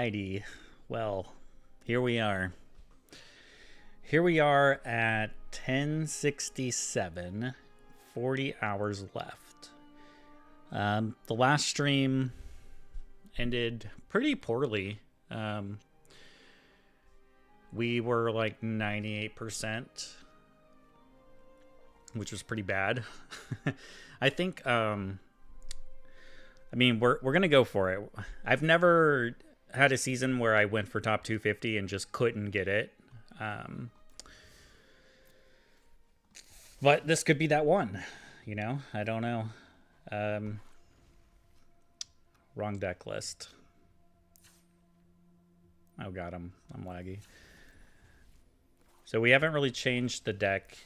Alrighty. Well, here we are. Here we are at 10:67, 40 hours left. The last stream ended pretty poorly. We were like 98%, which was pretty bad. I think, I mean, we're gonna go for it. I've never had a season where I went for top 250 and just couldn't get it. But this could be that one, you know? I don't know. Wrong deck list. Oh god, I'm laggy. So we haven't really changed the deck.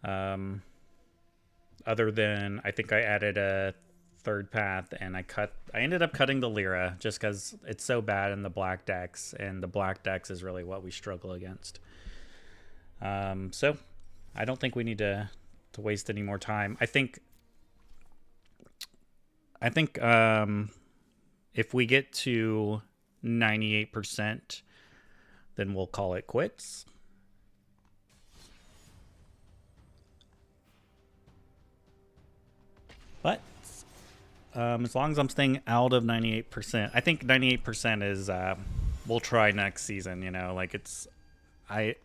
Other than I think I added a third path and I ended up cutting the Lyra just because it's so bad in the black decks, and the black decks is really what we struggle against. So I don't think we need to waste any more time. I think if we get to 98%, then we'll call it quits. But as long as I'm staying out of 98%, I think 98% is we'll try next season, you know, like it's I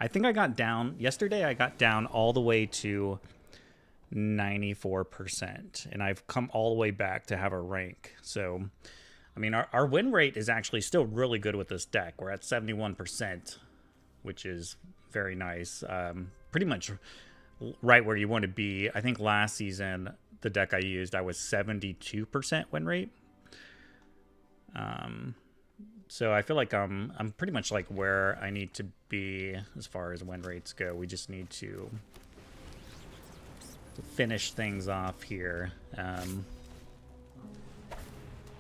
think I got down yesterday. I got down all the way to 94%, and I've come all the way back to have a rank. So I mean, our win rate is actually still really good with this deck. We're at 71%, which is very nice. Pretty much right where you want to be. I think last season, the deck I used, I was 72% win rate. So I feel like I'm pretty much like where I need to be as far as win rates go. We just need to finish things off here.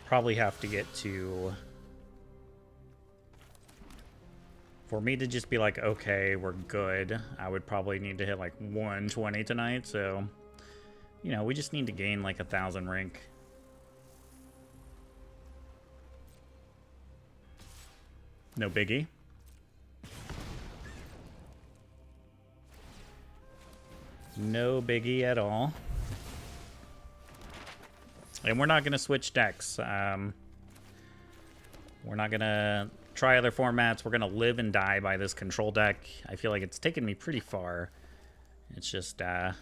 Probably have to get to, for me to just be like, okay, we're good, I would probably need to hit like 120 tonight. So, you know, we just need to gain like 1,000 rank. No biggie. No biggie at all. And we're not going to switch decks. We're not going to try other formats. We're going to live and die by this control deck. I feel like it's taken me pretty far. It's just the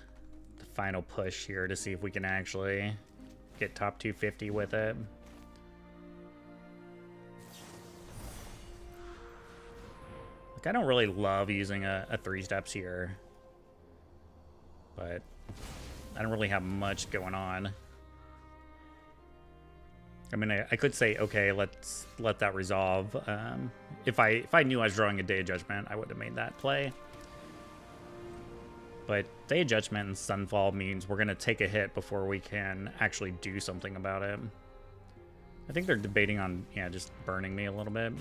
final push here to see if we can actually get top 250 with it. Like, I don't really love using a 3-steps here, but I don't really have much going on. I mean, I could say, okay, let's let that resolve. If I knew I was drawing a Day of Judgment, I would have made that play. But Day of Judgment and Sunfall means we're going to take a hit before we can actually do something about it. I think they're debating on, yeah, just burning me a little bit.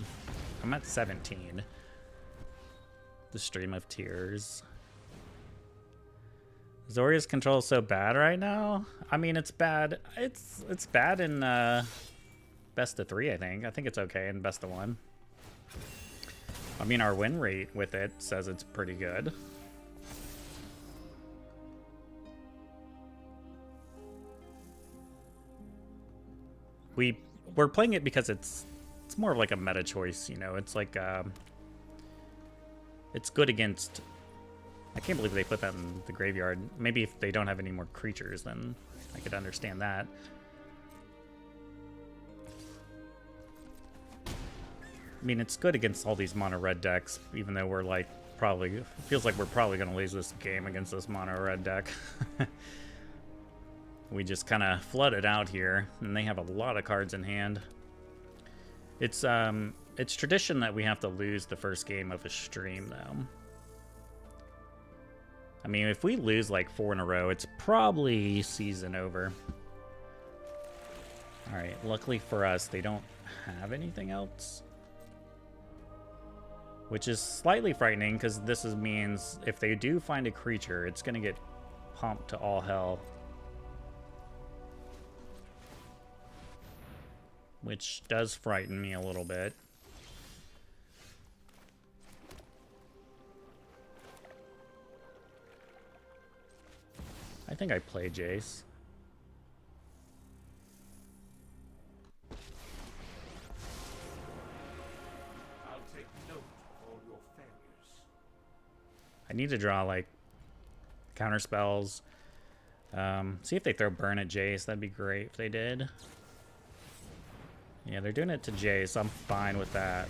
I'm at 17. The Stream of Tears. Zoria's control is so bad right now. I mean, it's bad. It's bad in best of 3, I think. I think it's okay in best of 1. I mean, our win rate with it says it's pretty good. We're playing it because it's more of like a meta choice, you know. It's like it's good against. I can't believe they put that in the graveyard. Maybe if they don't have any more creatures, then I could understand that. I mean, it's good against all these mono red decks, even though we're like probably, feels like we're probably going to lose this game against this mono red deck. We just kind of flood it out here, and they have a lot of cards in hand. It's tradition that we have to lose the first game of a stream, though. I mean, if we lose like 4 in a row, it's probably season over. Alright, luckily for us, they don't have anything else. Which is slightly frightening, because this means if they do find a creature, it's going to get pumped to all hell. which does frighten me a little bit. I think I play Jace. I'll take note of all your failures. I need to draw like counter spells. See if they throw burn at Jace. That'd be great if they did. Yeah, they're doing it to Jace. I'm fine with that.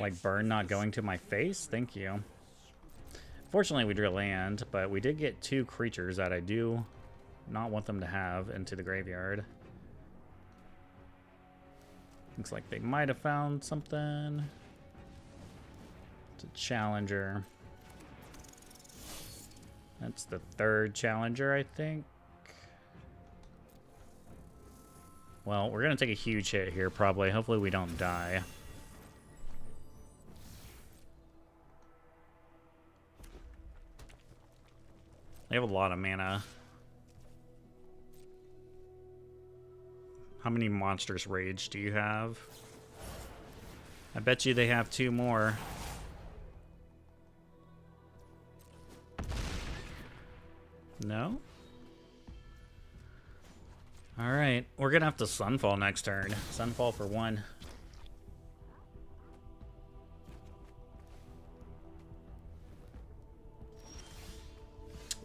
Like burn not going to my face? Thank you. Fortunately, we drew land, but we did get 2 creatures that I do not want them to have into the graveyard. Looks like they might have found something. It's a challenger. That's the 3rd challenger, I think. Well, we're going to take a huge hit here, probably. Hopefully we don't die. They have a lot of mana. How many monstrous rage do you have? I bet you they have 2 more. No? Alright, we're gonna have to Sunfall next turn. Sunfall for 1.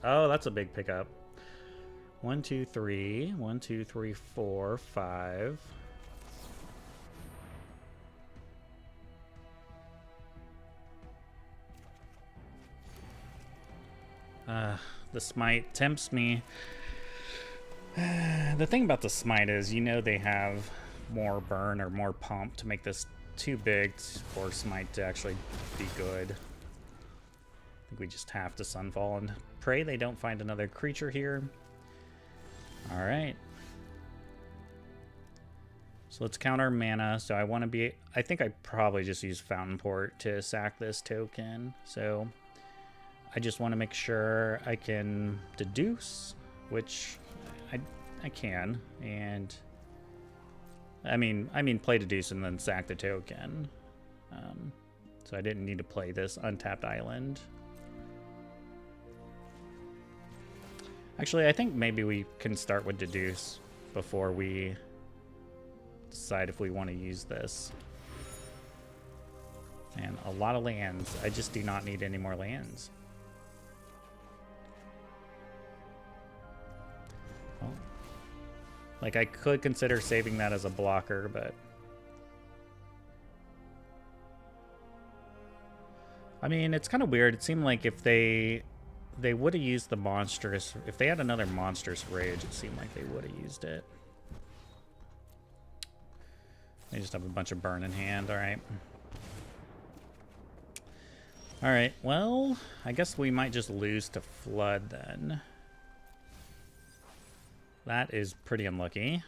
Oh, that's a big pickup. 1, 2, 3. 1, 2, 3, 4, 5. The smite tempts me. The thing about the smite is, you know, they have more burn or more pump to make this too big for smite to actually be good. I think we just have to Sunfall and pray they don't find another creature here. Alright. So let's count our mana. So I want to be... I think I probably just use Fountain Port to sack this token. So I just want to make sure I can deduce, which I can. And I mean play deduce and then sack the token. So I didn't need to play this untapped island. Actually, I think maybe we can start with deduce before we decide if we want to use this. And a lot of lands. I just do not need any more lands. Well, like I could consider saving that as a blocker, but I mean, it's kind of weird. It seemed like if they would have used the monstrous... If they had another monstrous rage, it seemed like they would have used it. They just have a bunch of burn in hand. Alright. Alright, well, I guess we might just lose to Flood then. That is pretty unlucky.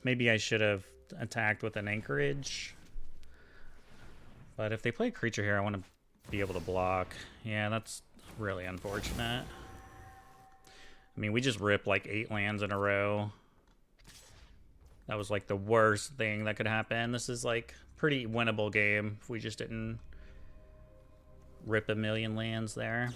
Maybe I should have attacked with an anchorage. But if they play a creature here, I want to be able to block. Yeah, that's really unfortunate. I mean, we just ripped like 8 lands in a row. That was like the worst thing that could happen. This is like pretty winnable game if we just didn't rip a million lands there.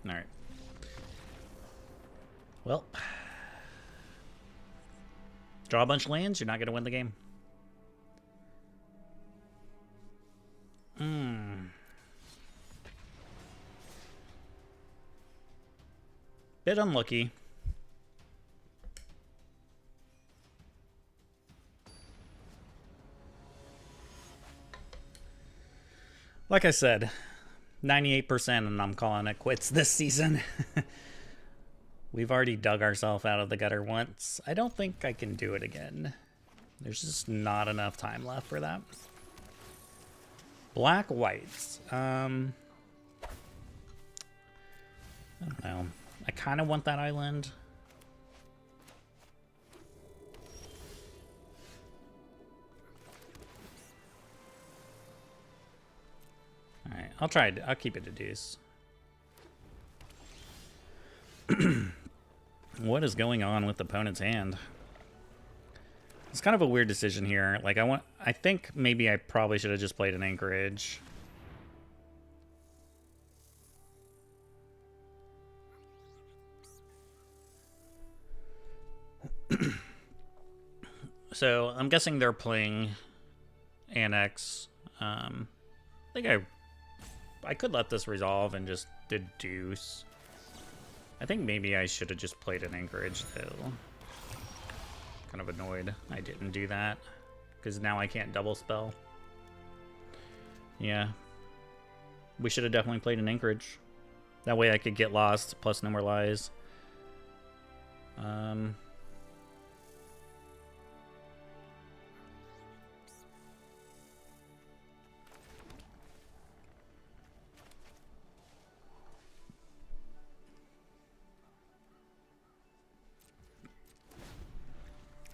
All right. Well, draw a bunch of lands, you're not going to win the game. Bit unlucky. Like I said, 98% and I'm calling it quits this season. We've already dug ourselves out of the gutter once. I don't think I can do it again. There's just not enough time left for that. Black whites. I don't know. I kind of want that island. Alright, I'll try it. I'll keep it a deuce. What is going on with the opponent's hand? It's kind of a weird decision here. Like, I think maybe I probably should have just played an anchorage. So, I'm guessing they're playing Annex. I think I could let this resolve and just deduce. I think maybe I should have just played an anchorage, though. Kind of annoyed I didn't do that, because now I can't double spell. Yeah. We should have definitely played an anchorage. That way I could get lost, plus no more lies.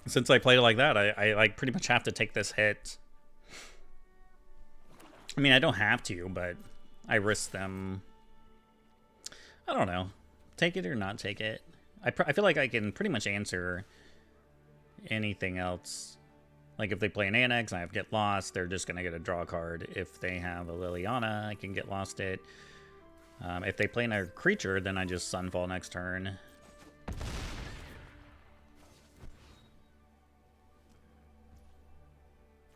Since I played it like that, I like pretty much have to take this hit. I mean, I don't have to, but I risk them. I don't know. Take it or not take it. I feel like I can pretty much answer anything else. Like if they play an Annex, I have Get Lost, they're just going to get a draw card. If they have a Liliana, I can Get Lost it. If they play another creature, then I just Sunfall next turn.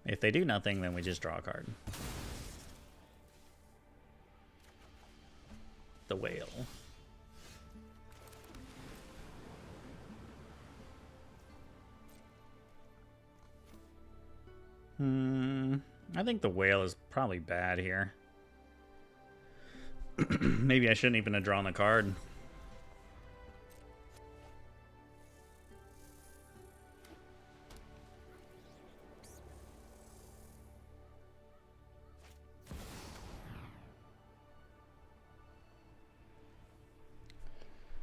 If they do nothing, then we just draw a card. The Whale. I think the Whale is probably bad here. Maybe I shouldn't even have drawn the card.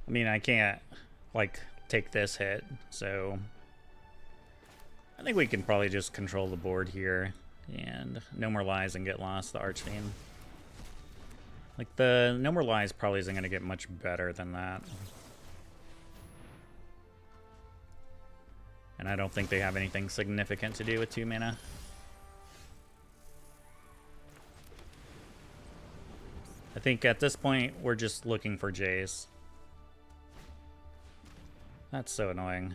I mean, I can't, like, take this hit, so I think we can probably just control the board here, and no more lies and Get Lost, the Archfiend. Like, the no more lies probably isn't going to get much better than that. And I don't think they have anything significant to do with 2 mana. I think at this point, we're just looking for Jace. That's so annoying.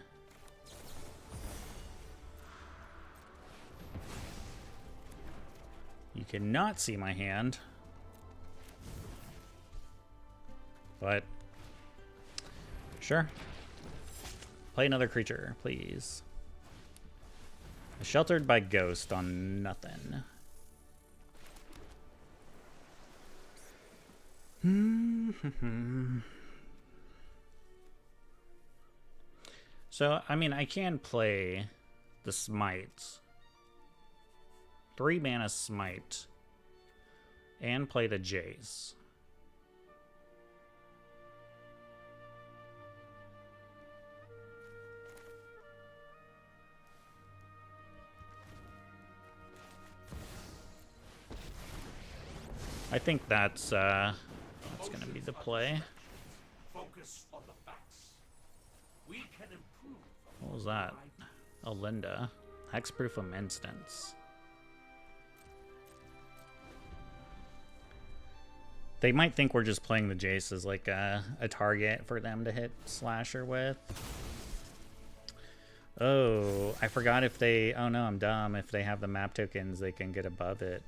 You cannot see my hand. But, sure. Play another creature, please. Sheltered by Ghost on nothing. So, I mean, I can play the Smite. 3 mana Smite. And play the Jace. I think that's gonna be the play. Focus on the facts. We can improve. What was that? Olinda. Hexproof of Instance. They might think we're just playing the Jace as like a target for them to hit Slasher with. Oh, I forgot if they... Oh no, I'm dumb. If they have the map tokens, they can get above it.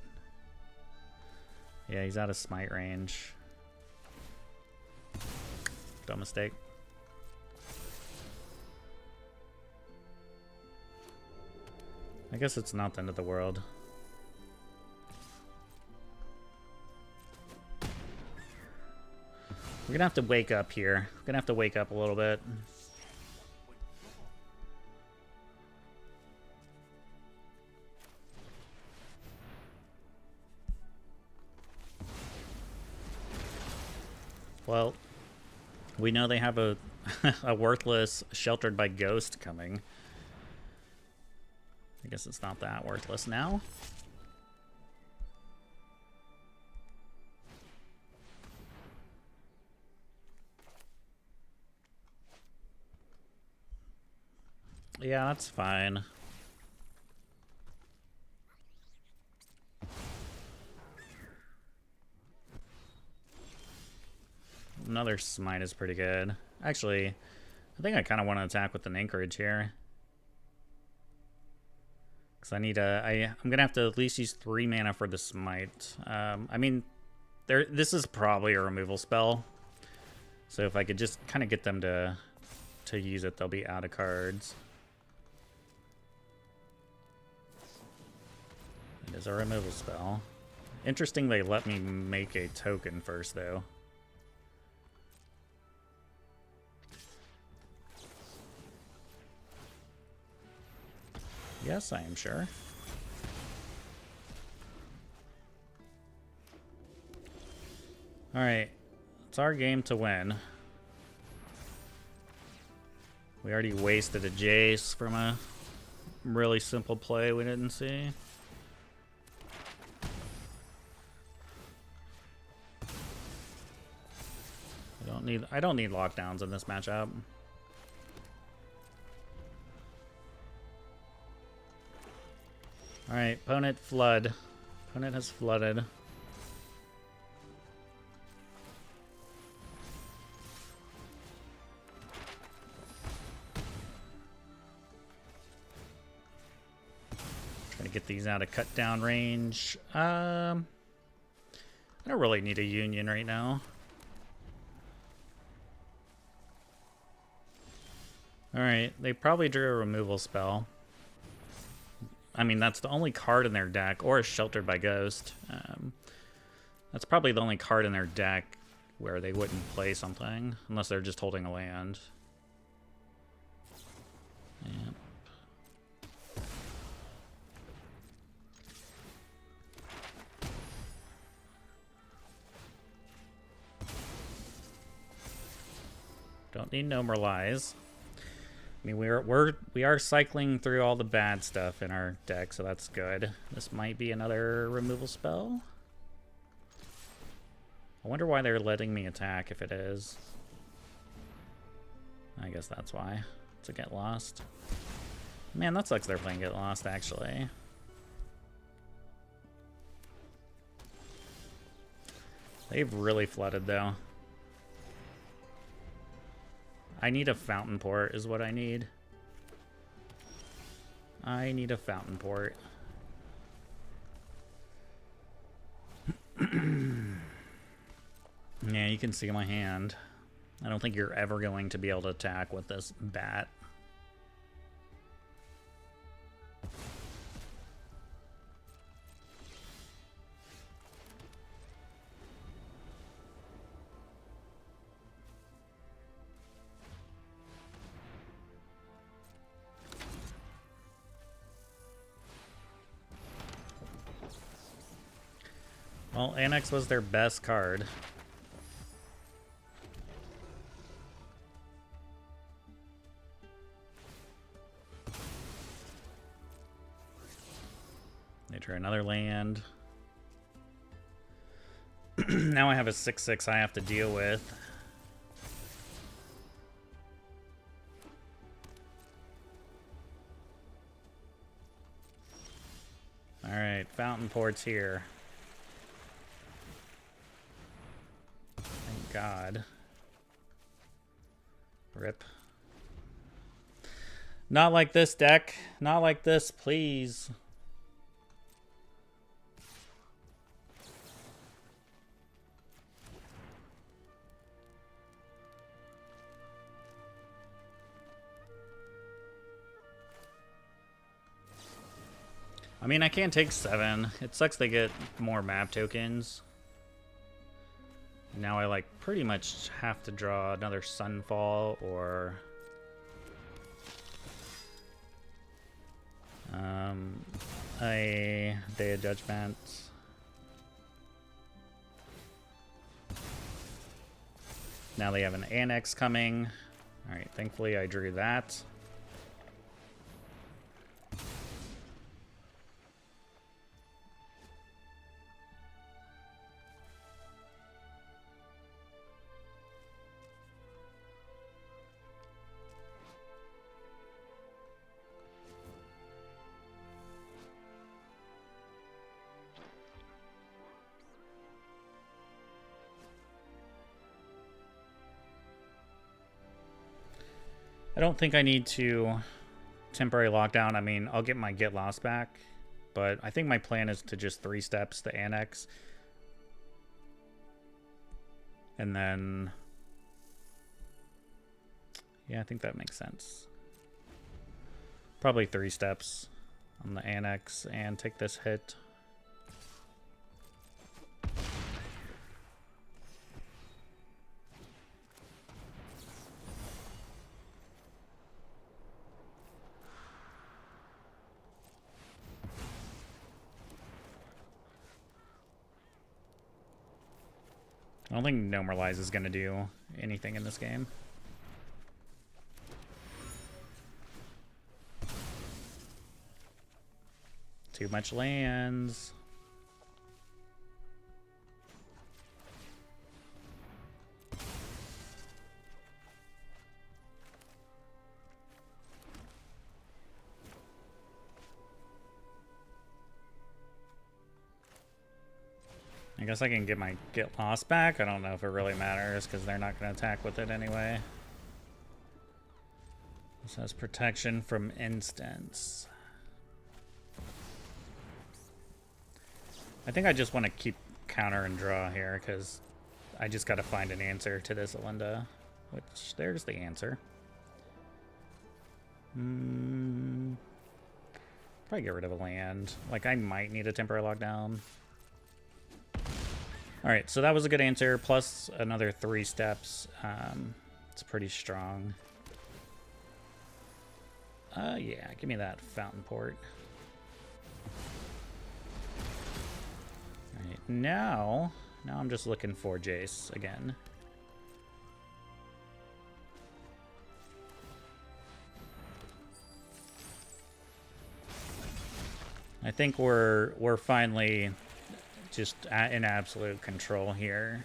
Yeah, he's out of Smite range. Dumb mistake. I guess it's not the end of the world. We're gonna have to wake up here. We're gonna have to wake up a little bit. Well, We know they have a a worthless sheltered by ghost coming. I guess it's not that worthless now. Yeah, that's fine. Another smite is pretty good. Actually, I think I kind of want to attack with an anchorage here. Because I need I'm going to have to at least use 3 mana for the smite. I mean, this is probably a removal spell. So if I could just kind of get them to use it, they'll be out of cards. It is a removal spell. Interesting they let me make a token first, though. Yes, I am sure. Alright. It's our game to win. We already wasted a Jace from a really simple play we didn't see. I don't need lockdowns in this matchup. Alright, opponent flood. Opponent has flooded. Trying to get these out of cut down range. I don't really need a union right now. Alright, they probably drew a removal spell. I mean, that's the only card in their deck, or is sheltered by ghost. That's probably the only card in their deck where they wouldn't play something, unless they're just holding a land. Yep. Don't need no more lies. I mean, we are cycling through all the bad stuff in our deck, so that's good. This might be another removal spell. I wonder why they're letting me attack if it is. I guess that's why. To get lost. Man, that sucks they're playing Get Lost, actually. They've really flooded, though. I need a fountain port is what I need. I need a fountain port. Yeah, you can see my hand. I don't think you're ever going to be able to attack with this bat. Well, Annex was their best card. They try another land. Now I have a 6/6 I have to deal with. Alright, fountain port's here. Thank God. Rip. Not like this, deck. Not like this, please. I mean, I can't take 7. It sucks they get more map tokens. Now I, like, pretty much have to draw another Sunfall or... a Day of Judgment. Now they have an annex coming. Alright, thankfully I drew that. I don't think I need to temporary lockdown. I mean, I'll get my get lost back, but I think my plan is to just 3 steps the annex. And then, yeah, I think that makes sense. Probably 3 steps on the annex and take this hit. I don't think Normalize is going to do anything in this game. Too much lands. I guess I can get my get lost back. I don't know if it really matters because they're not going to attack with it anyway. This has protection from instants. I think I just want to keep counter and draw here because I just got to find an answer to this Alinda, which there's the answer. Probably get rid of a land. Like, I might need a temporary lockdown. Alright, so that was a good answer, plus another 3 steps. It's pretty strong. Yeah, give me that Fountain Port. Alright, now I'm just looking for Jace again. I think we're finally just in absolute control here.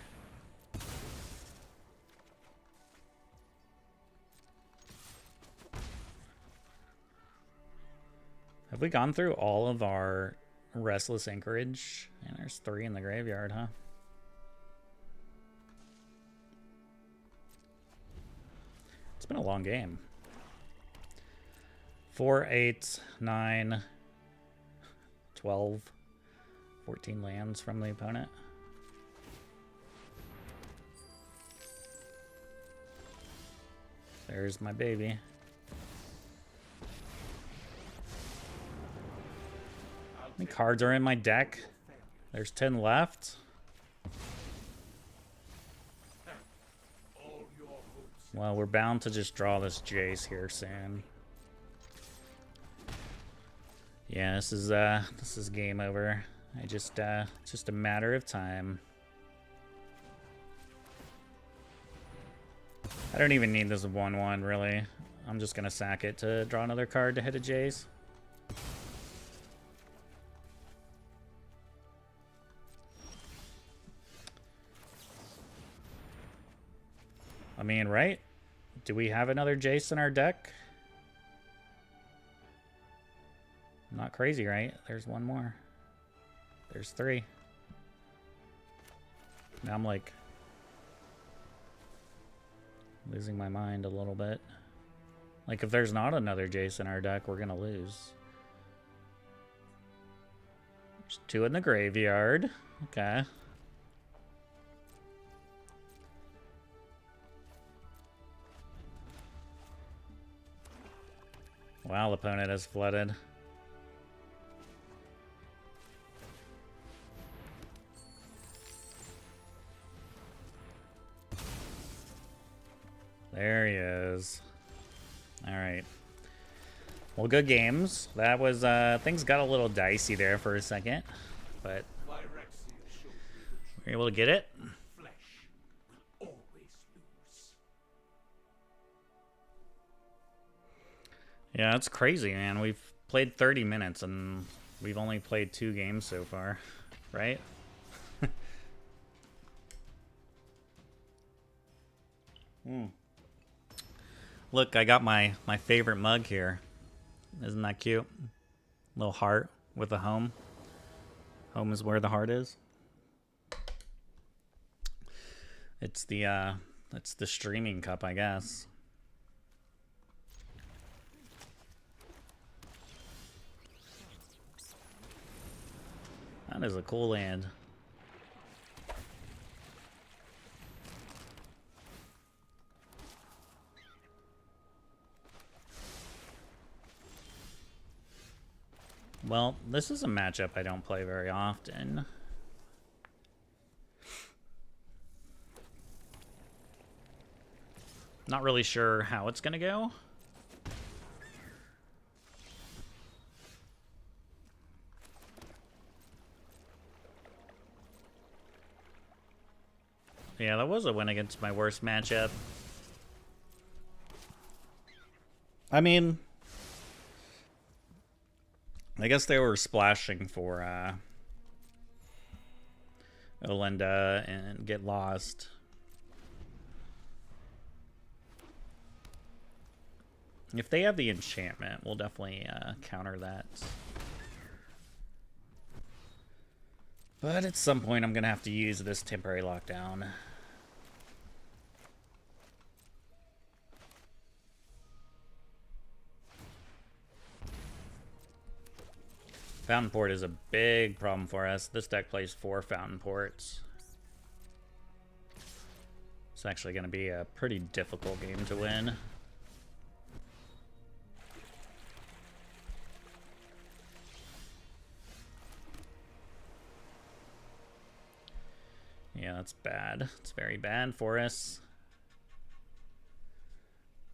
Have we gone through all of our Restless Anchorage? And there's 3 in the graveyard, huh? It's been a long game. 4, 8, 9, 12. 14 lands from the opponent. There's my baby. How many cards are in my deck? There's 10 left. Well, we're bound to just draw this Jace here soon. Yeah, this is game over. It's just a matter of time. I don't even need this 1/1 really. I'm just gonna sack it to draw another card to hit a Jace. I mean, right? Do we have another Jace in our deck? Not crazy, right? There's one more. There's 3. Now I'm like losing my mind a little bit. Like if there's not another Jace in our deck, we're gonna lose. There's 2 in the graveyard. Okay. Wow, opponent has flooded. There he is. All right. Well, good games. That was, things got a little dicey there for a second, but we were able to get it. Yeah, it's crazy, man. We've played 30 minutes and we've only played 2 games so far, right? Look, I got my favorite mug here. Isn't that cute? Little heart with a home. Home is where the heart is. It's the streaming cup, I guess. That is a cool land. Well, this is a matchup I don't play very often. Not really sure how it's gonna go. Yeah, that was a win against my worst matchup. I mean, I guess they were splashing for Olinda and get lost. If they have the enchantment, we'll definitely counter that. But at some point, I'm going to have to use this temporary lockdown. Fountain Port is a big problem for us. This deck plays 4 Fountain Ports. It's actually going to be a pretty difficult game to win. Yeah, that's bad. It's very bad for us.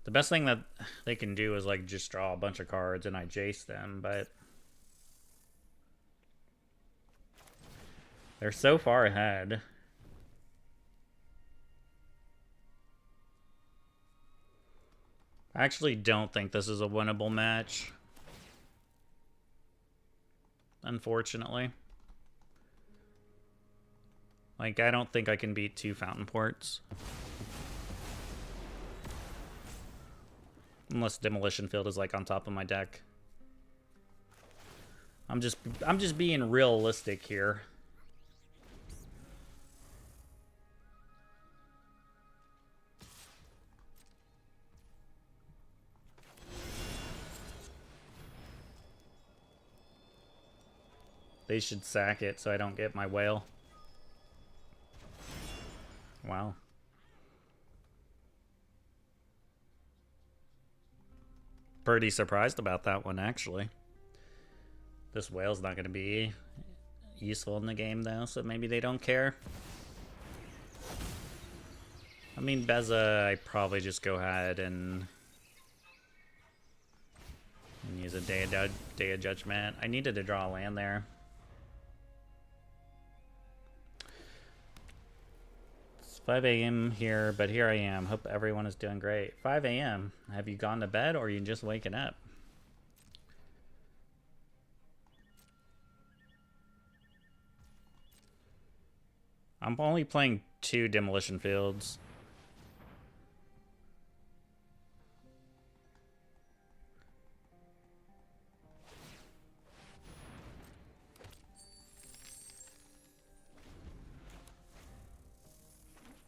The best thing that they can do is like just draw a bunch of cards and I jace them, but they're so far ahead. I actually don't think this is a winnable match, unfortunately. Like, I don't think I can beat 2 Fountain Ports. Unless Demolition Field is like on top of my deck. I'm just being realistic here. They should sack it so I don't get my whale. Wow. Pretty surprised about that one, actually. This whale's not going to be useful in the game, though, so maybe they don't care. I mean, Beza, I probably just go ahead and use a Day of Judgment. I needed to draw a land there. It's 5 a.m. here, but here I am. Hope everyone is doing great. 5 a.m. Have you gone to bed, or are you just waking up? I'm only playing 2 Demolition Fields.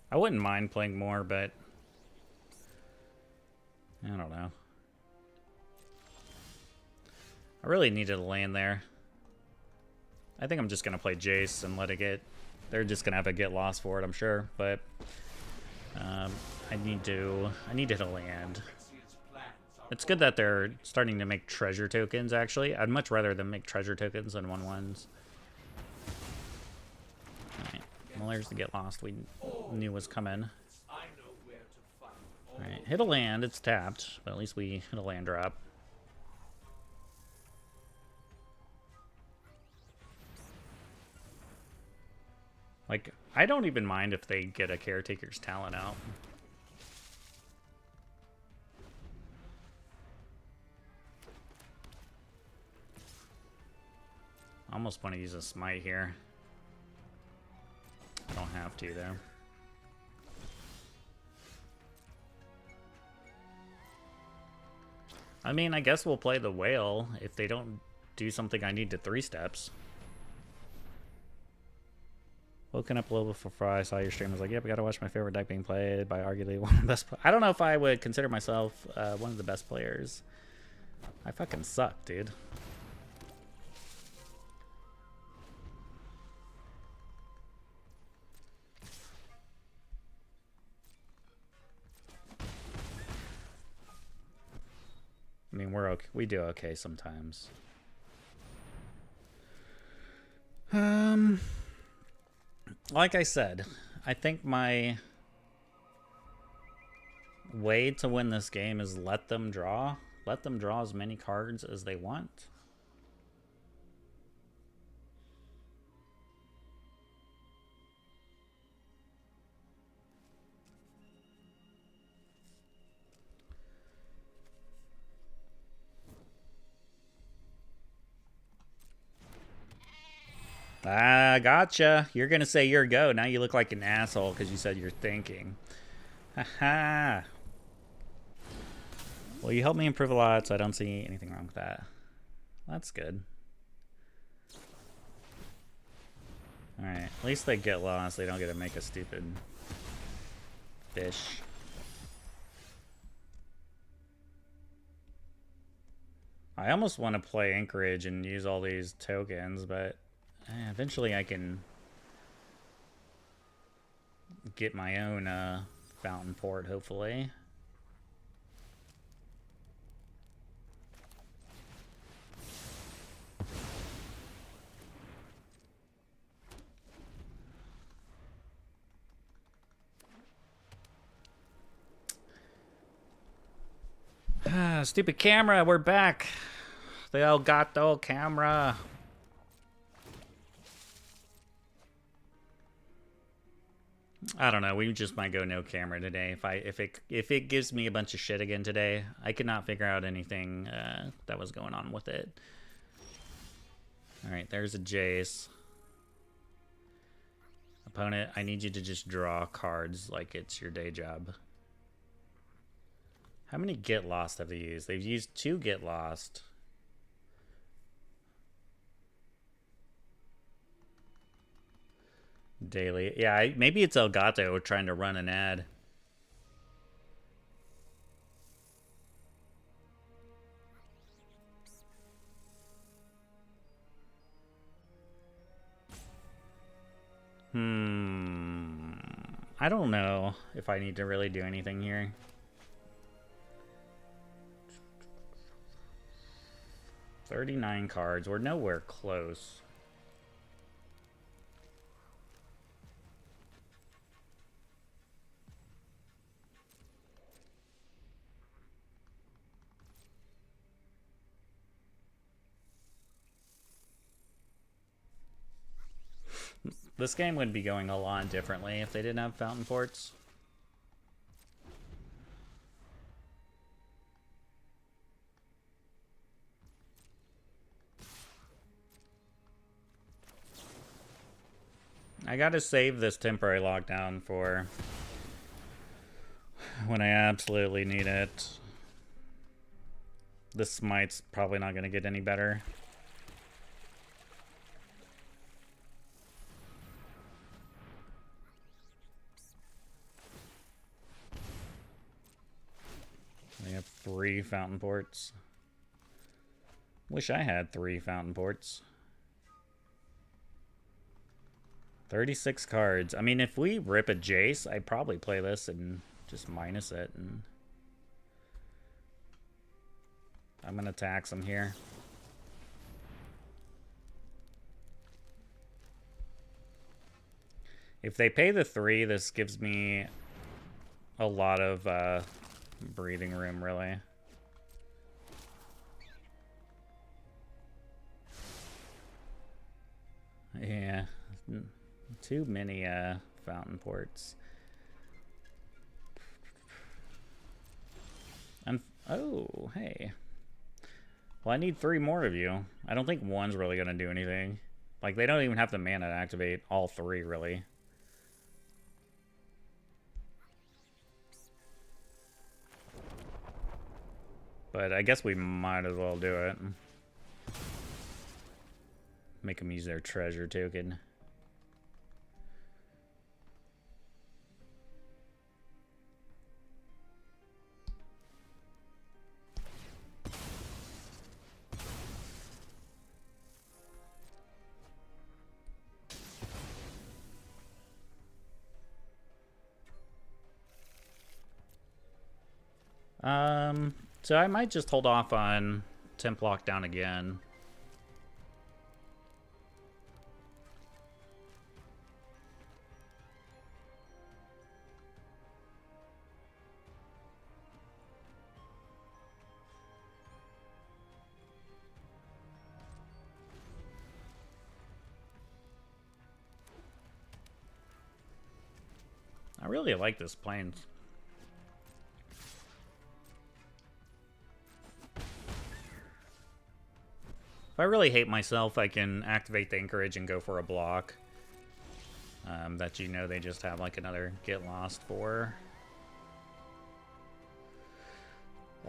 I wouldn't mind playing more, but I don't know. I really needed a land there. I think I'm just gonna play Jace and let it get. They're just gonna have to get lost for it, I'm sure. But I need to hit a land. It's good that they're starting to make treasure tokens. Actually, I'd much rather them make treasure tokens than 1/1s. Alright, well, there's the get lost we knew was coming. Alright, hit a land. It's tapped, but at least we hit a land drop. Like, I don't even mind if they get a Caretaker's Talent out. I almost want to use a smite here. I don't have to, though. I mean, I guess we'll play the whale if they don't do something I need to 3 steps. Woken up a little before I saw your stream. I was like, yep, I gotta watch my favorite deck being played by arguably one of the best. I don't know if I would consider myself one of the best players. I fucking suck, dude. I mean, we're okay. We do okay sometimes. Like I said, I think my way to win this game is let them draw. Let them draw as many cards as they want. Ah, gotcha. You're gonna say your go. Now you look like an asshole because you said you're thinking. Haha. Well, you helped me improve a lot, so I don't see anything wrong with that. That's good. Alright, at least they get lost. They don't get to make a stupid fish. I almost want to play Anchorage and use all these tokens, but eventually I can get my own fountain port, hopefully. Stupid camera, we're back. The Elgato camera. I don't know. We just might go no camera today. If it gives me a bunch of shit again today, I could not figure out anything that was going on with it. All right, there's a Jace. Opponent, I need you to just draw cards like it's your day job. How many Get Lost have they used? They've used 2 Get Lost. Daily. Yeah, maybe it's Elgato trying to run an ad. I don't know if I need to really do anything here. $39 cards. We're nowhere close. This game would be going a lot differently if they didn't have fountain ports. I gotta save this temporary lockdown for when I absolutely need it. This smite's probably not gonna get any better. We have 3 fountain ports. Wish I had 3 fountain ports. 36 cards. I mean, if we rip a Jace, I'd probably play this and just minus it. And I'm going to tax him here. If they pay the 3, this gives me a lot of breathing room, really. Yeah. Too many fountain ports. Oh, hey. Well, I need 3 more of you. I don't think one's really gonna do anything. Like, they don't even have the mana to activate all 3, really. But I guess we might as well do it. Make them use their treasure token. So I might just hold off on temp lockdown again. I really like this plane. If I really hate myself, I can activate the anchorage and go for a block. That you know they just have like another get lost for.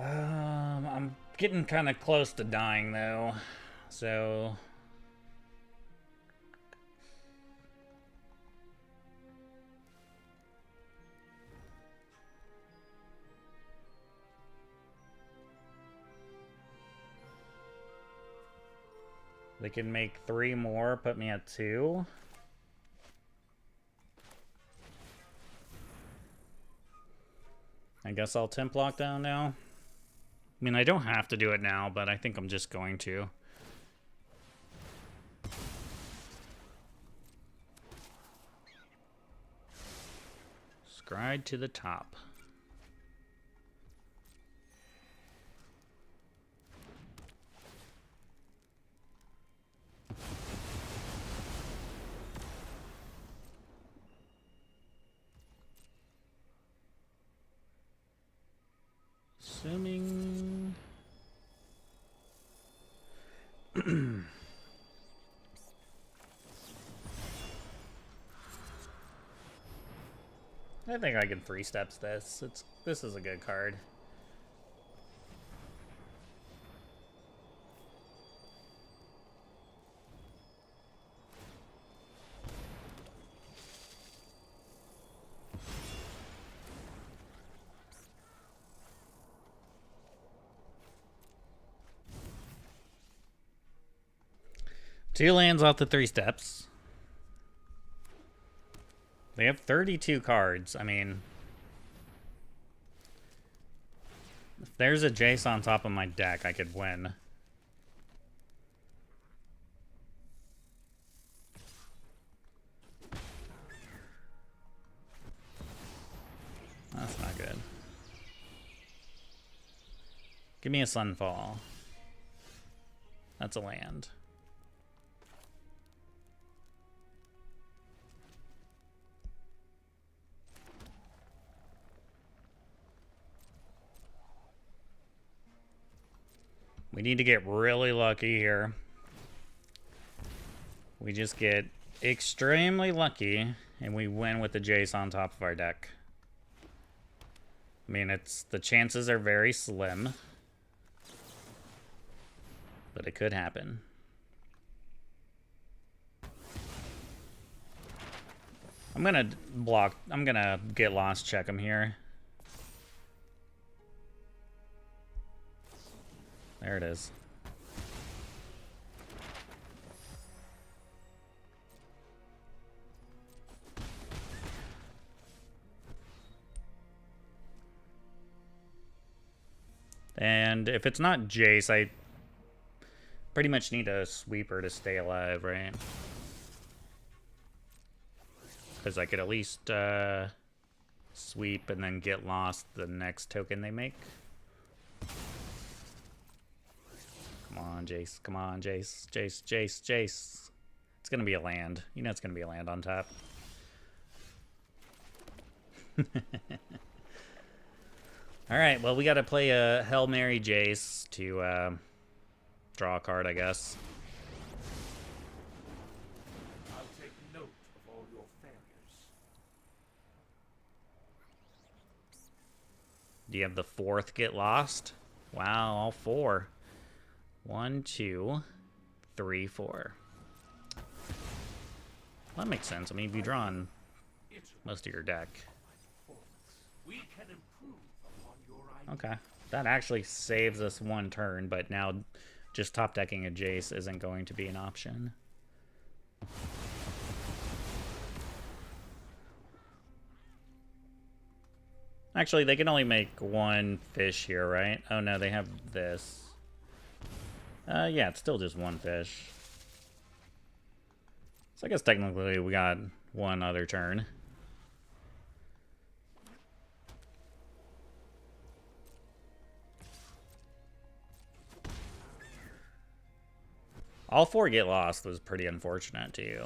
I'm getting kind of close to dying though, so they can make 3 more, put me at 2. I guess I'll temp lockdown now. I mean, I don't have to do it now, but I think I'm just going to. Scribe to the top. Assuming... I think I can 3 steps this. This is a good card. Two lands off the 3 steps. They have 32 cards. I mean, if there's a Jace on top of my deck, I could win. That's not good. Give me a Sunfall. That's a land. We need to get really lucky here. We just get extremely lucky, and we win with the Jace on top of our deck. I mean, the chances are very slim, but it could happen. I'm gonna get lost check him here. There it is. And if it's not Jace, I pretty much need a sweeper to stay alive, right? Because I could at least sweep and then get lost the next token they make. Come on, Jace. Come on, Jace. Jace, Jace, Jace. It's going to be a land. You know it's going to be a land on top. Alright, well, we got to play a Hail Mary Jace to draw a card, I guess. I'll take note of all your failures. Do you have the 4th get lost? Wow, all 4. 1, 2, 3, 4. Well, that makes sense. I mean, if you've drawn most of your deck. We can improve upon your idea. Okay. That actually saves us 1 turn, but now just top decking a Jace isn't going to be an option. Actually, they can only make 1 fish here, right? Oh no, they have this. Yeah, it's still just 1 fish. So I guess technically we got 1 other turn. All 4 get lost was pretty unfortunate too.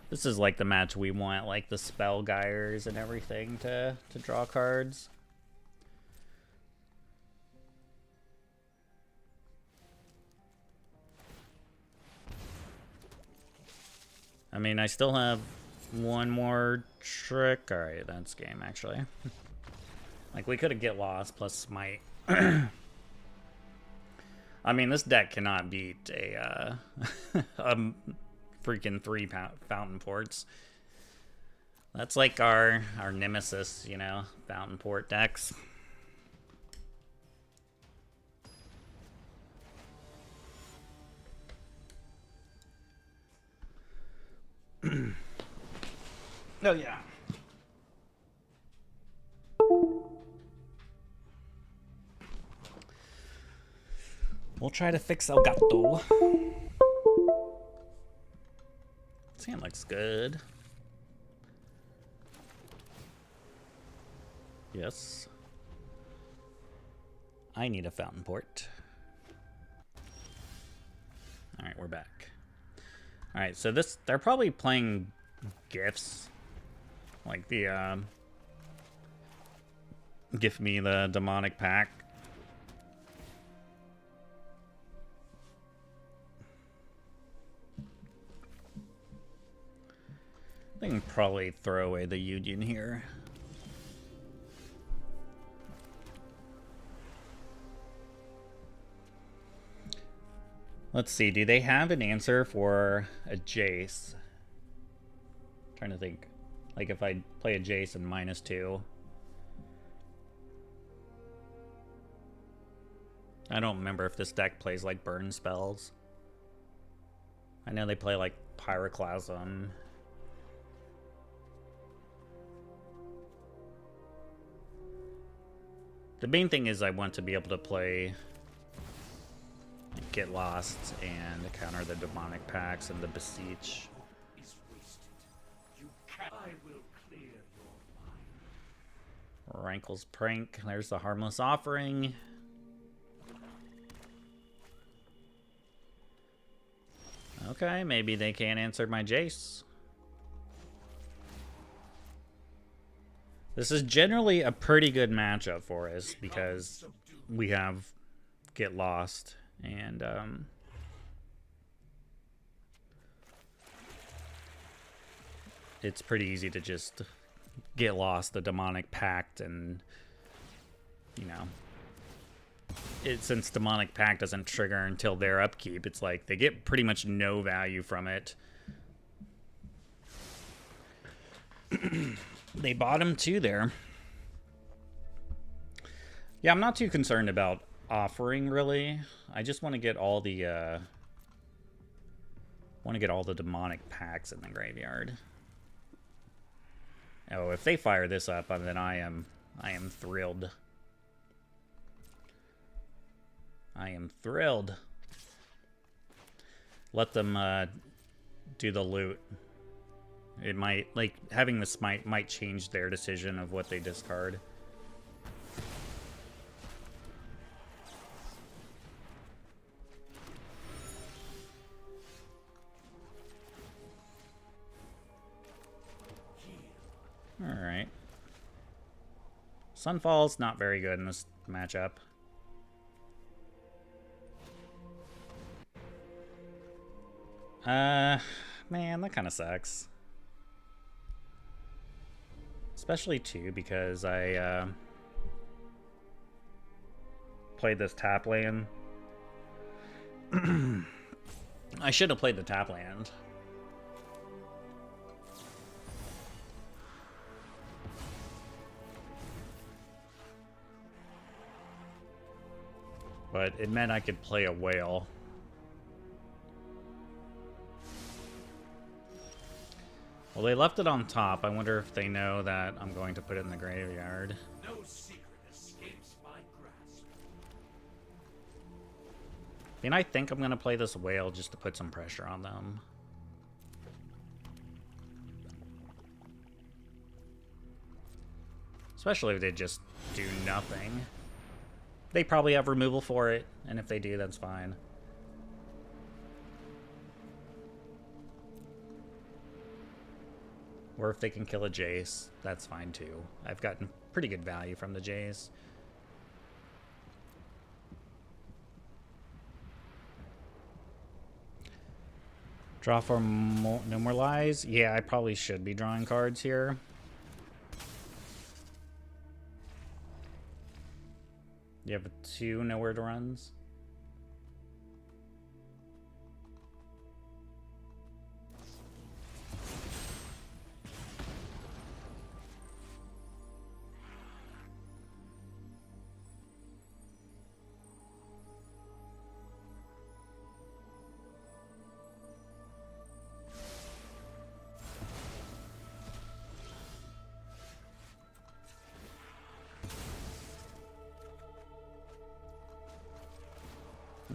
This is like the match we want, like the spell gyres and everything to draw cards. I mean, I still have 1 more trick. Alright, that's game, actually. Like, we could have get lost plus smite. I mean, this deck cannot beat a, a freaking 3 fountain ports. That's like our nemesis, you know, fountain port decks. Oh, yeah. We'll try to fix El Gato. This hand looks good. Yes. I need a fountain port. Alright, we're back. Alright, so this, they're probably playing gifts. Like the, gift me the demonic pack. I can probably throw away the Union here. Let's see, do they have an answer for a Jace? I'm trying to think. Like if I play a Jace and -2. I don't remember if this deck plays like burn spells. I know they play like Pyroclasm. The main thing is I want to be able to play Get Lost and counter the demonic packs and the beseech. Is wasted. You can. I will clear your mind. Rankle's Prank. There's the harmless offering. Okay, maybe they can't answer my Jace. This is generally a pretty good matchup for us because we have Get Lost and it's pretty easy to just get lost the demonic pact, and you know, since demonic pact doesn't trigger until their upkeep, it's like they get pretty much no value from it. They bottom 2 there. Yeah, I'm not too concerned about offering really. I just want to get all the demonic packs in the graveyard. Oh, if they fire this up, then I am thrilled. I am thrilled. Let them do the loot. It might, like, having the smite might change their decision of what they discard. Alright. Sunfall's not very good in this matchup. Man, that kind of sucks. Especially, too, because I, played this tap land. I should have played the tap land. But it meant I could play a whale. Well, they left it on top. I wonder if they know that I'm going to put it in the graveyard. No secret escapes my grasp. I mean, I think I'm going to play this whale just to put some pressure on them. Especially if they just do nothing. They probably have removal for it, and if they do, that's fine. Or if they can kill a Jace, that's fine too. I've gotten pretty good value from the Jace. Draw for no more lies? Yeah, I probably should be drawing cards here. You have 2 nowhere to runs.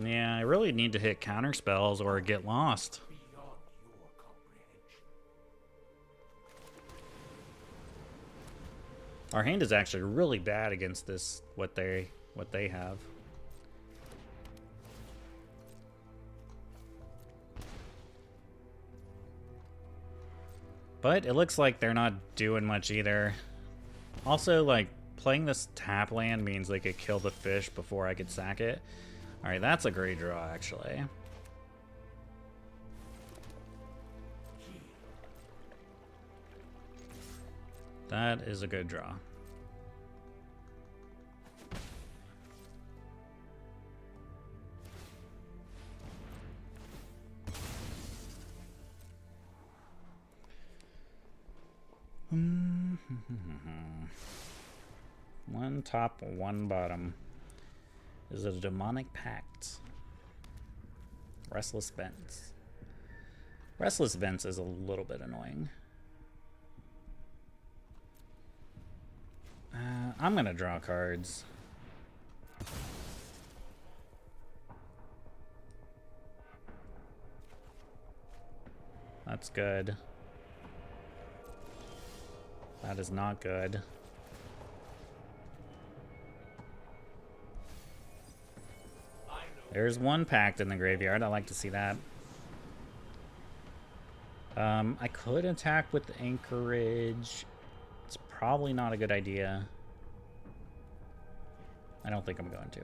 Yeah, I really need to hit counter spells or get lost. Beyond your comprehension. Our hand is actually really bad against this, what they have. But it looks like they're not doing much either. Also, like, playing this tap land means they could kill the fish before I could sack it. Alright, that's a great draw, actually. That is a good draw. One top, one bottom. Is it a demonic pact? Restless Vents. Restless Vents is a little bit annoying. I'm gonna draw cards. That's good. That is not good. There's one pact in the graveyard. I like to see that. I could attack with Anchorage. It's probably not a good idea. I don't think I'm going to.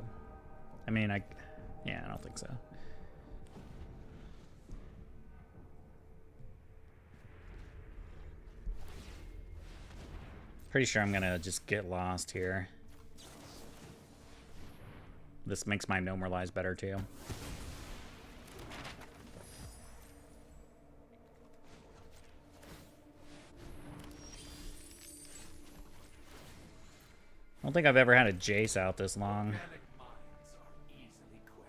I mean, yeah, I don't think so. Pretty sure I'm gonna just get lost here. This makes my No More Lies better too. I don't think I've ever had a Jace out this long. Organic minds are easily quelled.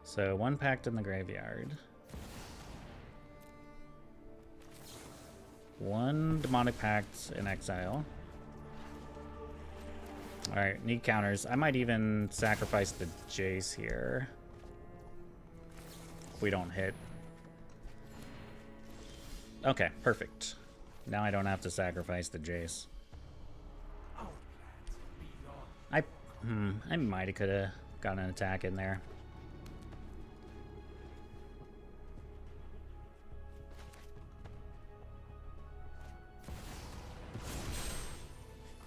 So one pact in the graveyard. One demonic pact in exile. Alright, need counters. I might even sacrifice the Jace here. If we don't hit. Okay, perfect. Now I don't have to sacrifice the Jace. Our plans beyond. I might have could have got an attack in there.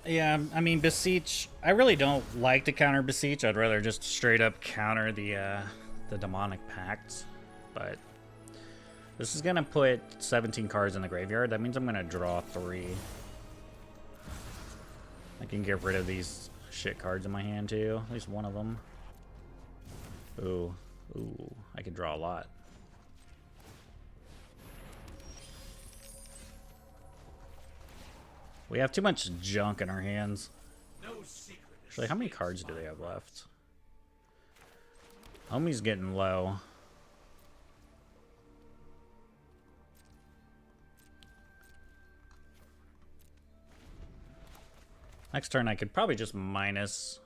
Yeah, I mean, Beseech, I really don't like to counter Beseech. I'd rather just straight up counter the Demonic Pact. But this is going to put 17 cards in the graveyard. That means I'm going to draw 3. I can get rid of these shit cards in my hand, too. At least one of them. Ooh. Ooh. I could draw a lot. We have too much junk in our hands. Actually, how many cards do they have left? Homie's getting low. Next turn I could probably just minus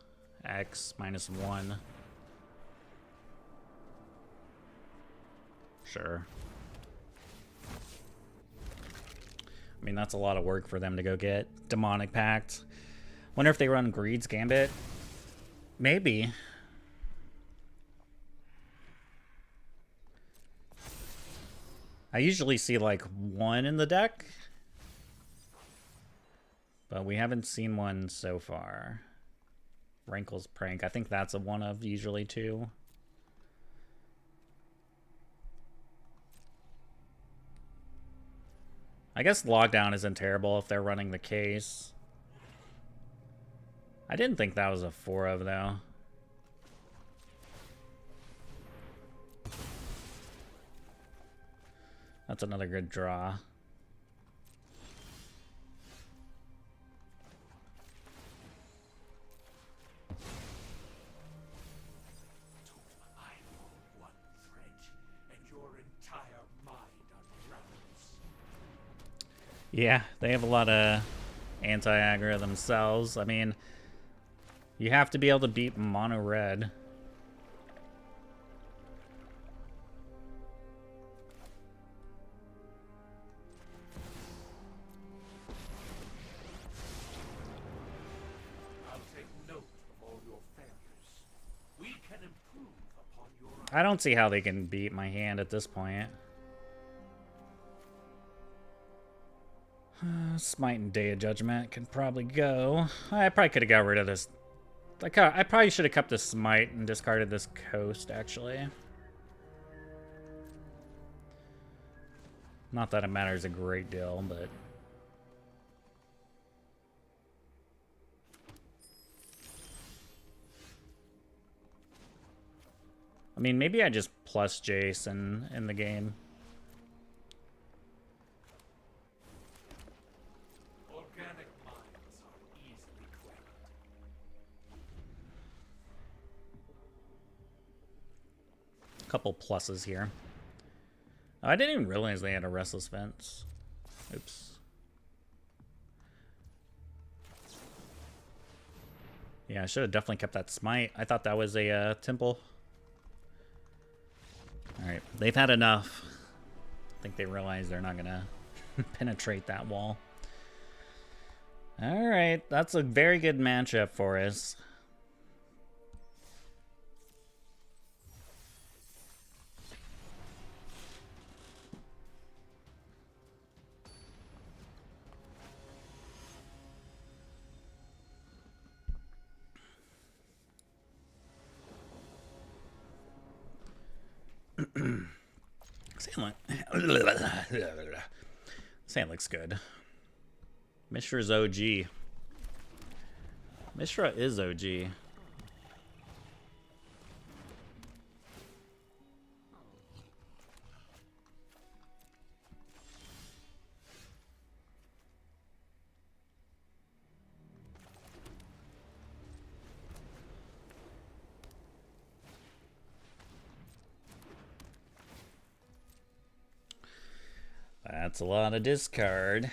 X, -1. Sure. I mean, that's a lot of work for them to go get Demonic Pact. Wonder if they run Greed's Gambit. Maybe. I usually see like 1 in the deck, but we haven't seen one so far. Rankle's Prank. I think that's a one of usually 2. I guess Lockdown isn't terrible if they're running the case. I didn't think that was a 4 of though. That's another good draw. Yeah, they have a lot of anti-aggro themselves. I mean, you have to be able to beat mono red. I don't see how they can beat my hand at this point. Smite and Day of Judgment can probably go. I probably could have got rid of this. I probably should have kept the Smite and discarded this Coast, actually. Not that it matters a great deal, but... I mean, maybe I just plus Jason in the game. Organic minds are easily quelled. Couple pluses here. Oh, I didn't even realize they had a Restless Fence. Oops. Yeah, I should have definitely kept that Smite. I thought that was a Temple. Alright, they've had enough. I think they realize they're not gonna penetrate that wall. Alright, that's a very good matchup for us. Sand looks good. Mishra's OG. Mishra is OG. That's a lot of discard.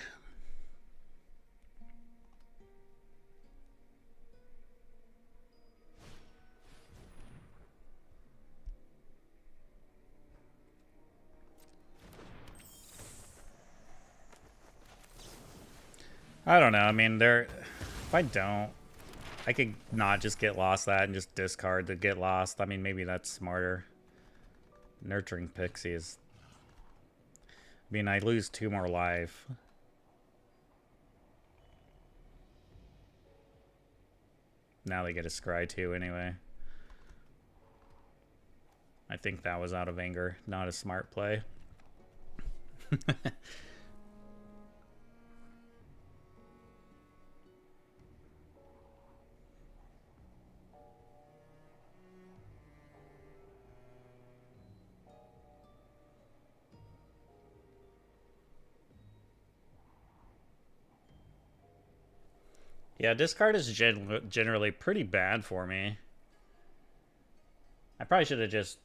I don't know. I mean, if I don't, I could not just get lost that and just discard to get lost. I mean, maybe that's smarter. Nurturing Pixie is... I mean, I lose 2 more life. Now they get a scry too anyway. I think that was out of anger, not a smart play. Yeah, discard is generally pretty bad for me. I probably should have just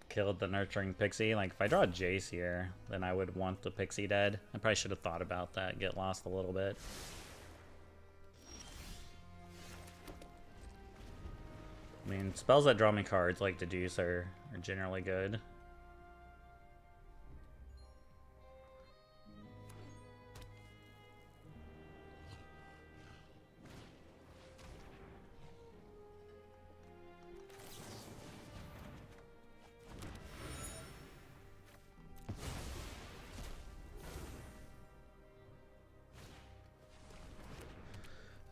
killed the Nurturing Pixie. Like, if I draw a Jace here, then I would want the Pixie dead. I probably should have thought about that, get lost a little bit. I mean, spells that draw me cards, like Deduce, are generally good.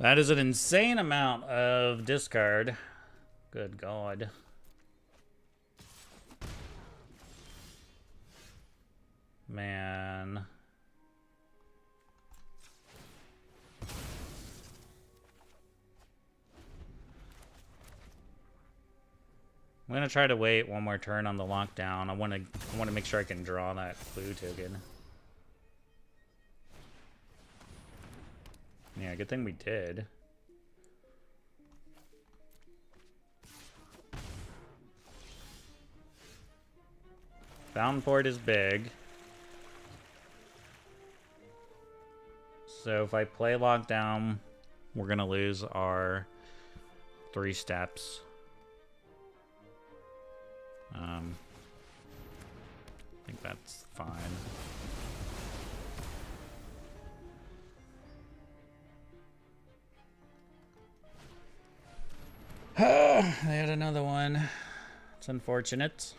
That is an insane amount of discard. Good God. Man. I'm gonna try to wait one more turn on the lockdown. I want to make sure I can draw that clue token. Yeah, good thing we did. Fountain Port is big. So if I play lockdown, we're gonna lose our 3 steps. I think that's fine. They had another one. It's unfortunate.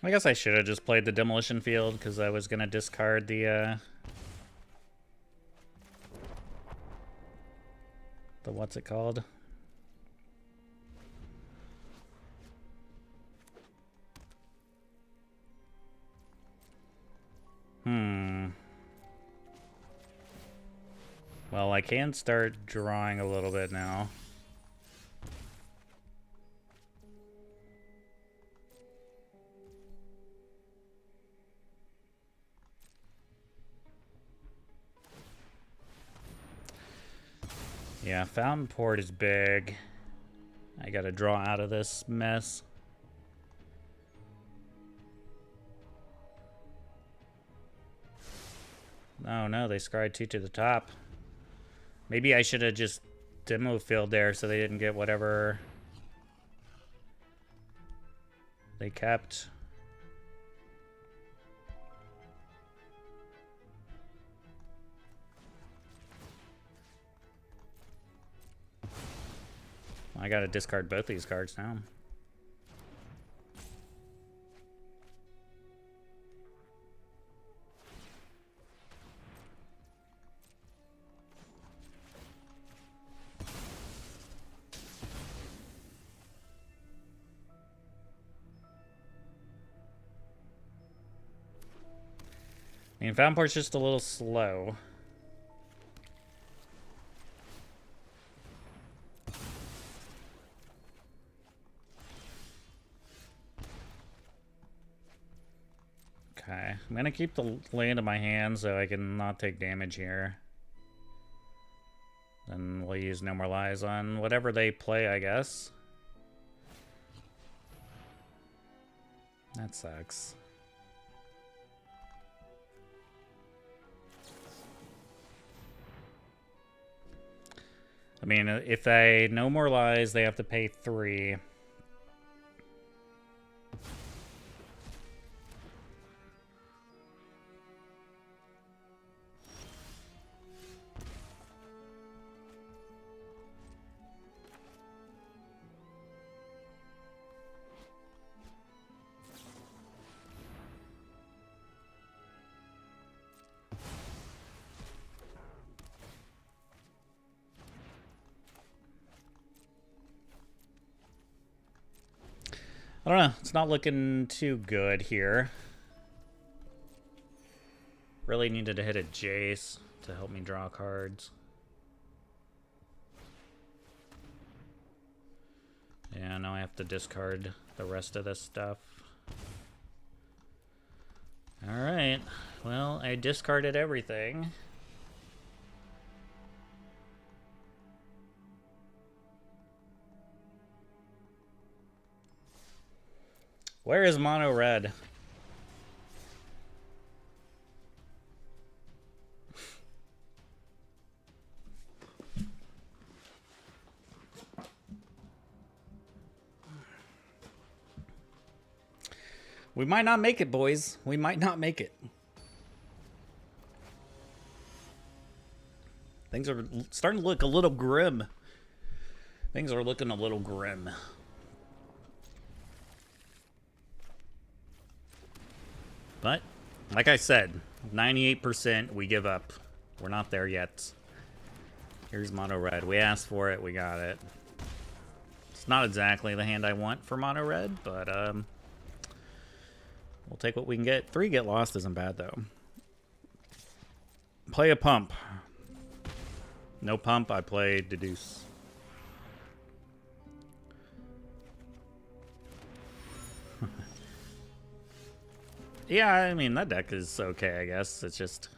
I guess I should have just played the Demolition Field because I was going to discard the what's it called? Well, I can start drawing a little bit now. Yeah, Fountain Port is big. I gotta draw out of this mess. Oh no, they scried 2 to the top. Maybe I should have just demo field there so they didn't get whatever they kept. I gotta discard both these cards now. I mean, Fountain Port's just a little slow. Okay, I'm gonna keep the land in my hand so I can not take damage here. Then we'll use No More Lies on whatever they play, I guess. That sucks. I mean, if they No More Lies, they have to pay 3. I don't know. It's not looking too good here. Really needed to hit a Jace to help me draw cards. Yeah, now I have to discard the rest of this stuff. Alright. Well, I discarded everything. Where is mono red? We might not make it, boys. We might not make it. Things are starting to look a little grim. Things are looking a little grim. But, like I said, 98% we give up. We're not there yet. Here's mono red. We asked for it. We got it. It's not exactly the hand I want for mono red, but we'll take what we can get. 3 get lost isn't bad, though. Play a pump. No pump, I play deduce. Yeah, I mean, that deck is okay, I guess. It's just...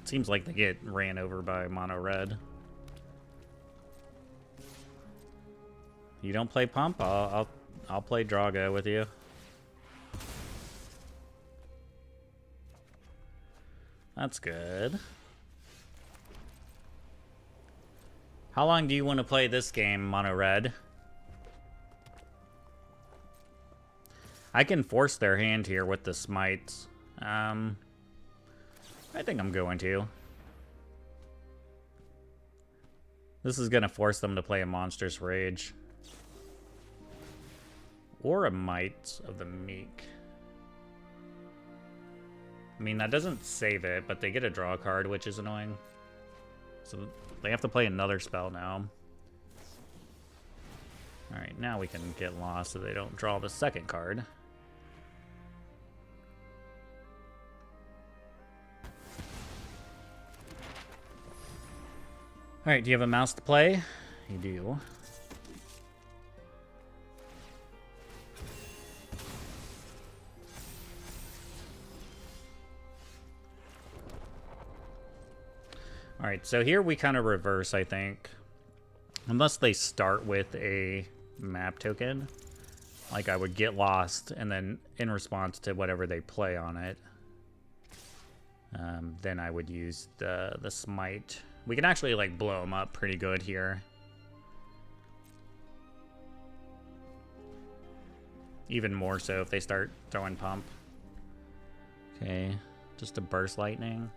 It seems like they get ran over by mono red. You don't play pump? I'll play Drago with you. That's good. How long do you want to play this game, mono red? I can force their hand here with the smites. I think I'm going to. This is going to force them to play a Monstrous Rage. Or a Might of the Meek. I mean, that doesn't save it, but they get a draw card, which is annoying. So they have to play another spell now. Alright, now we can get lost so they don't draw the second card. Alright, do you have a mouse to play? You do. Alright, so here we kind of reverse, I think. Unless they start with a map token. Like I would get lost, and then in response to whatever they play on it, then I would use the smite. We can actually like blow them up pretty good here. Even more so if they start throwing pump. Okay, just a burst lightning.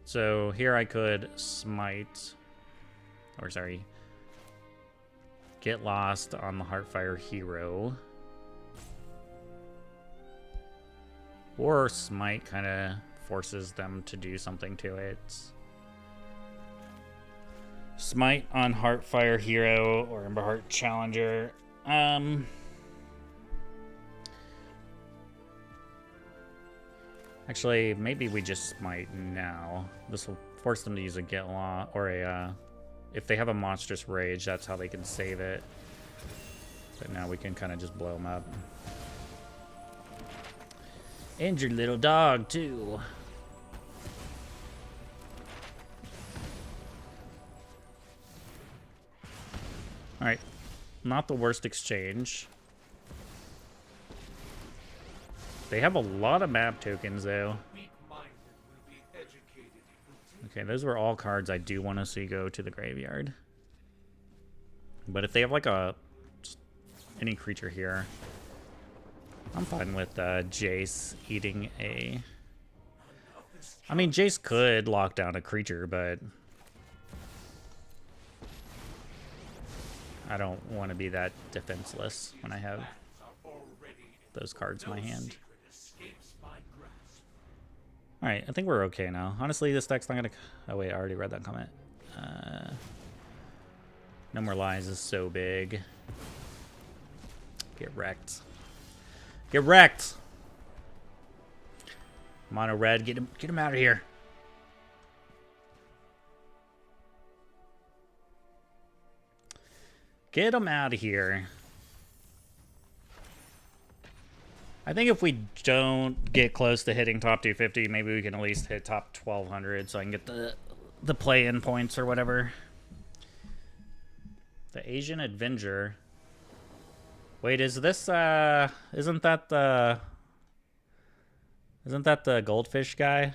So here I could smite, or sorry, get lost on the Heartfire hero. Or smite kind of forces them to do something to it. Smite on Heartfire hero or Emberheart challenger. Actually, maybe we just smite now. This will force them to use a get law or a if they have a monstrous rage, that's how they can save it. But now we can kind of just blow them up. And your little dog too. All right, not the worst exchange. They have a lot of map tokens, though. Okay, those were all cards I do want to see go to the graveyard. But if they have like any creature here, I'm fine with Jace eating a... I mean, Jace could lock down a creature, but I don't want to be that defenseless when I have those cards in my hand. Alright, I think we're okay now. Honestly, this deck's not gonna... Oh wait, I already read that comment. No More Lies is so big. Get wrecked. Get wrecked! Mono red, get him out of here. Get him out of here. I think if we don't get close to hitting top 250, maybe we can at least hit top 1200 so I can get the play-in points or whatever. The Asian Avenger. Wait, is this isn't that the goldfish guy?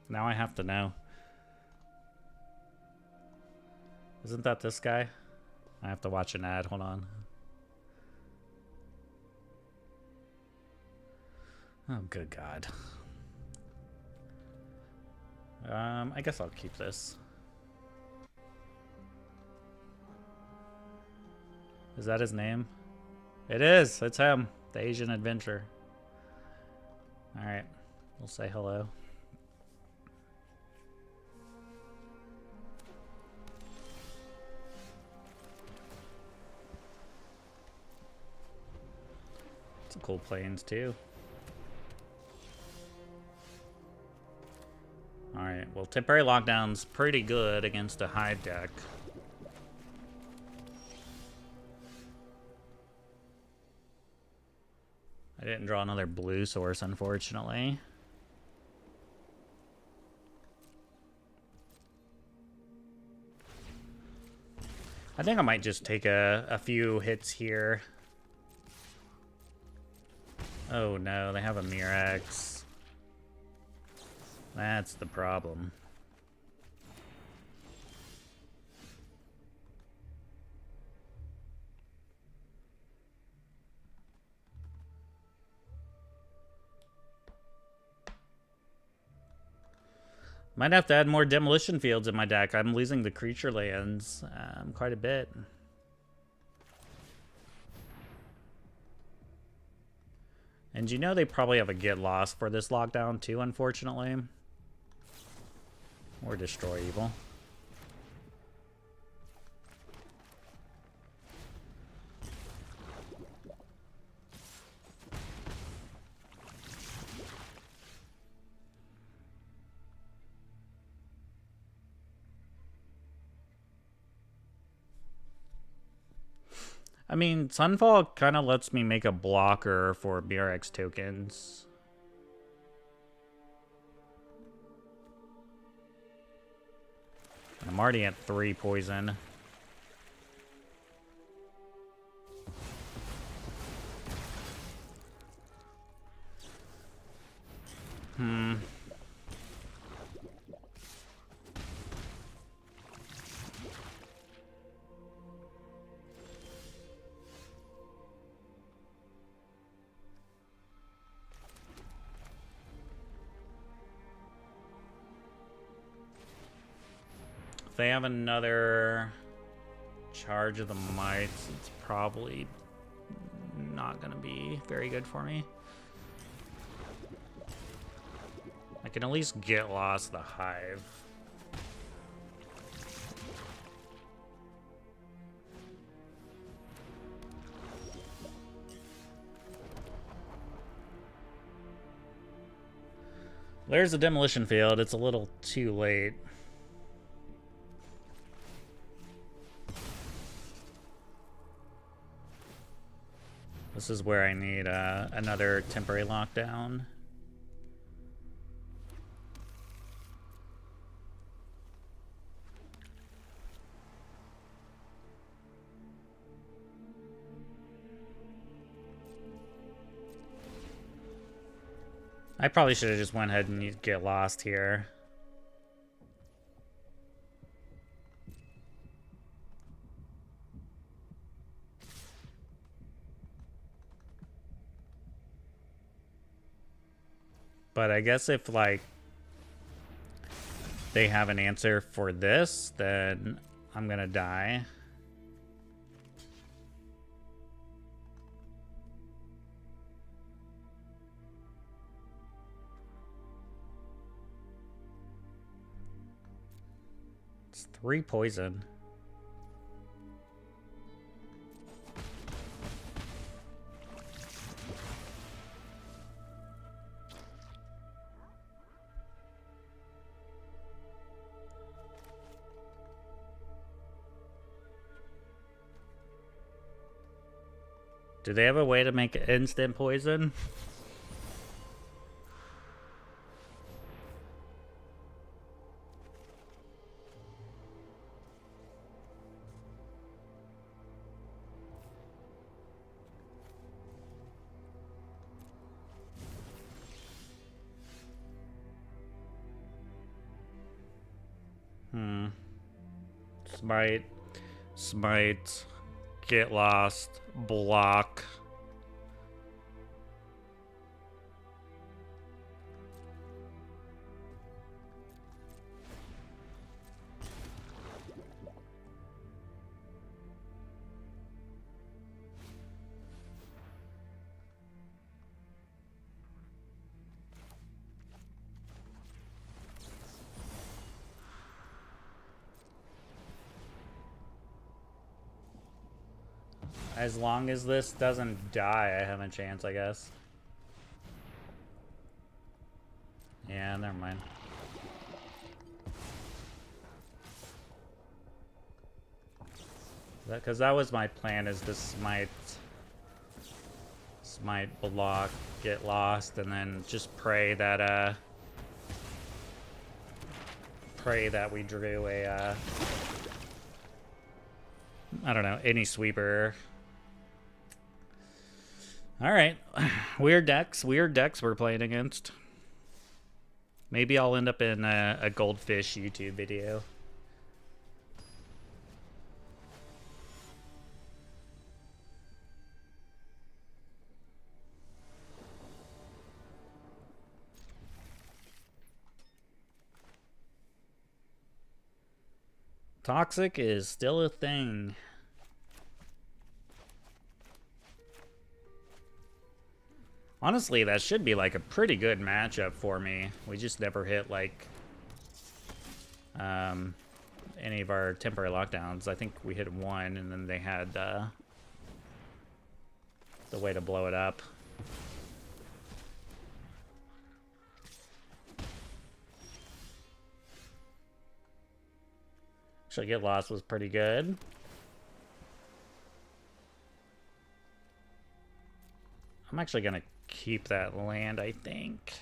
Now I have to know. Isn't that this guy? I have to watch an ad. Hold on. Oh, good God. I guess I'll keep this. Is that his name? It is. It's him. The Asian Adventure. Alright. We'll say hello. Some cool planes too. Alright, well, temporary lockdown's pretty good against a hive deck. I didn't draw another blue source, unfortunately. I think I might just take a few hits here. Oh no, they have a Mirex. That's the problem. Might have to add more demolition fields in my deck. I'm losing the creature lands quite a bit. And you know they probably have a get lost for this lockdown too, unfortunately. Or destroy evil. I mean, Sunfall kind of lets me make a blocker for BRX tokens. I'm already at 3 poison. If they have another charge of the mites, it's probably not going to be very good for me. I can at least get lost the hive. There's the demolition field. It's a little too late. This is where I need another temporary lockdown. I probably should have just went ahead and get lost here. But I guess if, like, they have an answer for this, then I'm gonna die. It's 3 poison. Do they have a way to make instant poison? Smite. Smite. Get lost. Block. As long as this doesn't die, I have a chance, I guess. Yeah, never mind. Because that was my plan, is to smite block, get lost, and then just pray that we drew a I don't know, any sweeper. All right, weird decks we're playing against. Maybe I'll end up in a goldfish YouTube video. Toxic is still a thing. Honestly, that should be like a pretty good matchup for me. We just never hit like any of our temporary lockdowns. I think we hit one, and then they had the way to blow it up. Actually, Get Lost was pretty good. I'm actually gonna keep that land, I think.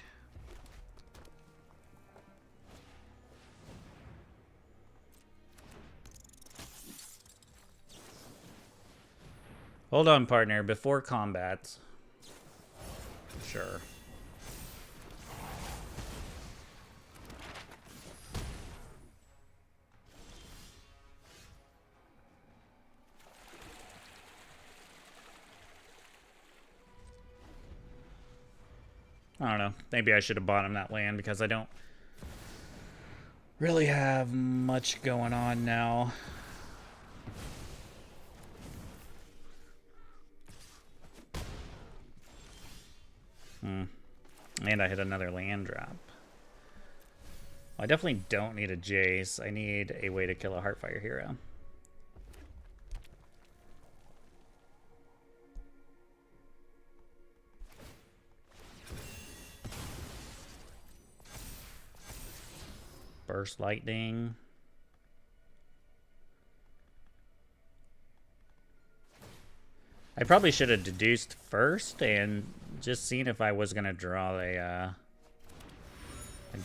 Hold on, partner, before combat. Sure. I don't know. Maybe I should have bought him that land because I don't really have much going on now. And I hit another land drop. I definitely don't need a Jace. I need a way to kill a Heartfire hero. Burst Lightning. I probably should have deduced first and just seen if I was gonna draw a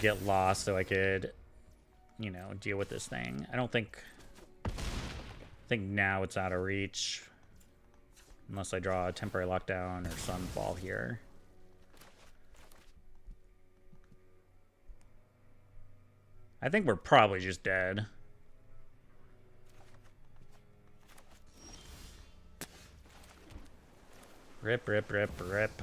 Get Lost so I could, you know, deal with this thing. I think now it's out of reach. Unless I draw a temporary lockdown or Sunfall here. I think we're probably just dead. Rip, rip, rip, rip.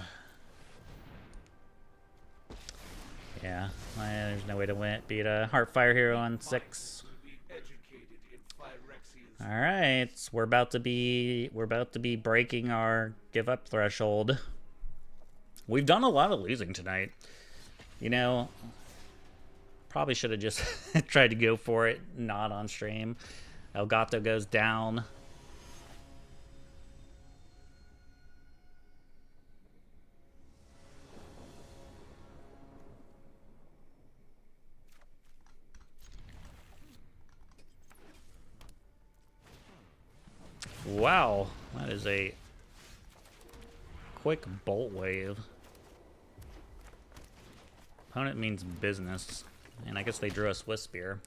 Yeah, there's no way to beat a Heartfire hero on 6. All right, we're about to be breaking our give up threshold. We've done a lot of losing tonight. You know, probably should have just tried to go for it, not on stream. Elgato goes down. Wow, that is a quick bolt wave. Opponent means business. And I guess they drew a Swiss Spear.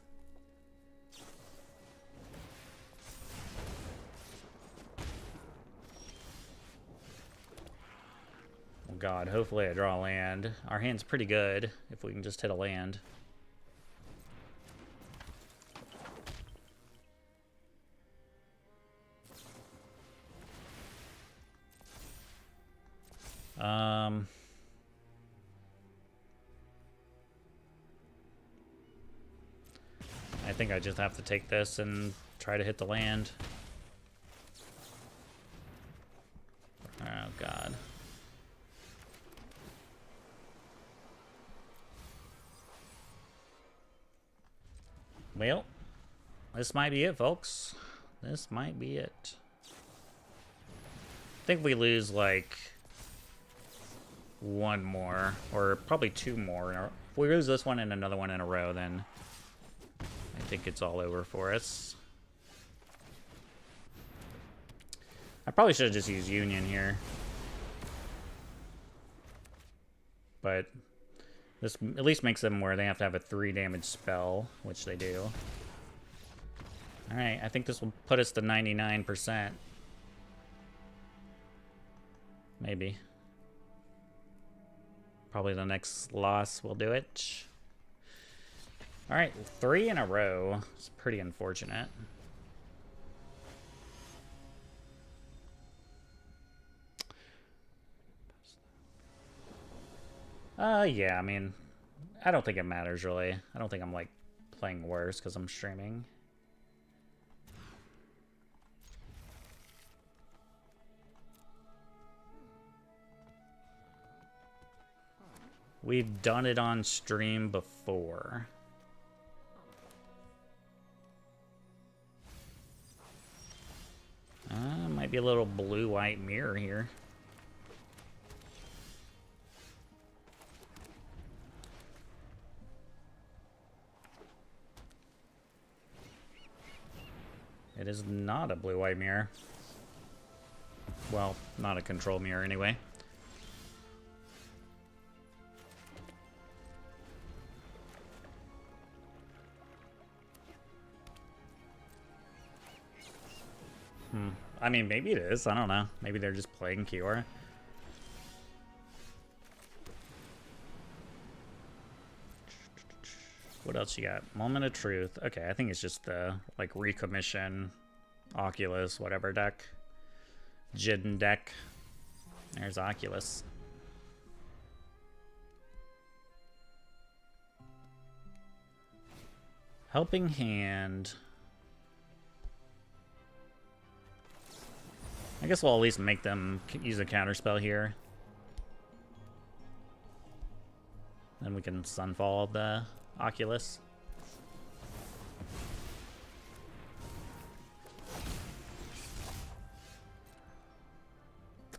Oh god, hopefully I draw a land. Our hand's pretty good if we can just hit a land. I think I just have to take this and try to hit the land. Oh god. Well, this might be it, folks. This might be it. I think we lose like one more, or probably two more. If we lose this one and another one in a row, then I think it's all over for us. I probably should have just used Union here. But this at least makes them where they have to have a 3 damage spell, which they do. Alright, I think this will put us to 99%. Maybe. Probably the next loss will do it. Alright, 3 in a row. It's pretty unfortunate. Yeah, I mean, I don't think it matters, really. I don't think I'm, like, playing worse because I'm streaming. We've done it on stream before. Might be a little blue-white mirror here. It is not a blue-white mirror. Well, not a control mirror anyway. I mean, maybe it is. I don't know. Maybe they're just playing Kiora. What else you got? Moment of Truth. Okay, I think it's just the, like, Recommission, Oculus, whatever deck. Jin deck. There's Oculus. Helping Hand. I guess we'll at least make them use a counterspell here. Then we can Sunfall the Oculus.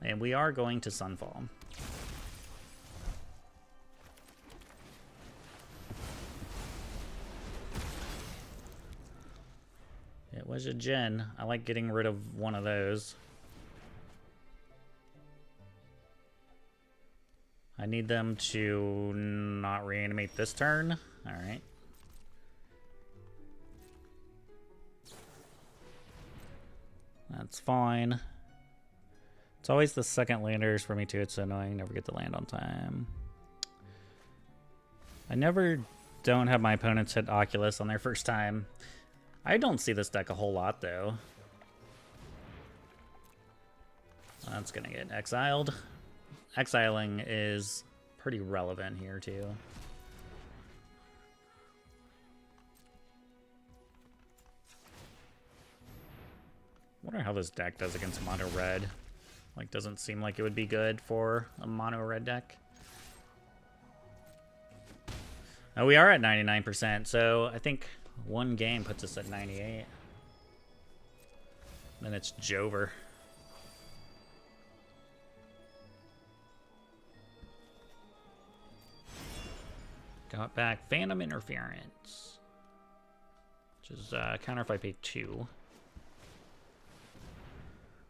And we are going to Sunfall. It was a Jin. I like getting rid of one of those. I need them to not reanimate this turn. Alright. That's fine. It's always the second landers for me too. It's so annoying. Never get to land on time. I never don't have my opponents hit Oculus on their first time. I don't see this deck a whole lot though. That's gonna get exiled. Exiling is pretty relevant here too. wonder how this deck does against mono red. Like, doesn't seem like it would be good for a mono red deck. Oh, we are at 99%, so I think one game puts us at 98. Then it's Jover. Got back Phantom Interference, which is counter if I pay 2.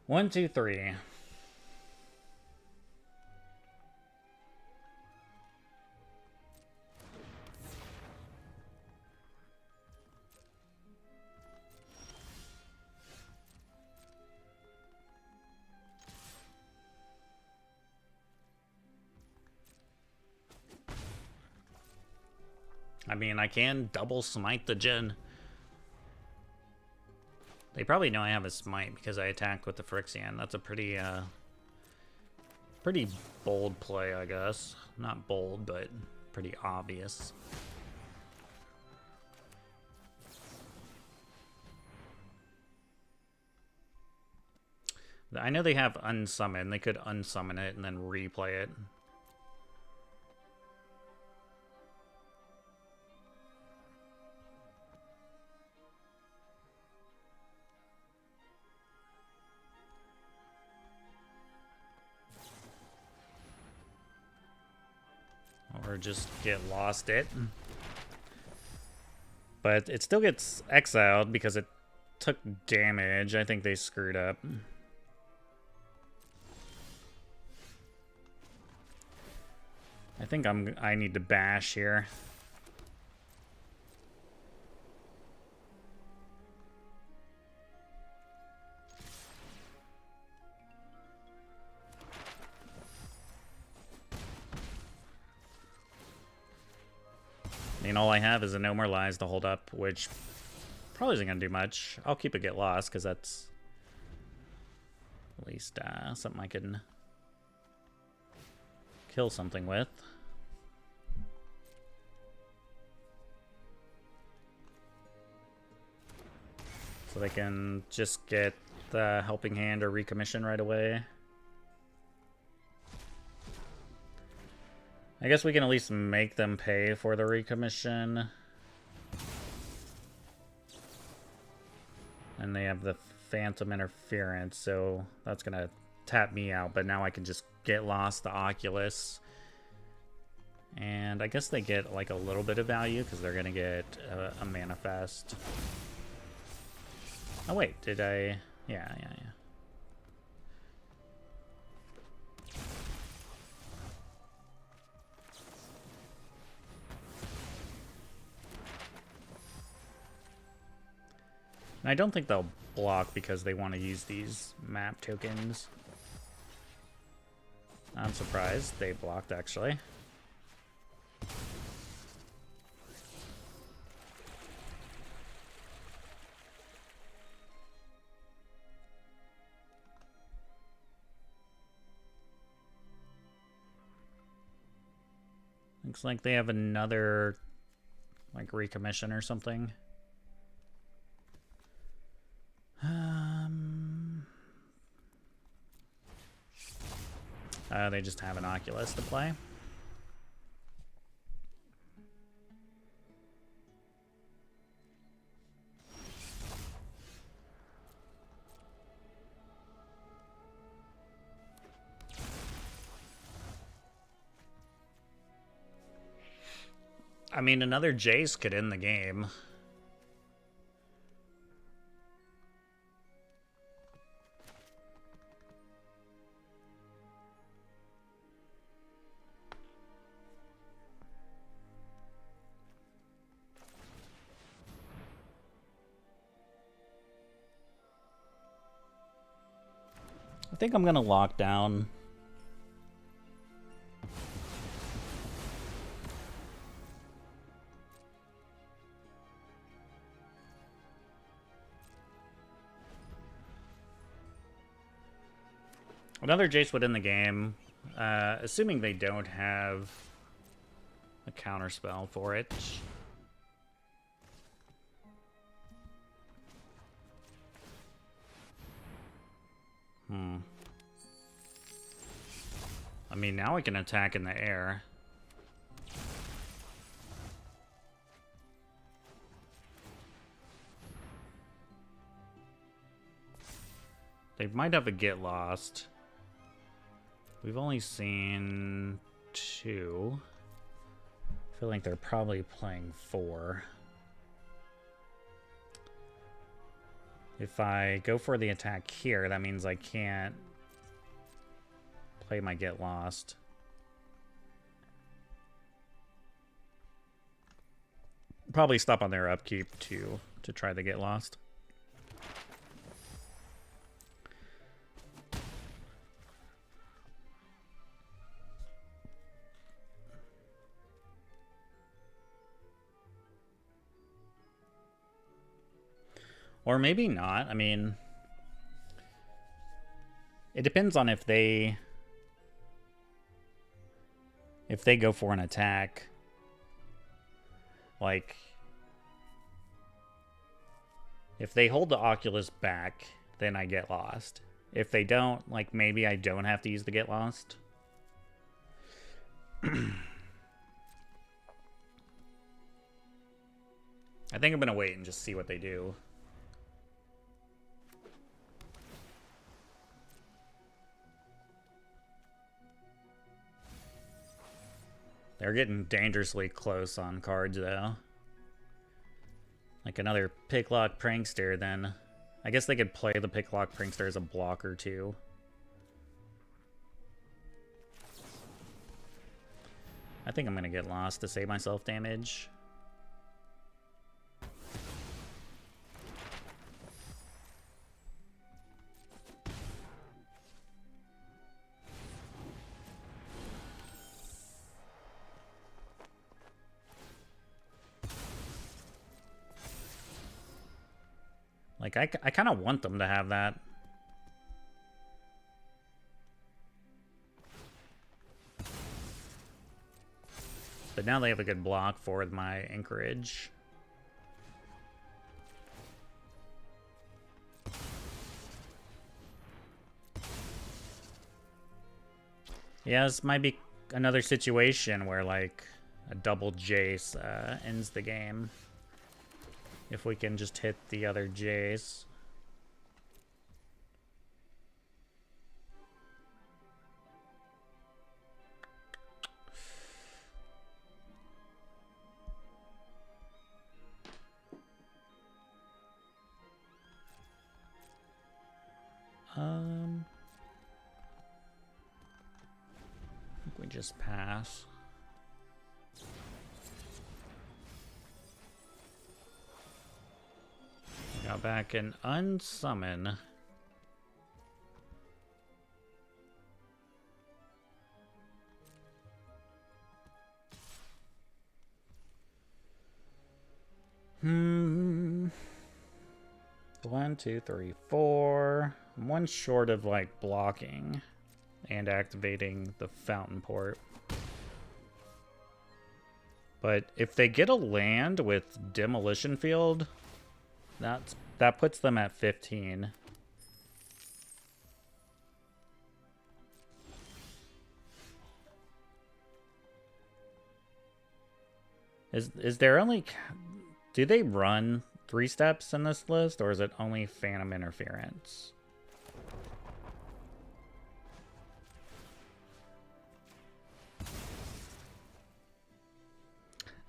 1, 2, 3. I mean, I can double smite the Jin. They probably know I have a smite because I attacked with the Phyrexian. That's a pretty, pretty bold play, I guess. Not bold, but pretty obvious. I know they have unsummon. They could unsummon it and then replay it. Or just get lost it. But it still gets exiled because it took damage. I think they screwed up. I think I need to bash here. I mean, all I have is a No More Lies to hold up, which probably isn't going to do much. I'll keep it Get Lost, because that's at least something I can kill something with. So they can just get the Helping Hand or Recommission right away. I guess we can at least make them pay for the recommission. And they have the Phantom Interference, so that's going to tap me out. But now I can just get lost the Oculus. And I guess they get like a little bit of value because they're going to get a Manifest. Oh wait, did I? Yeah. And I don't think they'll block because they want to use these map tokens. I'm surprised they blocked, actually. Looks like they have another, like, recommission or something. They just have an Oculus to play. I mean, another Jace could end the game. I think I'm going to lock down. Another Jace would end the game, assuming they don't have a counterspell for it. I mean, now we can attack in the air. They might have a get lost. We've only seen 2. I feel like they're probably playing 4. If I go for the attack here, that means I can't play my get lost. Probably stop on their upkeep to try to get lost. Or maybe not. I mean, it depends on if they go for an attack. Like, if they hold the Oculus back, then I get lost. If they don't, like, maybe I don't have to use the get lost. I think I'm going to wait and just see what they do. They're getting dangerously close on cards, though. Like another Picklock Prankster, then. I guess they could play the Picklock Prankster as a blocker, too. I think I'm going to get lost to save myself damage. Like, I kind of want them to have that. But now they have a good block for my anchorage. Yeah, this might be another situation where, like, a double Jace ends the game. If we can just hit the other Jace. I think we just pass. Got back an unsummon. One, two, three, four. I'm one short of like blocking and activating the fountain port. But if they get a land with demolition field, that puts them at 15. Is there only... Do they run 3 steps in this list, or is it only Phantom Interference?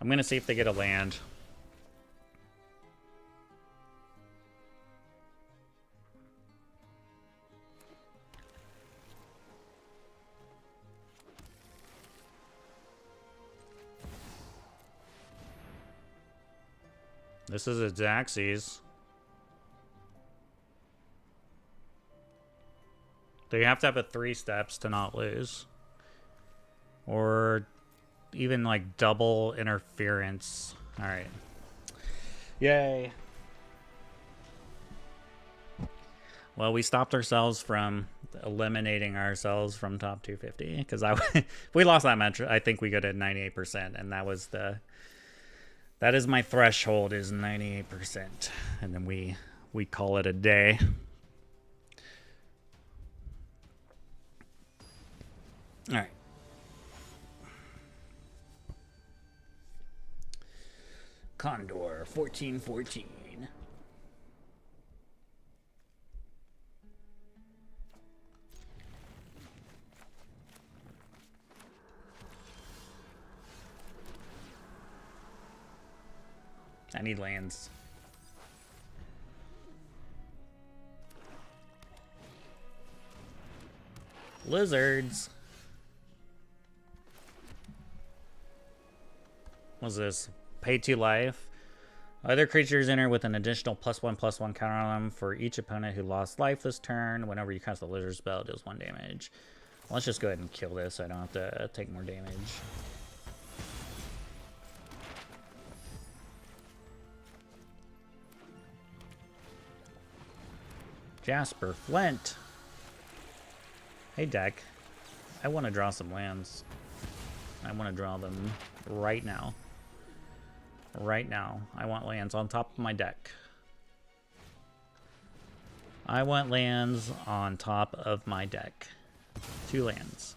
I'm gonna see if they get a land. This is a Xaxes. They have to have a 3 steps to not lose. Or even like double interference. Alright. Yay. Well, we stopped ourselves from eliminating ourselves from top 250. Because if we lost that match, I think we go to 98%. And that was the... That is my threshold, is 98%. And then we call it a day. All right. Condor 1414. I need lands. Lizards. What's this? Pay 2 life. Other creatures enter with an additional +1/+1 counter on them for each opponent who lost life this turn. Whenever you cast the lizard spell, it deals 1 damage. Let's just go ahead and kill this so I don't have to take more damage. Jasper Flint. Hey, deck. I want to draw some lands. I want to draw them right now. Right now. I want lands on top of my deck. I want lands on top of my deck. 2 lands.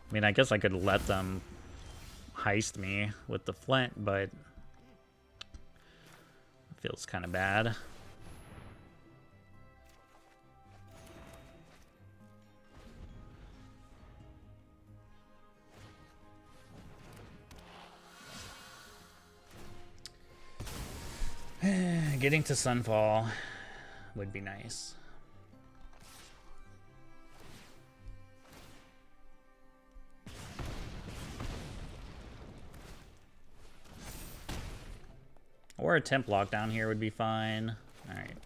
I mean, I guess I could let them heist me with the flint, but it feels kind of bad. Getting to Sunfall would be nice. Or a temp lockdown here would be fine. Alright.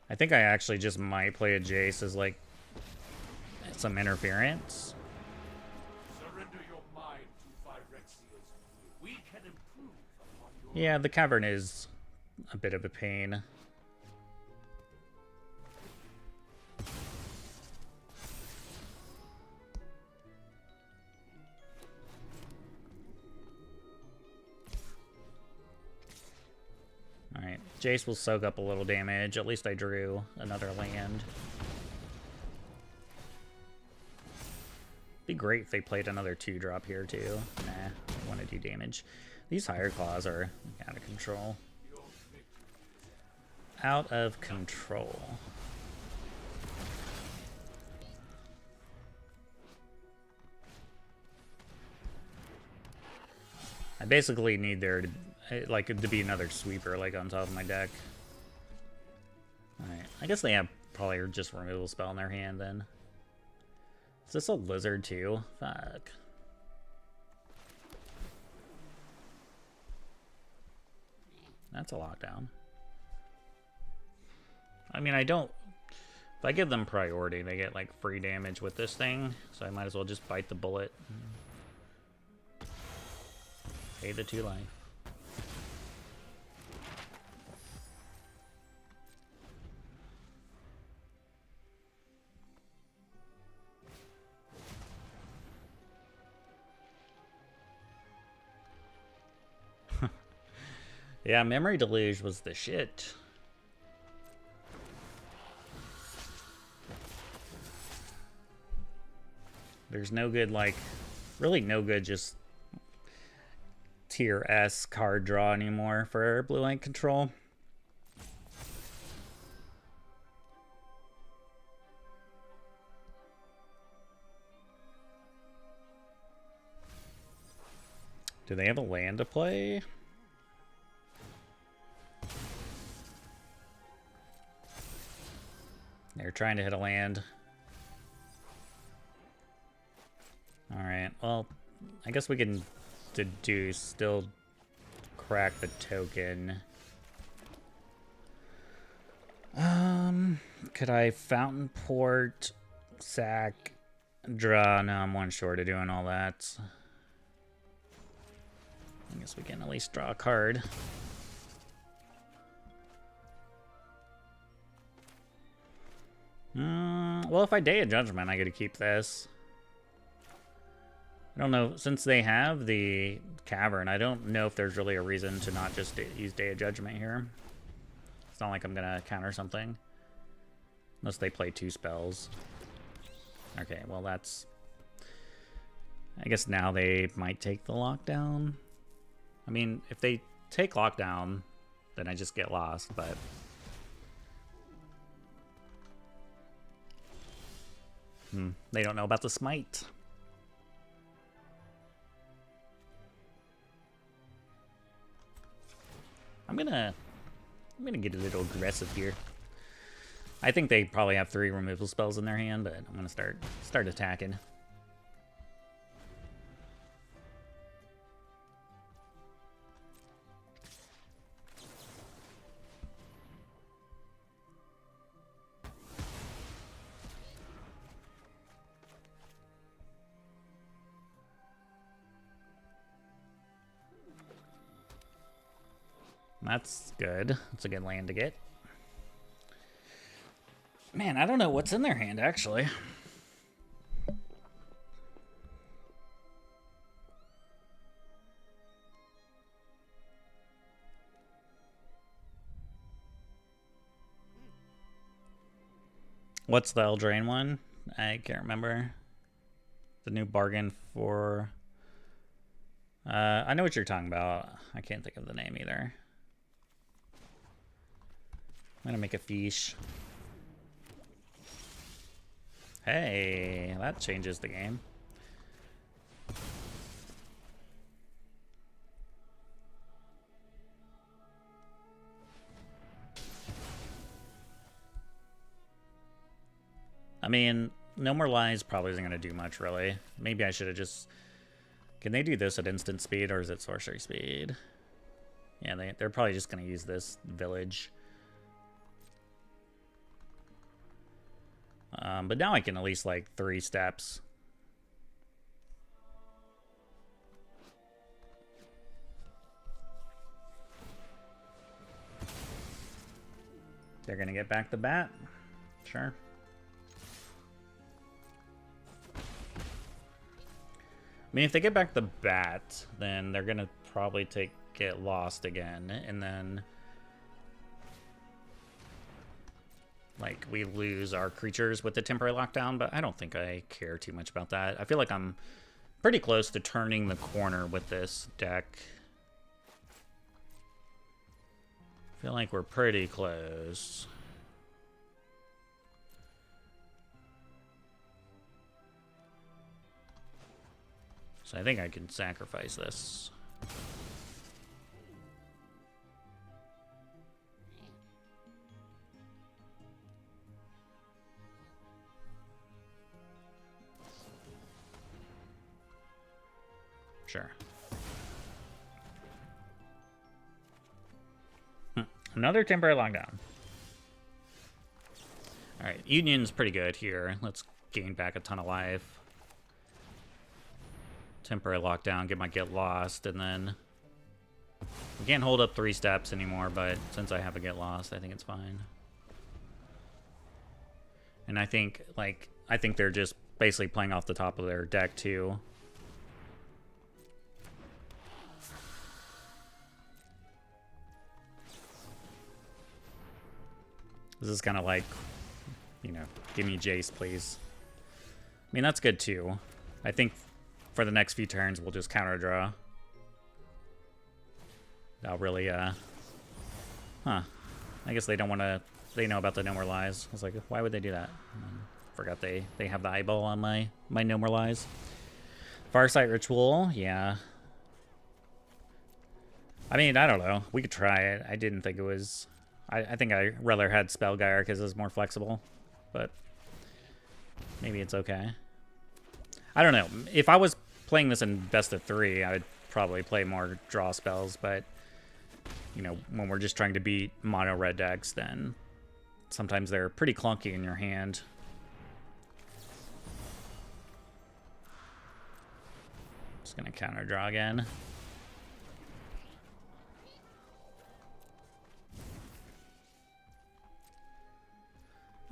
I think I actually just might play a Jace as like some interference. Yeah, the cavern is a bit of a pain. Alright, Jace will soak up a little damage. At least I drew another land. Be great if they played another 2-drop here too. Nah, I want to do damage. These higher claws are out of control. Out of control. I basically need there to like to be another sweeper like on top of my deck. Alright. I guess they have probably just removal spell in their hand then. Is this a lizard too? Fuck. That's a lockdown. I mean, I don't... If I give them priority, they get, like, free damage with this thing. So I might as well just bite the bullet. Pay the 2 life. Yeah, Memory Deluge was the shit. There's no good, like, really no good just tier S card draw anymore for blue-white control. Do they have a land to play? They're trying to hit a land. Alright, well, I guess we can deduce, still crack the token. Could I Fountain Port, sack, draw? No, I'm 1 short of doing all that. I guess we can at least draw a card. Well, if I Day of Judgment, I get to keep this. I don't know, since they have the cavern, I don't know if there's really a reason to not just use Day of Judgment here. It's not like I'm gonna counter something. Unless they play 2 spells. Okay, well that's... I guess now they might take the lockdown. I mean, if they take lockdown, then I just get lost, but... They don't know about the smite. I'm gonna get a little aggressive here. I think they probably have 3 removal spells in their hand, but I'm gonna start attacking. That's good. That's a good land to get. Man, I don't know what's in their hand, actually. What's the Eldraine one? I can't remember. The new bargain for... I know what you're talking about. I can't think of the name either. I'm gonna make a fiche. Hey, that changes the game. I mean, No More Lies probably isn't going to do much, really. Maybe I should have just... Can they do this at instant speed, or is it sorcery speed? Yeah, they're probably just going to use this village. But now I can at least, like, 3 steps. They're going to get back the bat. Sure. I mean, if they get back the bat, then they're going to probably get lost again. And then, like, we lose our creatures with the temporary lockdown. But I don't think I care too much about that. I feel like I'm pretty close to turning the corner with this deck. I feel like we're pretty close. So I think I can sacrifice this. Sure. Another temporary lockdown. Alright, Union's pretty good here. Let's gain back a ton of life. Temporary lockdown, might get lost, and then... We can't hold up 3 steps anymore, but since I have a get lost, I think it's fine. And I think they're just basically playing off the top of their deck, too. This is kind of like, you know, give me Jace, please. I mean, that's good, too. I think for the next few turns, we'll just counter draw. That'll really, Huh. I guess they don't want to... They know about the No More Lies. I was like, why would they do that? Forgot they have the eyeball on my No More Lies. Farsight Ritual, yeah. I mean, I don't know. We could try it. I didn't think it was... I think I rather had Spellgyre because it's more flexible. But maybe it's okay. I don't know. If I was playing this in best of 3, I would probably play more draw spells. But, you know, when we're just trying to beat mono red decks, then sometimes they're pretty clunky in your hand. Just going to counter draw again.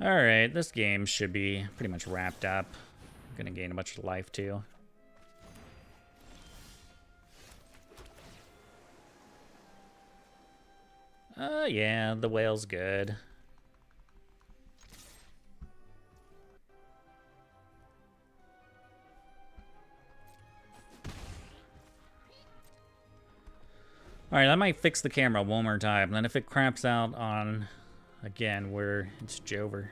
Alright, this game should be pretty much wrapped up. I'm gonna gain a bunch of life too. Yeah, the whale's good. Alright, I might fix the camera one more time. Then if it craps out on, again, where it's Jover.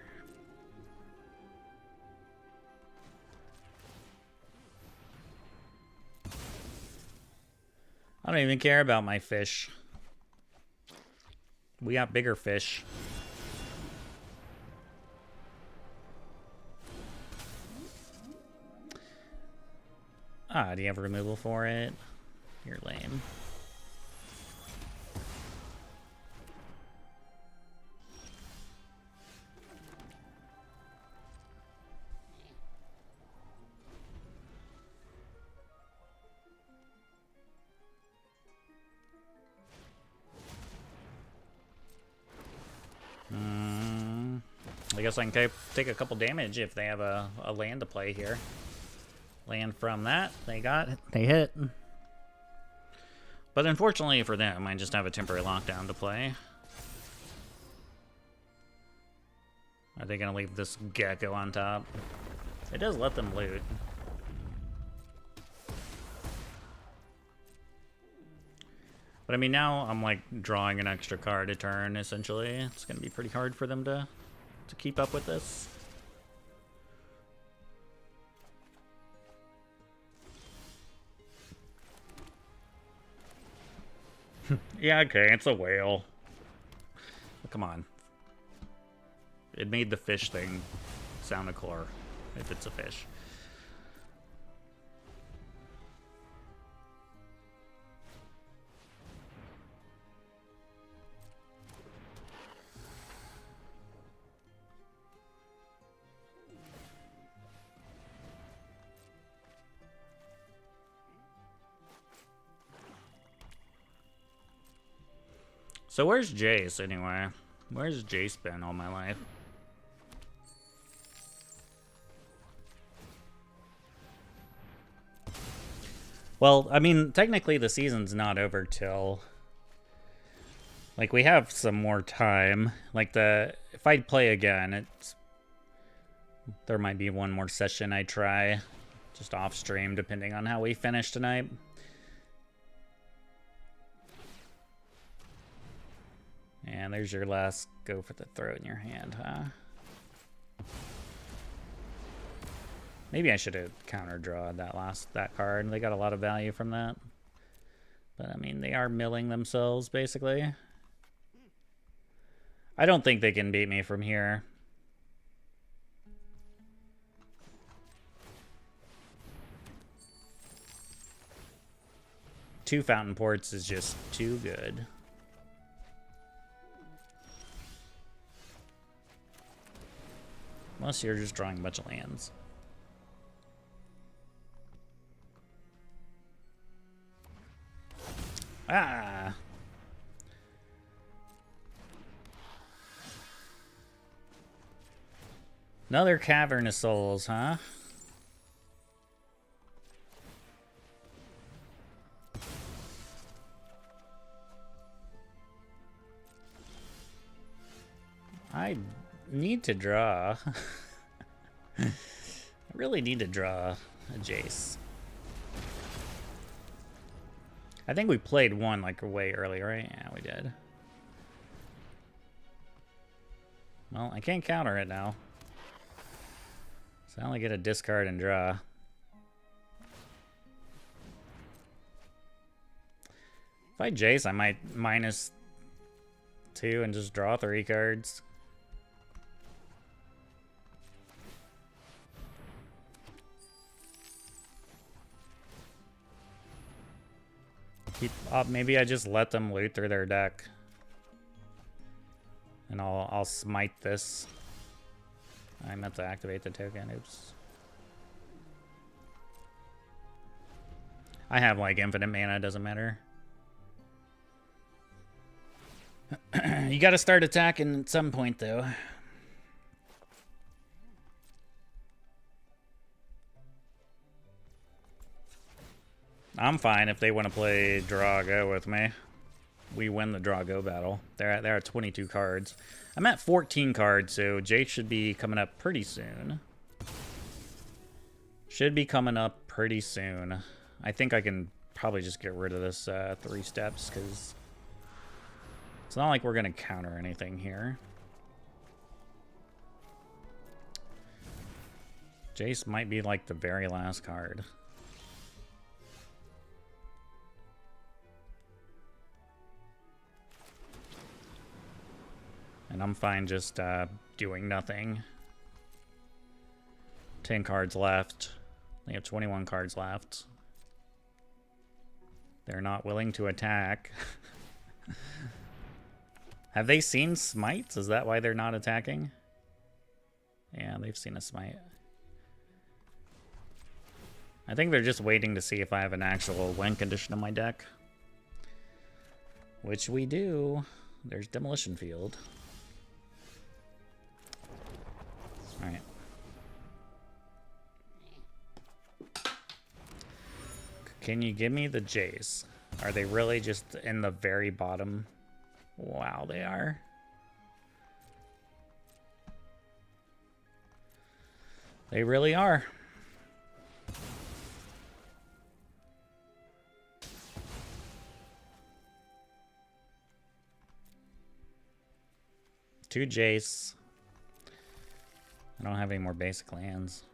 I don't even care about my fish. We got bigger fish. Ah, do you have removal for it? You're lame. I guess I can take a couple damage if they have a land to play here. Land from that. They hit. But unfortunately for them, I just have a temporary lockdown to play. Are they going to leave this gecko on top? It does let them loot. But I mean, now I'm like drawing an extra card a turn, essentially. It's going to be pretty hard for them to keep up with this. Yeah, okay, it's a whale. Come on. It made the fish thing sound a core, if it's a fish. So where's Jace, anyway? Where's Jace been all my life? Well, I mean, technically the season's not over till... Like, we have some more time. Like, if I play again, there might be one more session I try. Just off stream, depending on how we finish tonight. And there's your last go for the throat in your hand, huh? Maybe I should have counter-drawed that card. They got a lot of value from that. But, I mean, they are milling themselves, basically. I don't think they can beat me from here. Two Fountain Ports is just too good. Unless you're just drawing a bunch of lands. Ah! Another Cavern of Souls, huh? I need to draw. I really need to draw a Jace. I think we played one like way early, right? Yeah, we did. Well, I can't counter it now. So I only get a discard and draw. If I Jace, I might -2 and just draw 3 cards. Maybe I just let them loot through their deck. And I'll smite this. I meant to activate the token. Oops. I have like infinite mana, doesn't matter. You gotta start attacking at some point though. I'm fine if they want to play Drago with me. we win the draw go battle. They're at 22 cards. I'm at 14 cards, so Jace should be coming up pretty soon. Should be coming up pretty soon. I think I can probably just get rid of this 3 steps, because it's not like we're going to counter anything here. Jace might be like the very last card. And I'm fine just doing nothing. 10 cards left. They have 21 cards left. They're not willing to attack. Have they seen smites? Is that why they're not attacking? Yeah, they've seen a smite. I think they're just waiting to see if I have an actual win condition in my deck. Which we do. There's Demolition Field. Alright. Can you give me the Jace? Are they really just in the very bottom? Wow, they are. They really are. Two Jace. I don't have any more basic lands.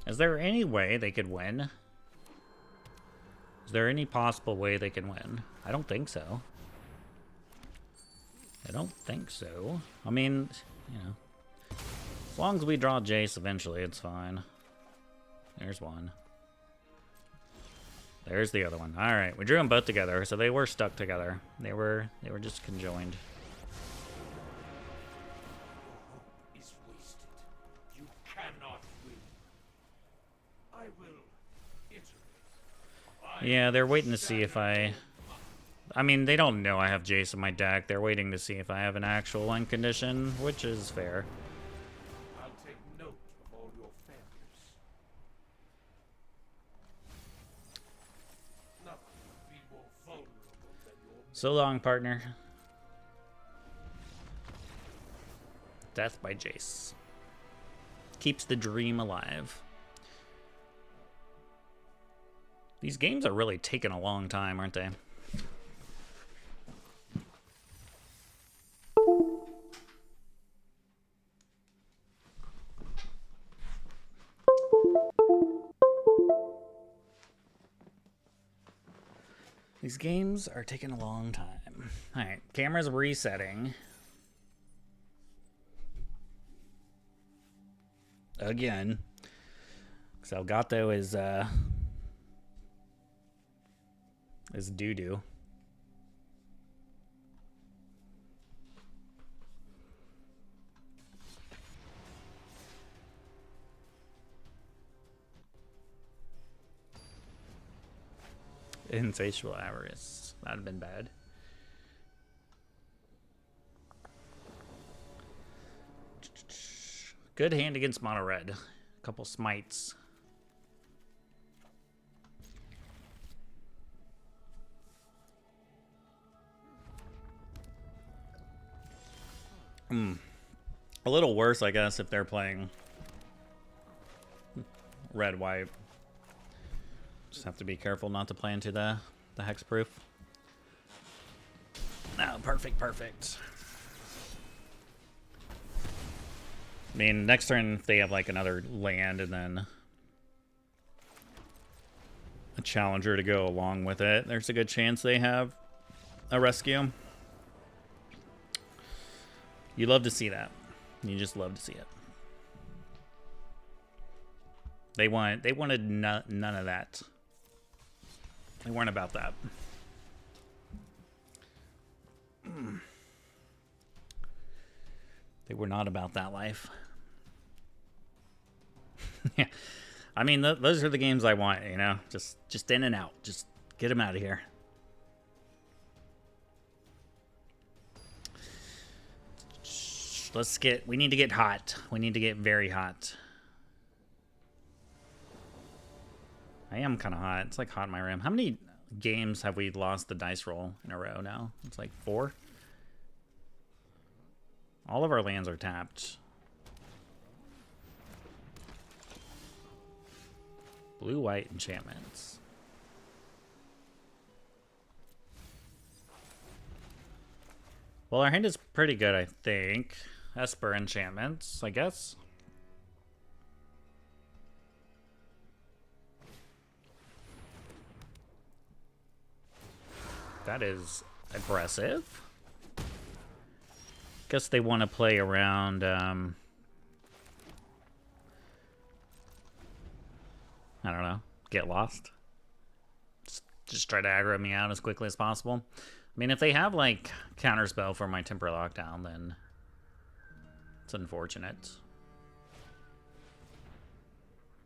Is there any way they could win? Is there any possible way they can win? I don't think so. I don't think so. I mean, you know. As long as we draw Jace eventually, it's fine. There's one. There's the other one. Alright, we drew them both together, so they were stuck together. They were just conjoined. Is wasted. You cannot win. I will iterate. Yeah, they're waiting to see if I mean, they don't know I have Jace in my deck. They're waiting to see if I have an actual win condition, which is fair. I'll take note of all your failures. Nothing will be more vulnerable than your So long, partner. Death by Jace. Keeps the dream alive. These games are really taking a long time, aren't they? These games are taking a long time. Alright, camera's resetting. Again. Because Elgato is doo-doo. Insatiable avarice. That'd have been bad. Good hand against mono red. A couple smites. A little worse, I guess, if they're playing red-white. Just have to be careful not to play into the hexproof. No, perfect. I mean, next turn, if they have like another land and then a challenger to go along with it, there's a good chance they have a rescue. You love to see that. You just love to see it. They wanted none of that. They weren't about that. They were not about that life. Yeah, I mean, those are the games I want, you know? Just in and out. Just get them out of here. We need to get hot. We need to get very hot. I am kind of hot. It's like hot in my room. How many games have we lost the dice roll in a row now? It's like 4. All of our lands are tapped. Blue-white enchantments. Well, our hand is pretty good, I think. Esper enchantments, I guess. That is aggressive. Guess they want to play around, I don't know, get lost. Just try to aggro me out as quickly as possible. I mean, if they have, like, counterspell for my temporary lockdown, then it's unfortunate.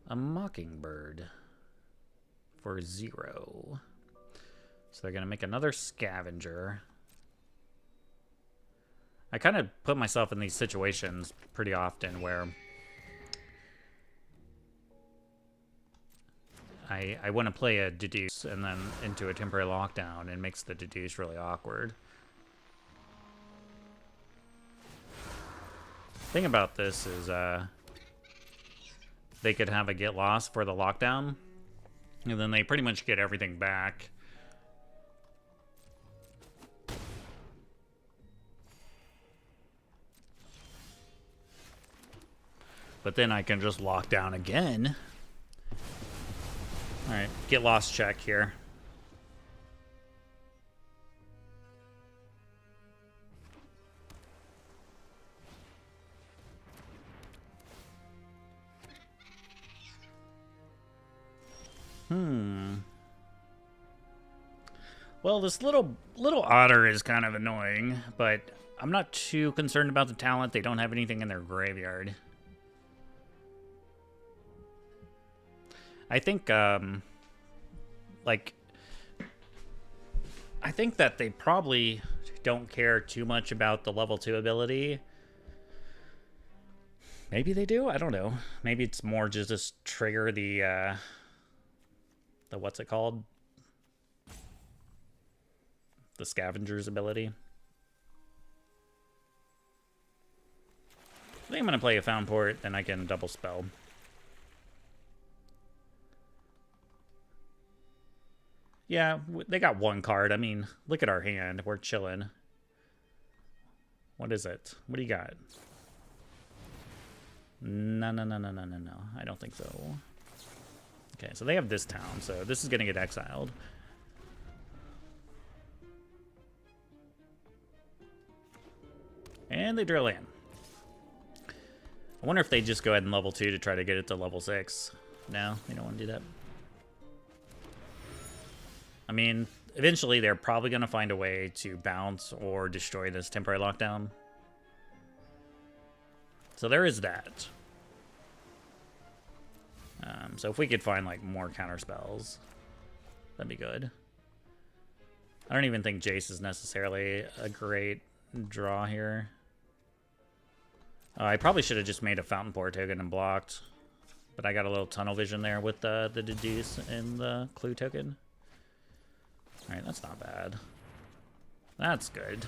A mockingbird for 0. So they're going to make another scavenger. I kind of put myself in these situations pretty often where I want to play a deduce and then into a temporary lockdown, and makes the deduce really awkward. Thing about this is they could have a get lost for the lockdown, and then they pretty much get everything back. But then I can just lock down again. Alright, get lost check here. Well, this little otter is kind of annoying, but I'm not too concerned about the talent. They don't have anything in their graveyard. I think, like, I think that they probably don't care too much about the level 2 ability. Maybe they do? I don't know. Maybe it's more just to trigger the what's it called? The scavenger's ability. I think I'm going to play a Found Port, then I can double spell. Yeah, they got one card. I mean, look at our hand. We're chilling. What is it? What do you got? No. I don't think so. Okay, so they have this town, so this is going to get exiled. And they drill in. I wonder if they just go ahead and level 2 to try to get it to level 6. No, they don't want to do that. I mean, eventually they're probably going to find a way to bounce or destroy this temporary lockdown. So there is that. So if we could find, like, more counter spells, that'd be good. I don't even think Jace is necessarily a great draw here. I probably should have just made a Fountain Port token and blocked. But I got a little tunnel vision there with the deduce and the clue token. Alright, that's not bad. That's good.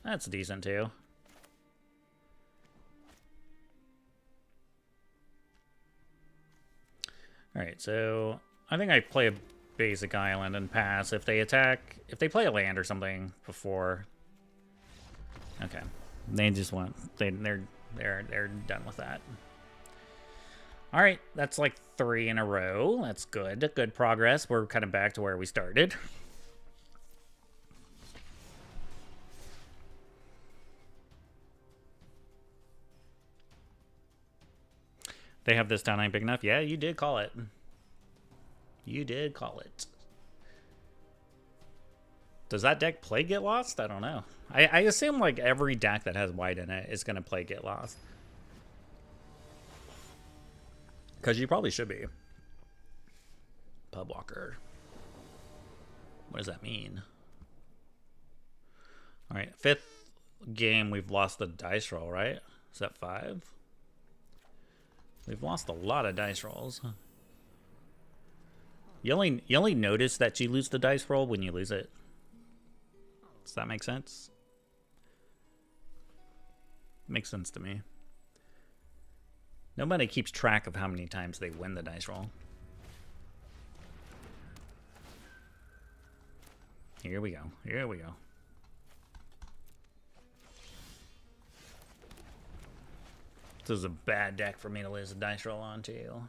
That's decent too. Alright, so I think I play a basic island and pass. If they attack, if they play a land or something before. Okay. They just want they're done with that. Alright, that's like 3 in a row. That's good. Good progress. We're kind of back to where we started. They have this down ain't big enough. Yeah, you did call it. You did call it. Does that deck play Get Lost? I don't know. I assume like every deck that has white in it is going to play Get Lost. Because you probably should be. Pub Walker. What does that mean? Alright, 5th game we've lost the dice roll, right? Is that 5? We've lost a lot of dice rolls. You only notice that you lose the dice roll when you lose it. Does that make sense? Makes sense to me. Nobody keeps track of how many times they win the dice roll. Here we go. Here we go. This is a bad deck for me to lose a dice roll on too.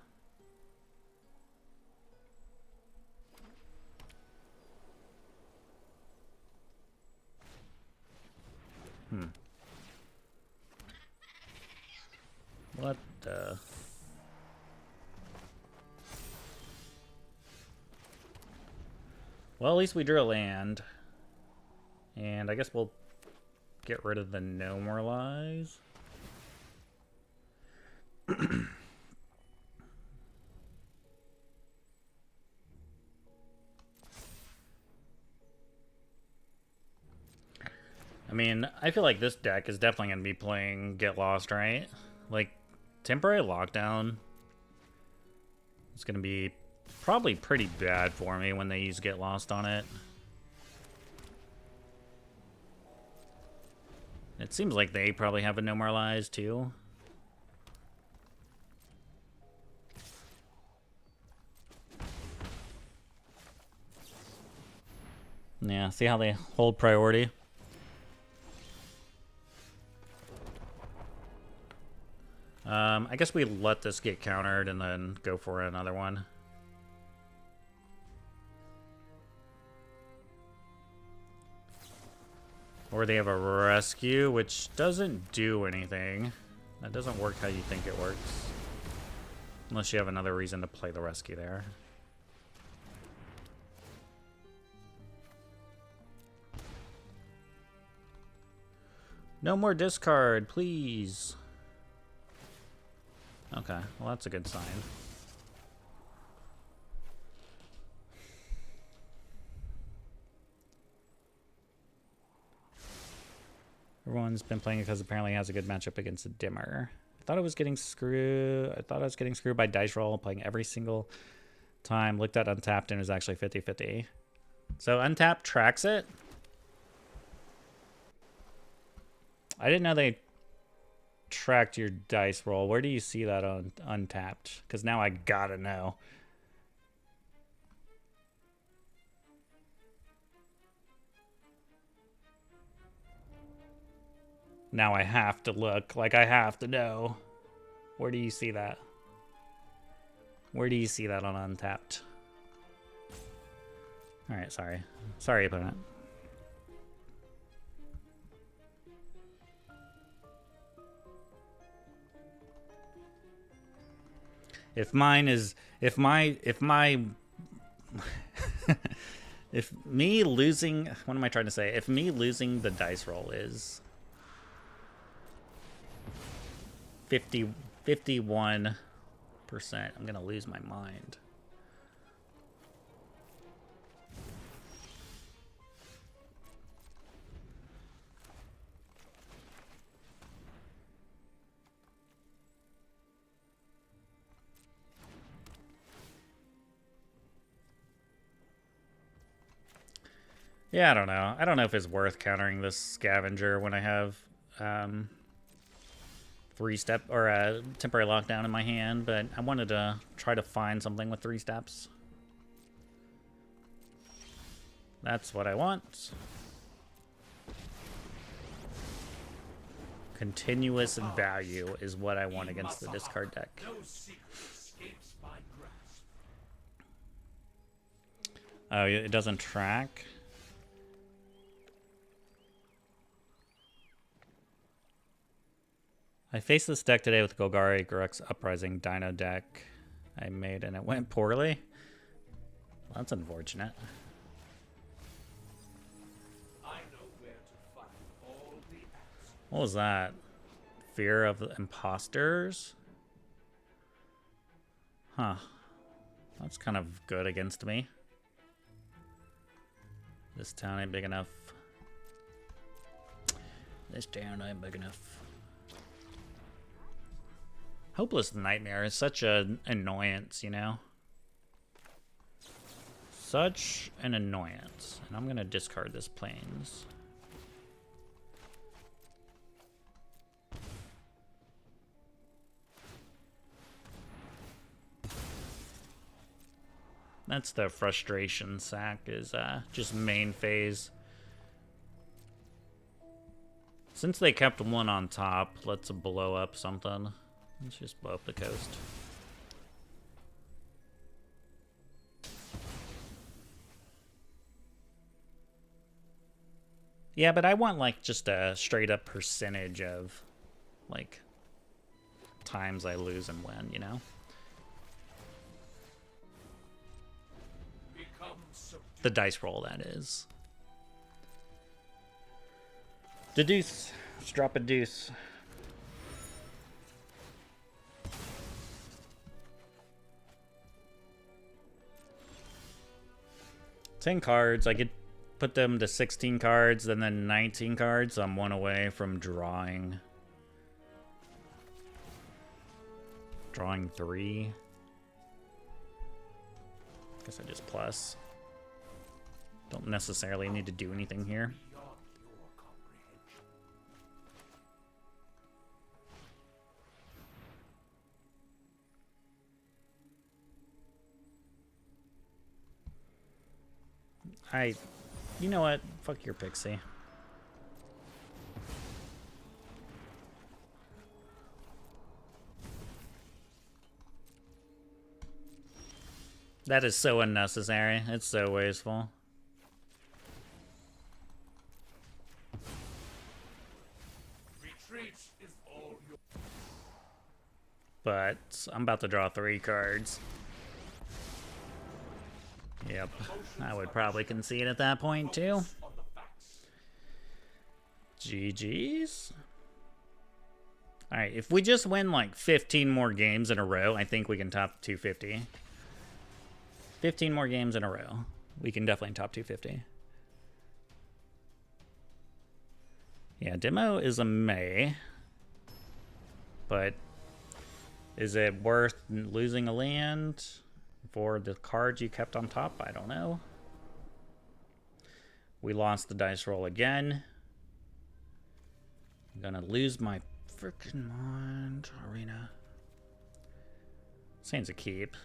What the... Well, at least we drew a land. And I guess we'll get rid of the no more lies. I mean, I feel like this deck is definitely going to be playing Get Lost, right? Like, Temporary Lockdown is going to be probably pretty bad for me when they use Get Lost on it. It seems like they probably have a No More Lies, too. Yeah, see how they hold priority? I guess we let this get countered and then go for another one. Or they have a rescue, which doesn't do anything. That doesn't work how you think it works. Unless you have another reason to play the rescue there. No more discard, please. Okay, well that's a good sign. Everyone's been playing it because apparently it has a good matchup against a dimmer. I thought I was getting screwed. I thought I was getting screwed by dice roll, playing every single time. Looked at Untapped and it was actually 50-50. So Untapped tracks it. I didn't know they tracked your dice roll. Where do you see that on Untapped? Because now I gotta know. Now I have to look. Like, I have to know. Where do you see that? Where do you see that on Untapped? Alright, sorry. Sorry, opponent. If mine is... If me losing... What am I trying to say? If me losing the dice roll is... 51%, I'm gonna lose my mind. Yeah, I don't know. I don't know if it's worth countering this scavenger when I have 3-step or a temporary lockdown in my hand, but I wanted to try to find something with 3 steps. That's what I want. Continuous value is what I want against the discard deck. Oh, it doesn't track? I faced this deck today with Golgari, Garux, Uprising, Dino deck I made, and it went poorly. Well, that's unfortunate. I know where to find all the answers. What was that? Fear of imposters? Huh. That's kind of good against me. This town ain't big enough. This town ain't big enough. Hopeless Nightmare is such an annoyance, you know? Such an annoyance. And I'm gonna discard this planes. That's the frustration sack, is just main phase. Since they kept one on top, let's blow up something. Let's just blow up the coast. Yeah, but I want like just a straight up percentage of like times I lose and win, you know? The dice roll, that is. The deuce. Let's drop a deuce. $10 cards. I could put them to 16 cards, and then 19 cards. I'm one away from drawing. Drawing 3. Guess I just plus. Don't necessarily need to do anything here. You know what? Fuck your pixie. That is so unnecessary. It's so wasteful. Retreat is all your... But I'm about to draw 3 cards. Yep, I would probably concede at that point too. GG's. Alright, if we just win like 15 more games in a row, I think we can top 250. 15 more games in a row. We can definitely top 250. Yeah, demo is a May. But is it worth losing a land for the cards you kept on top? I don't know. We lost the dice roll again. I'm gonna lose my freaking mind. Arena. Seems a keep.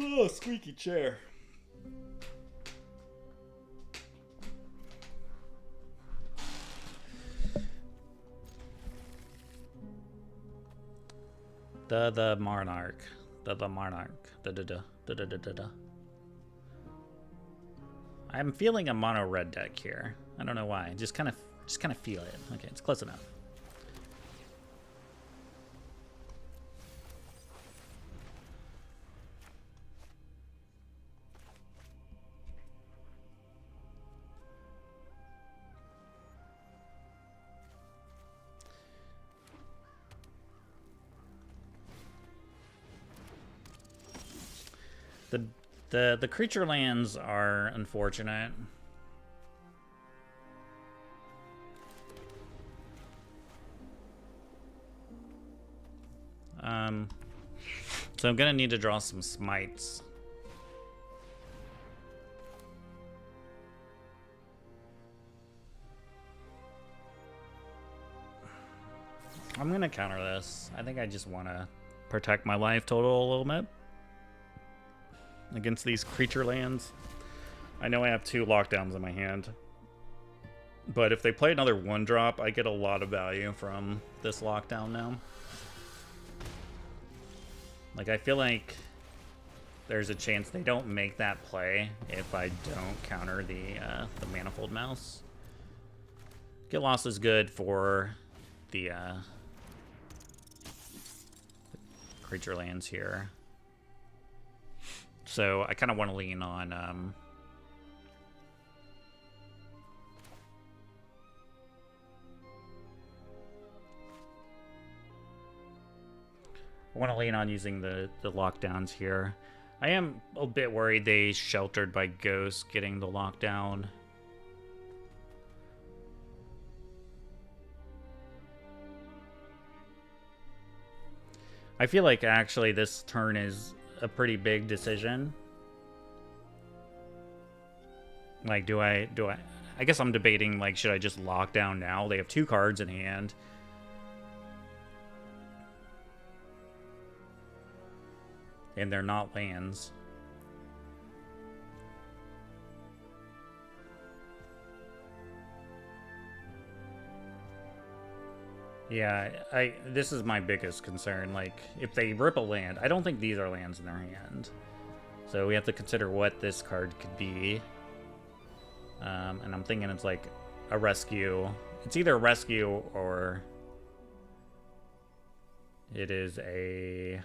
Oh, squeaky chair. The monarch. The monarch. I'm feeling a mono red deck here. I don't know why. Just kind of feel it. Okay, it's close enough. The creature lands are unfortunate. So I'm gonna need to draw some smites. I'm gonna counter this. I think I just want to protect my life total a little bit against these creature lands. I know I have 2 lockdowns in my hand, but if they play another 1-drop, I get a lot of value from this lockdown now. Like, I feel like there's a chance they don't make that play if I don't counter the Manifold Mouse. Get lost is good for the creature lands here. So I kind of want to lean on I want to lean on using the lockdowns here. I am a bit worried they sheltered by ghosts getting the lockdown. I feel like actually this turn is a pretty big decision. Like, do I guess I'm debating, like, should I just lock down now? They have 2 cards in hand. And they're not lands. Yeah, this is my biggest concern. Like, if they rip a land, I don't think these are lands in their hand. So we have to consider what this card could be. And I'm thinking it's like a rescue. It's either a rescue or it is a...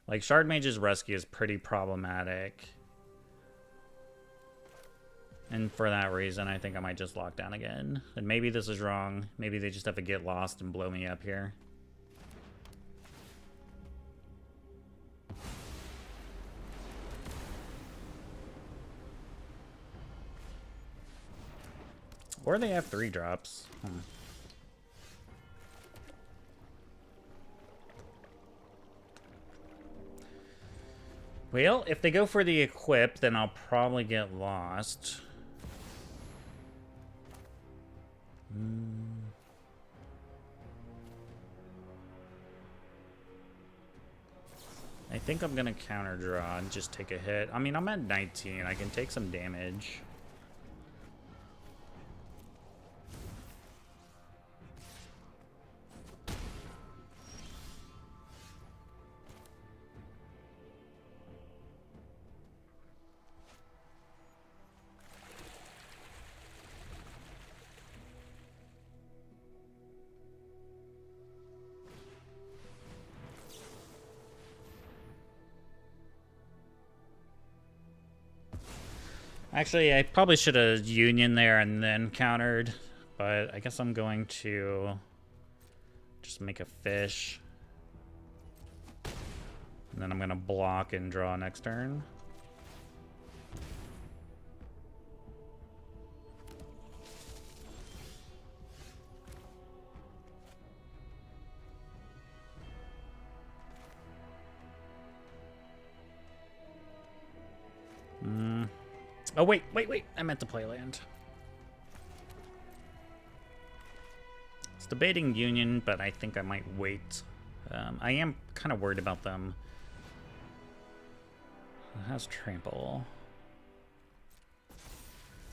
Like, Shard Mage's rescue is pretty problematic. And for that reason, I think I might just lock down again. And maybe this is wrong. Maybe they just have to get lost and blow me up here. Or they have 3 drops. Well, if they go for the equip, then I'll probably get lost. I think I'm gonna counter draw and just take a hit. I mean, I'm at 19. I can take some damage. Actually, I probably should have union there and then countered, but I guess I'm going to just make a fish. And then I'm going to block and draw next turn. Oh, wait. I meant to play land. It's debating union, but I think I might wait. I am kind of worried about them. It has trample.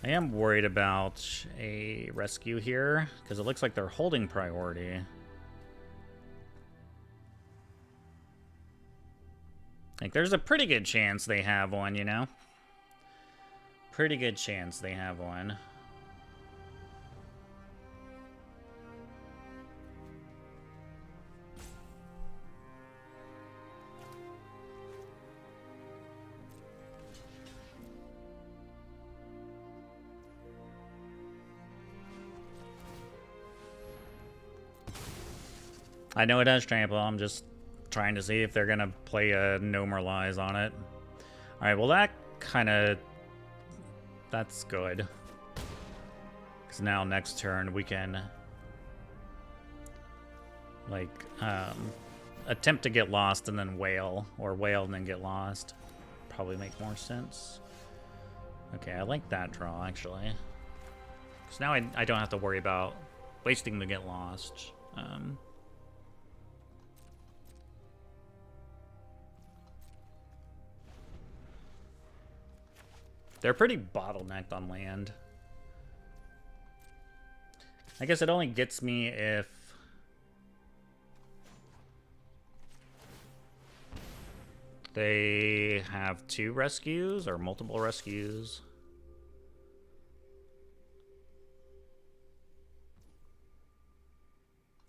I am worried about a rescue here, because it looks like they're holding priority. Like, there's a pretty good chance they have one, you know? Pretty good chance they have one. I know it has trample. I'm just trying to see if they're gonna play a no more lies on it. All right, well that kind of... That's good. Because now next turn we can... like, attempt to get lost and then wail. Or wail and then get lost. Probably make more sense. Okay, I like that draw, actually. Because now I don't have to worry about wasting to get lost. They're pretty bottlenecked on land. I guess it only gets me if... they have 2 rescues or multiple rescues.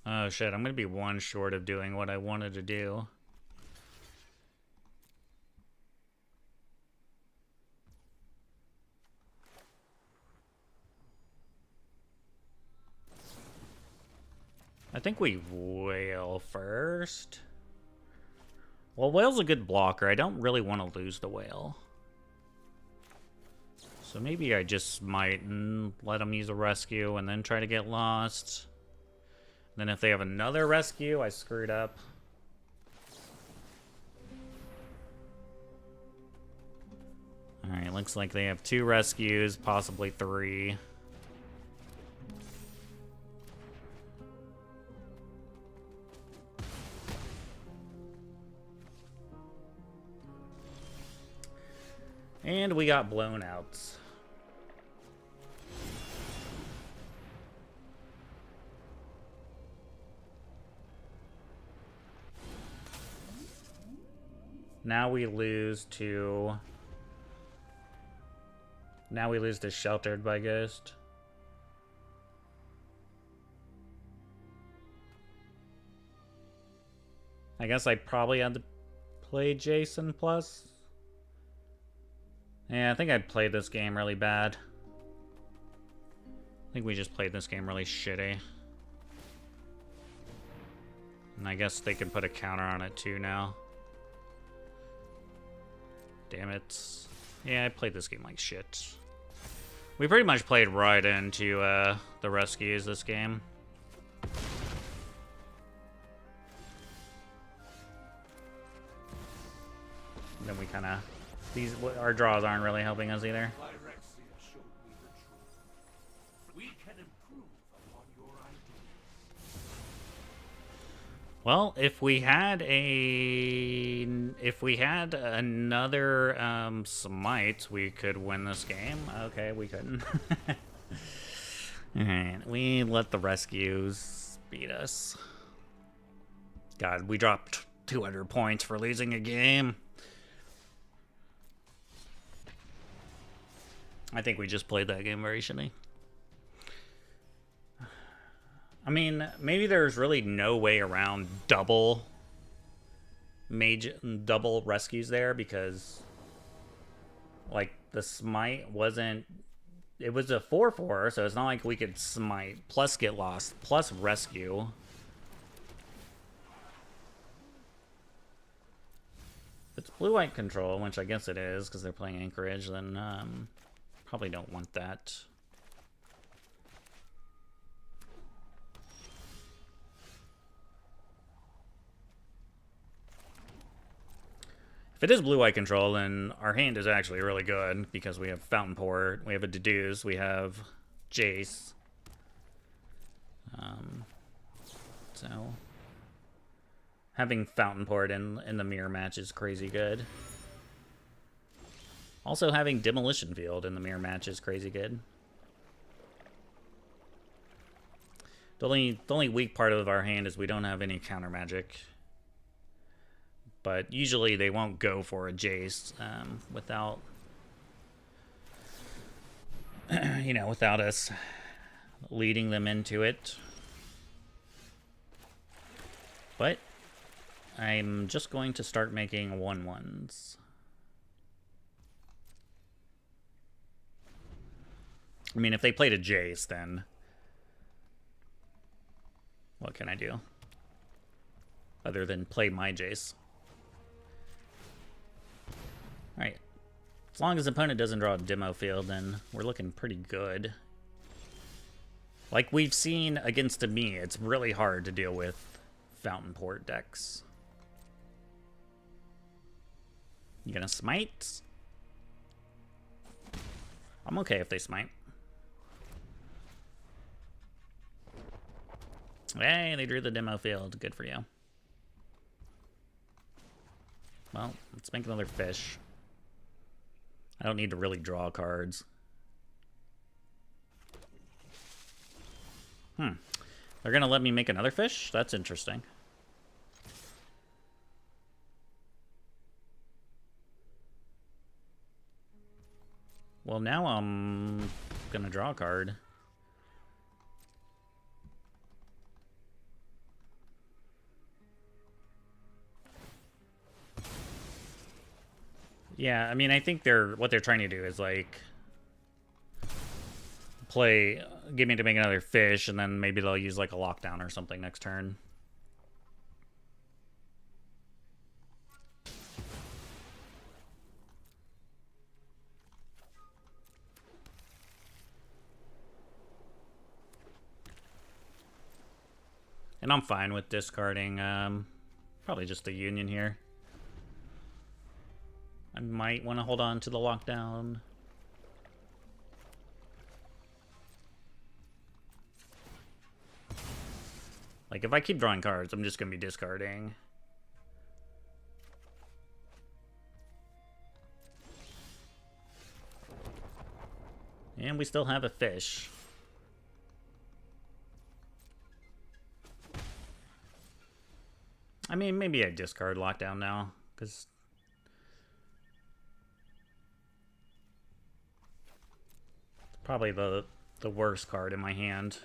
Oh shit, I'm gonna be 1 short of doing what I wanted to do. I think we whale first. Well, whale's a good blocker. I don't really want to lose the whale. So maybe I just might let them use a rescue and then try to get lost. Then if they have another rescue, I screwed up. Alright, looks like they have 2 rescues, possibly 3. And we got blown out. Now we lose to... Now we lose to Sheltered by Ghost. I guess I probably had to play Jason plus. Yeah, I think I played this game really bad. I think we just played this game really shitty. And I guess they can put a counter on it too now. Damn it. Yeah, I played this game like shit. We pretty much played right into the rescues this game. And then we kind of... Our draws aren't really helping us either. Well, if we had another smite, we could win this game. Okay, we couldn't. Alright, we let the rescues beat us. God, we dropped 200 points for losing a game. I think we just played that game very shitty. I mean, maybe there's really no way around double rescues there, because like the smite wasn't, it was a 4/4, so it's not like we could smite plus get lost plus rescue. If it's blue-white control, which I guess it is because they're playing Anchorage, then probably don't want that. If it is blue-white control, then our hand is actually really good because we have Fountain Port, we have a Deduce, we have Jace. So having Fountain Port in the mirror match is crazy good. Also having Demolition Field in the mirror match is crazy good. The only weak part of our hand is we don't have any counter magic. But usually they won't go for a Jace without, you know, without us leading them into it. But I'm just going to start making 1/1s. I mean, if they played a Jace, then what can I do other than play my Jace? Alright, as long as the opponent doesn't draw a demo field, then we're looking pretty good. Like we've seen against me, it's really hard to deal with Fountain Port decks. You gonna smite? I'm okay if they smite. Hey, they drew the demo field. Good for you. Well, let's make another fish. I don't need to really draw cards. They're gonna let me make another fish? That's interesting. Well, now I'm gonna draw a card. Yeah, I mean, I think what they're trying to do is like play, get me to make another fish, and then maybe they'll use like a lockdown or something next turn. And I'm fine with discarding, probably just the Union here. I might want to hold on to the lockdown. Like, if I keep drawing cards, I'm just going to be discarding. And we still have a fish. I mean, maybe I discard lockdown now, because it's probably the worst card in my hand.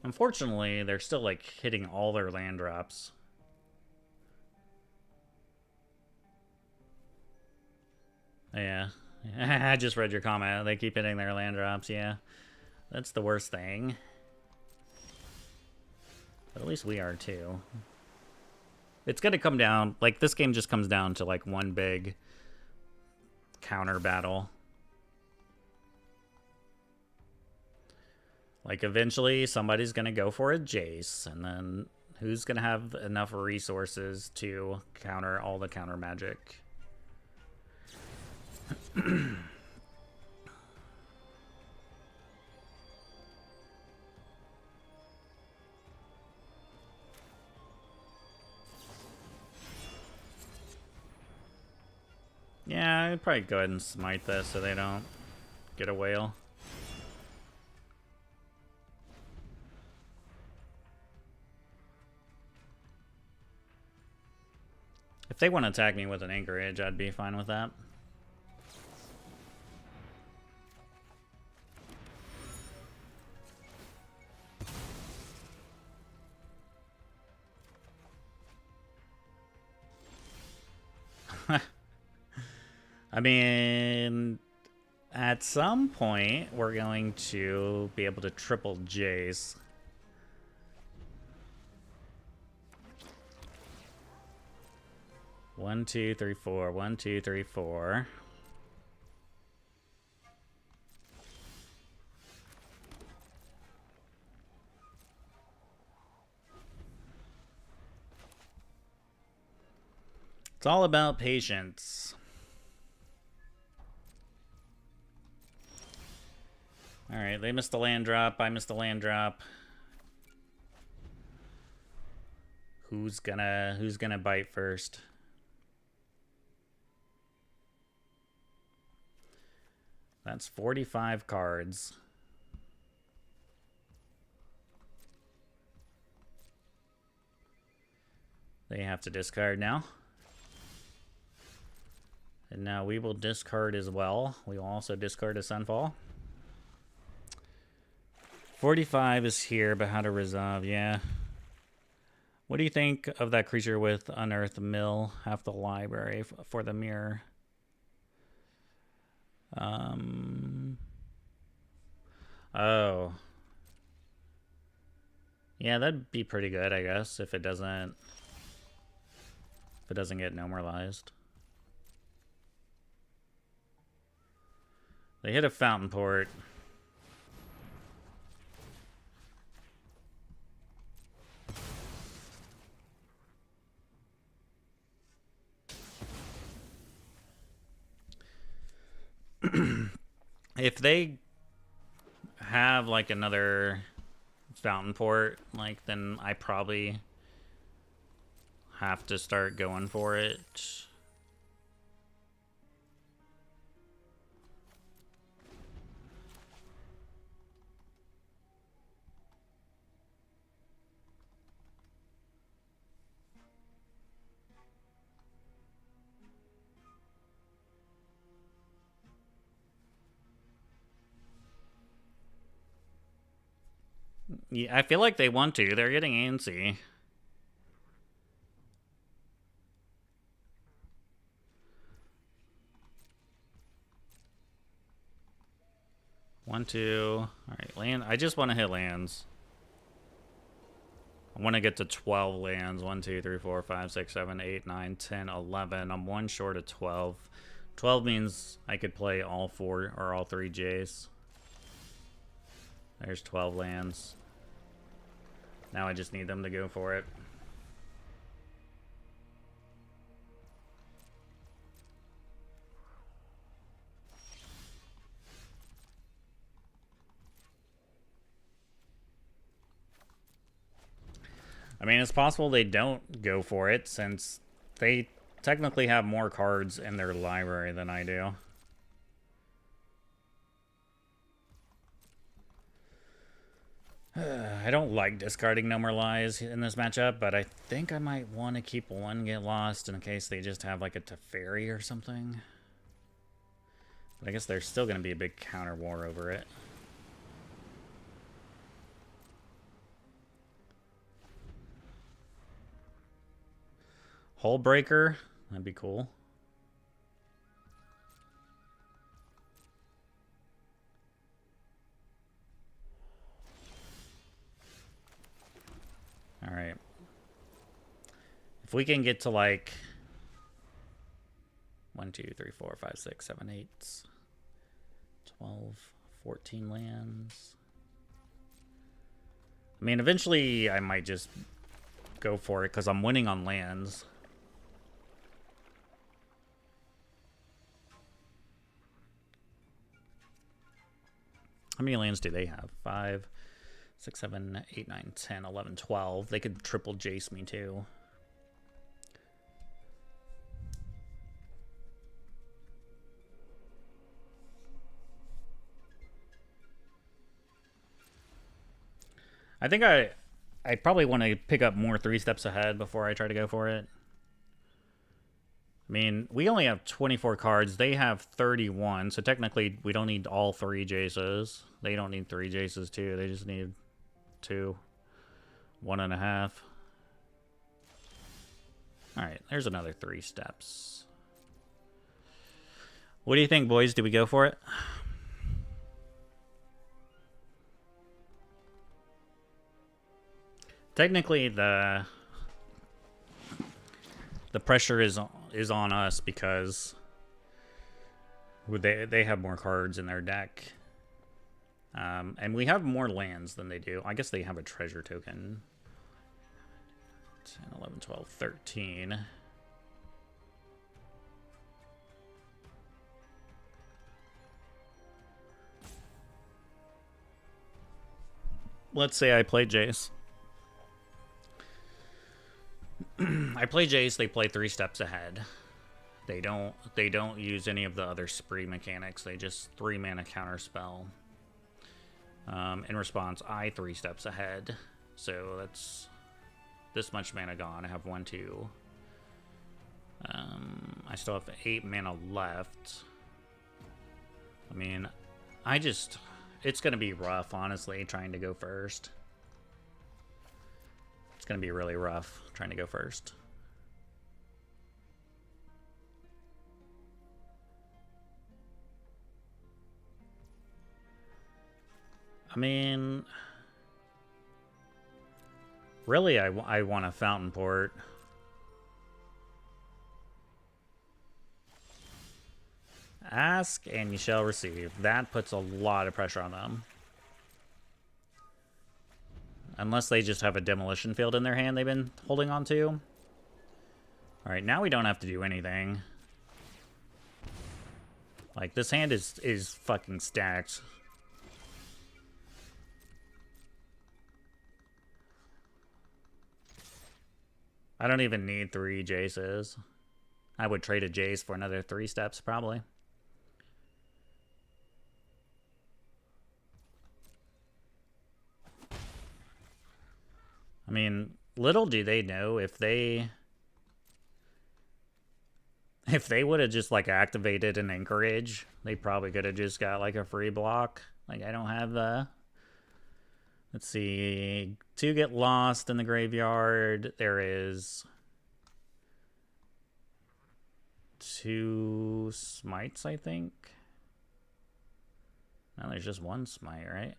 Unfortunately, they're still, like, hitting all their land drops. Yeah. I just read your comment. They keep hitting their land drops, yeah. That's the worst thing. But at least we are, too. It's gonna come down... Like, this game just comes down to, like, one big counter battle. Like, eventually, somebody's gonna go for a Jace, and then who's gonna have enough resources to counter all the counter magic? Yeah, I'd probably go ahead and smite this so they don't get a whale. If they want to attack me with an anchorage, I'd be fine with that. I mean, at some point, we're going to be able to triple Jace. One, two, three, four. 1, 2, 3, 4. It's all about patience. Alright, they missed the land drop. I missed the land drop. Who's gonna bite first? That's 45 cards. They have to discard now. And now we will discard as well. We will also discard a Sunfall. 45 is here, but how to resolve? Yeah. What do you think of that creature with Unearth Mill? Half the library for the mirror. Oh. Yeah, that'd be pretty good, I guess, if it doesn't get normalized. They hit a Fountain Port. If they have like another Fountain Port, like, then I probably have to start going for it. Yeah, I feel like they want to. They're getting antsy. 1, 2. All right, land. I just want to hit lands. I want to get to 12 lands. 1, 2, 3, 4, 5, 6, 7, 8, 9, 10, 11. I'm one short of 12. 12 means I could play all 4 or all 3 Jays. There's 12 lands. Now I just need them to go for it. I mean, it's possible they don't go for it since they technically have more cards in their library than I do. I don't like discarding No More Lies in this matchup, but I think I might want to keep one get lost in case they just have like a Teferi or something. But I guess there's still going to be a big counter war over it. Hull Breaker, that'd be cool. All right. If we can get to like 1, 2, 3, 4, 5, 6, 7, 8, 12, 14 lands. I mean, eventually I might just go for it because I'm winning on lands. How many lands do they have? 5, 6, 7, 8, 9, 10, 11, 12. They could triple Jace me too. I think I probably want to pick up more 3 steps ahead before I try to go for it. I mean, we only have 24 cards. They have 31, so technically we don't need all 3 Jaces. They don't need 3 Jaces too. They just need 2, 1.5. All right, there's another 3 steps. What do you think, boys? Do we go for it? Technically, the pressure is on us because they have more cards in their deck, and we have more lands than they do. I guess they have a treasure token. 10, 11, 12, 13. Let's say I play Jace. I play Jace, they play 3 steps ahead. They don't use any of the other spree mechanics. They just 3 mana counter spell. In response, I 3 steps ahead. So that's this much mana gone. I have 1, 2. I still have 8 mana left. I mean, it's gonna be rough, honestly, trying to go first. It's going to be really rough trying to go first. I mean, really, I want a Fountain Port. Ask and you shall receive. That puts a lot of pressure on them. Unless they just have a demolition field in their hand they've been holding on to. Alright, now we don't have to do anything. Like, this hand is fucking stacked. I don't even need 3 Jaces. I would trade a Jace for another 3 steps, probably. I mean, little do they know if they would have just like activated an Anchorage, they probably could have just got like a free block. Like, I don't have the. Let's see. 2 get lost in the graveyard. There is 2 smites, I think. Now there's just one smite, right?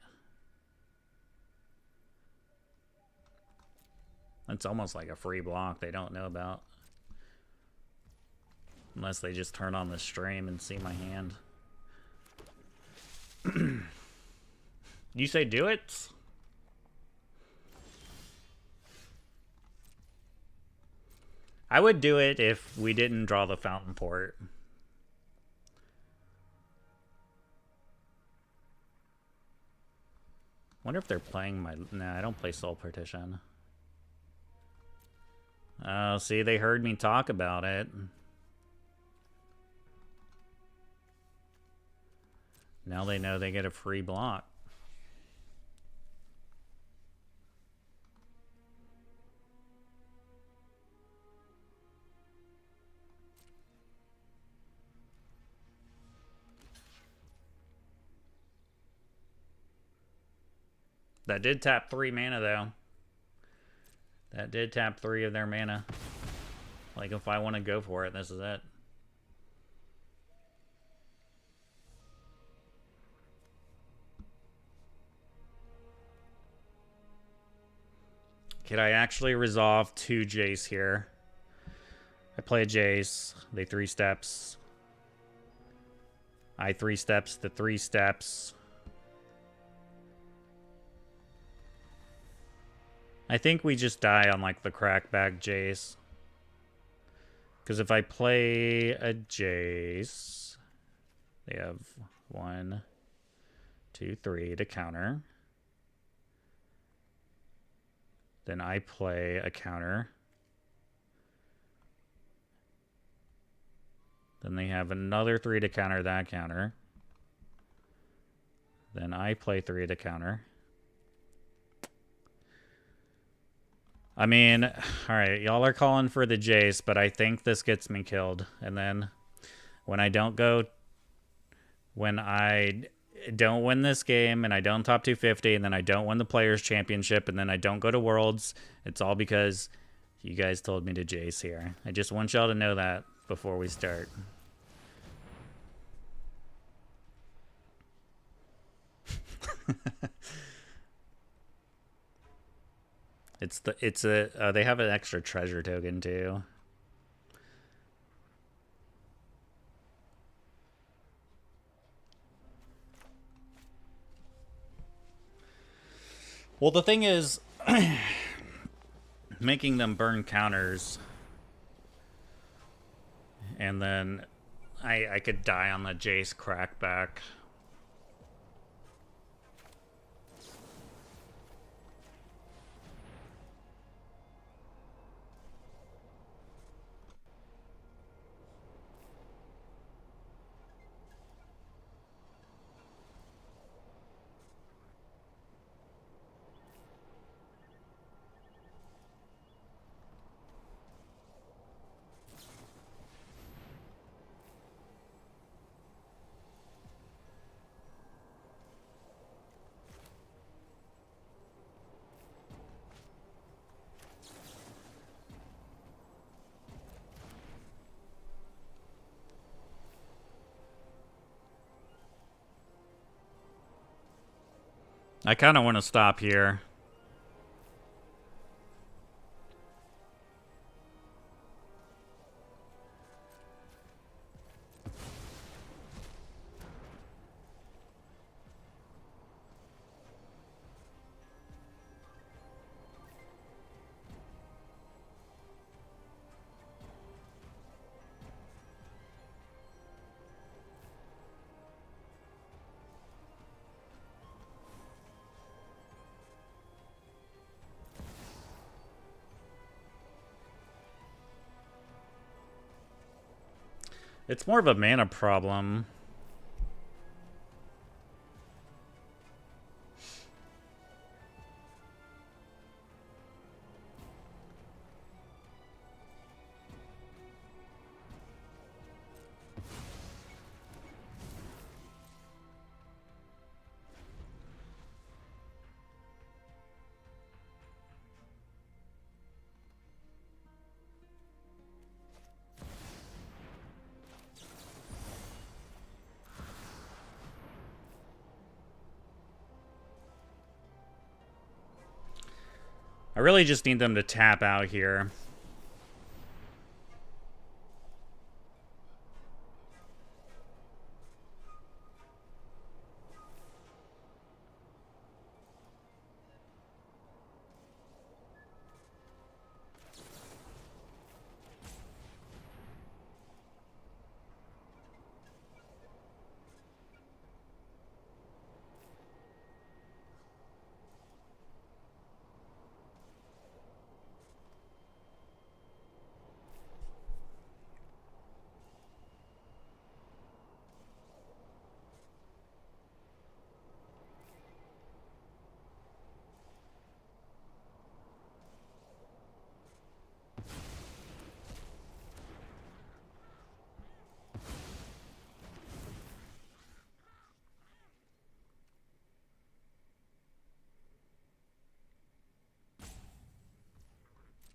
It's almost like a free block they don't know about. Unless they just turn on the stream and see my hand. You say do it? I would do it if we didn't draw the fountain port. Wonder if they're playing my... Nah, I don't play Soul Partition. Oh, see, they heard me talk about it. Now they know they get a free block. That did tap 3 mana, though. That did tap 3 of their mana. Like, if I want to go for it, this is it. Could I actually resolve 2 Jace here? I play a Jace. They 3 steps. I 3 steps to 3 steps. I think we just die on, like, the crackback Jace. Because if I play a Jace, they have 1, 2, 3 to counter. Then I play a counter. Then they have another 3 to counter that counter. Then I play 3 to counter. I mean, alright, y'all are calling for the Jace, but I think this gets me killed. And then when I don't win this game, and I don't top 250, and then I don't win the Players' Championship, and then I don't go to Worlds, it's all because you guys told me to Jace here. I just want y'all to know that before we start. They have an extra treasure token too. Well, the thing is, making them burn counters, and then I could die on the Jace crackback. I kind of want to stop here. It's more of a mana problem. really just need them to tap out here.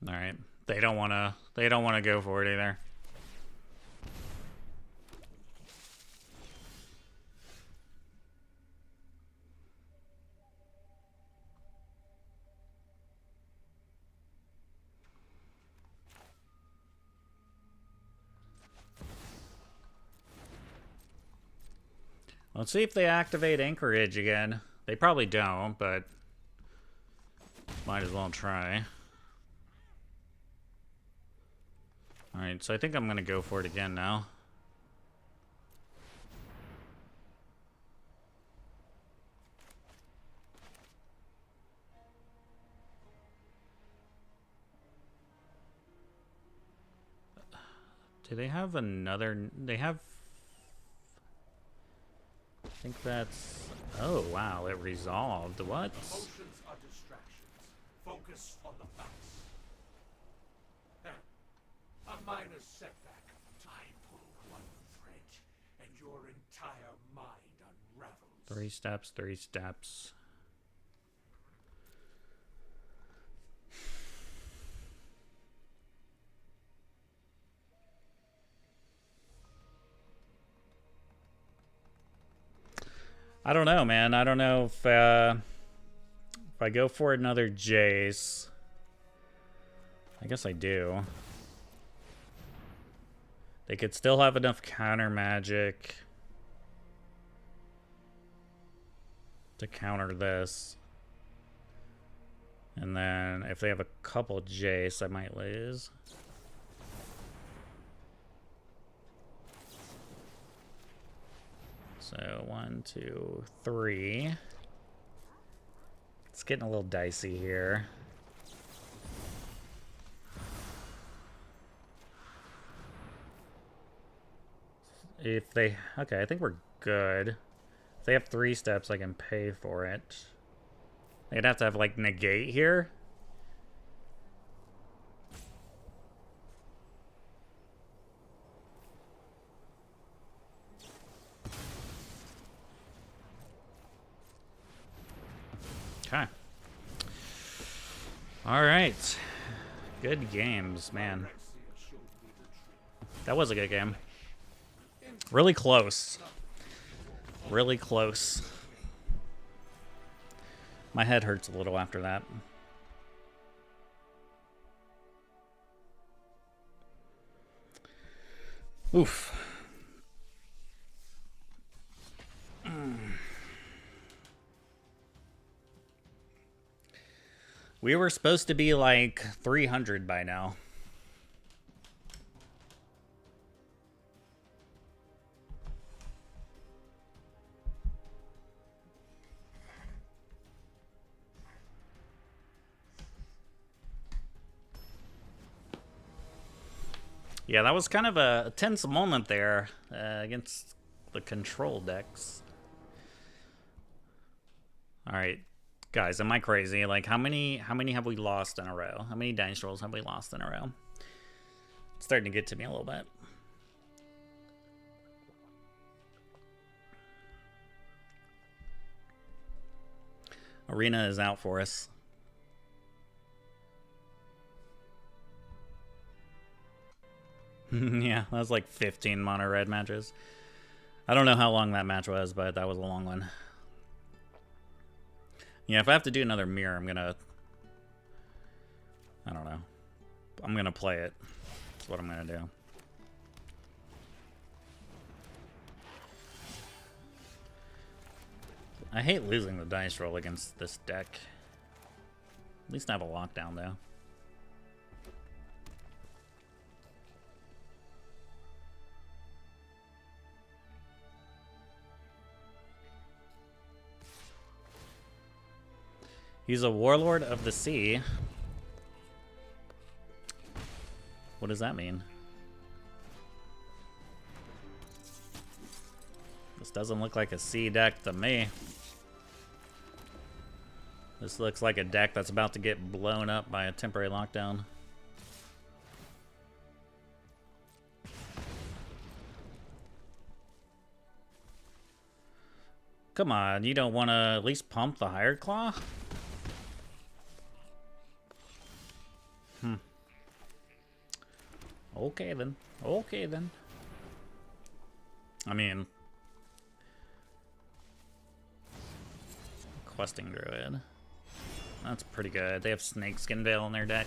All right. They don't want to go for it either. Let's see if they activate Anchorage again. They probably don't, but might as well try. Alright, so I think I'm going to go for it again now. Do they have another... They have... I think that's... Oh, wow, it resolved. What? Emotions are distractions. Focus on the facts. A minor setback. I pull one thread, and your entire mind unravels. 3 steps, 3 steps. I don't know, man. I don't know if I go for another Jace. I guess I do. They could still have enough counter magic to counter this. And then if they have a couple Jace, I might lose. So 1, 2, 3. It's getting a little dicey here. If they... Okay, I think we're good. If they have 3 steps, I can pay for it. They'd have to have, like, negate here. Okay. All right. Good games, man. That was a good game. Really close. Really close. My head hurts a little after that. Oof. We were supposed to be like 300 by now. Yeah, that was kind of a tense moment there against the control decks. All right, guys, am I crazy? Like, how many have we lost in a row? How many dice rolls have we lost in a row? It's starting to get to me a little bit. Arena is out for us. Yeah, that was like 15 mono red matches. I don't know how long that match was, but that was a long one. Yeah, if I have to do another mirror, I'm gonna I'm gonna play it. That's what I'm gonna do. I hate losing the dice roll against this deck. At least I have a lockdown, though. He's a warlord of the sea. What does that mean? This doesn't look like a sea deck to me. This looks like a deck that's about to get blown up by a temporary lockdown. Come on, you don't want to at least pump the Hired Claw? Okay then. Okay then. I mean, Questing Druid. That's pretty good. They have Snakeskin Veil in their deck.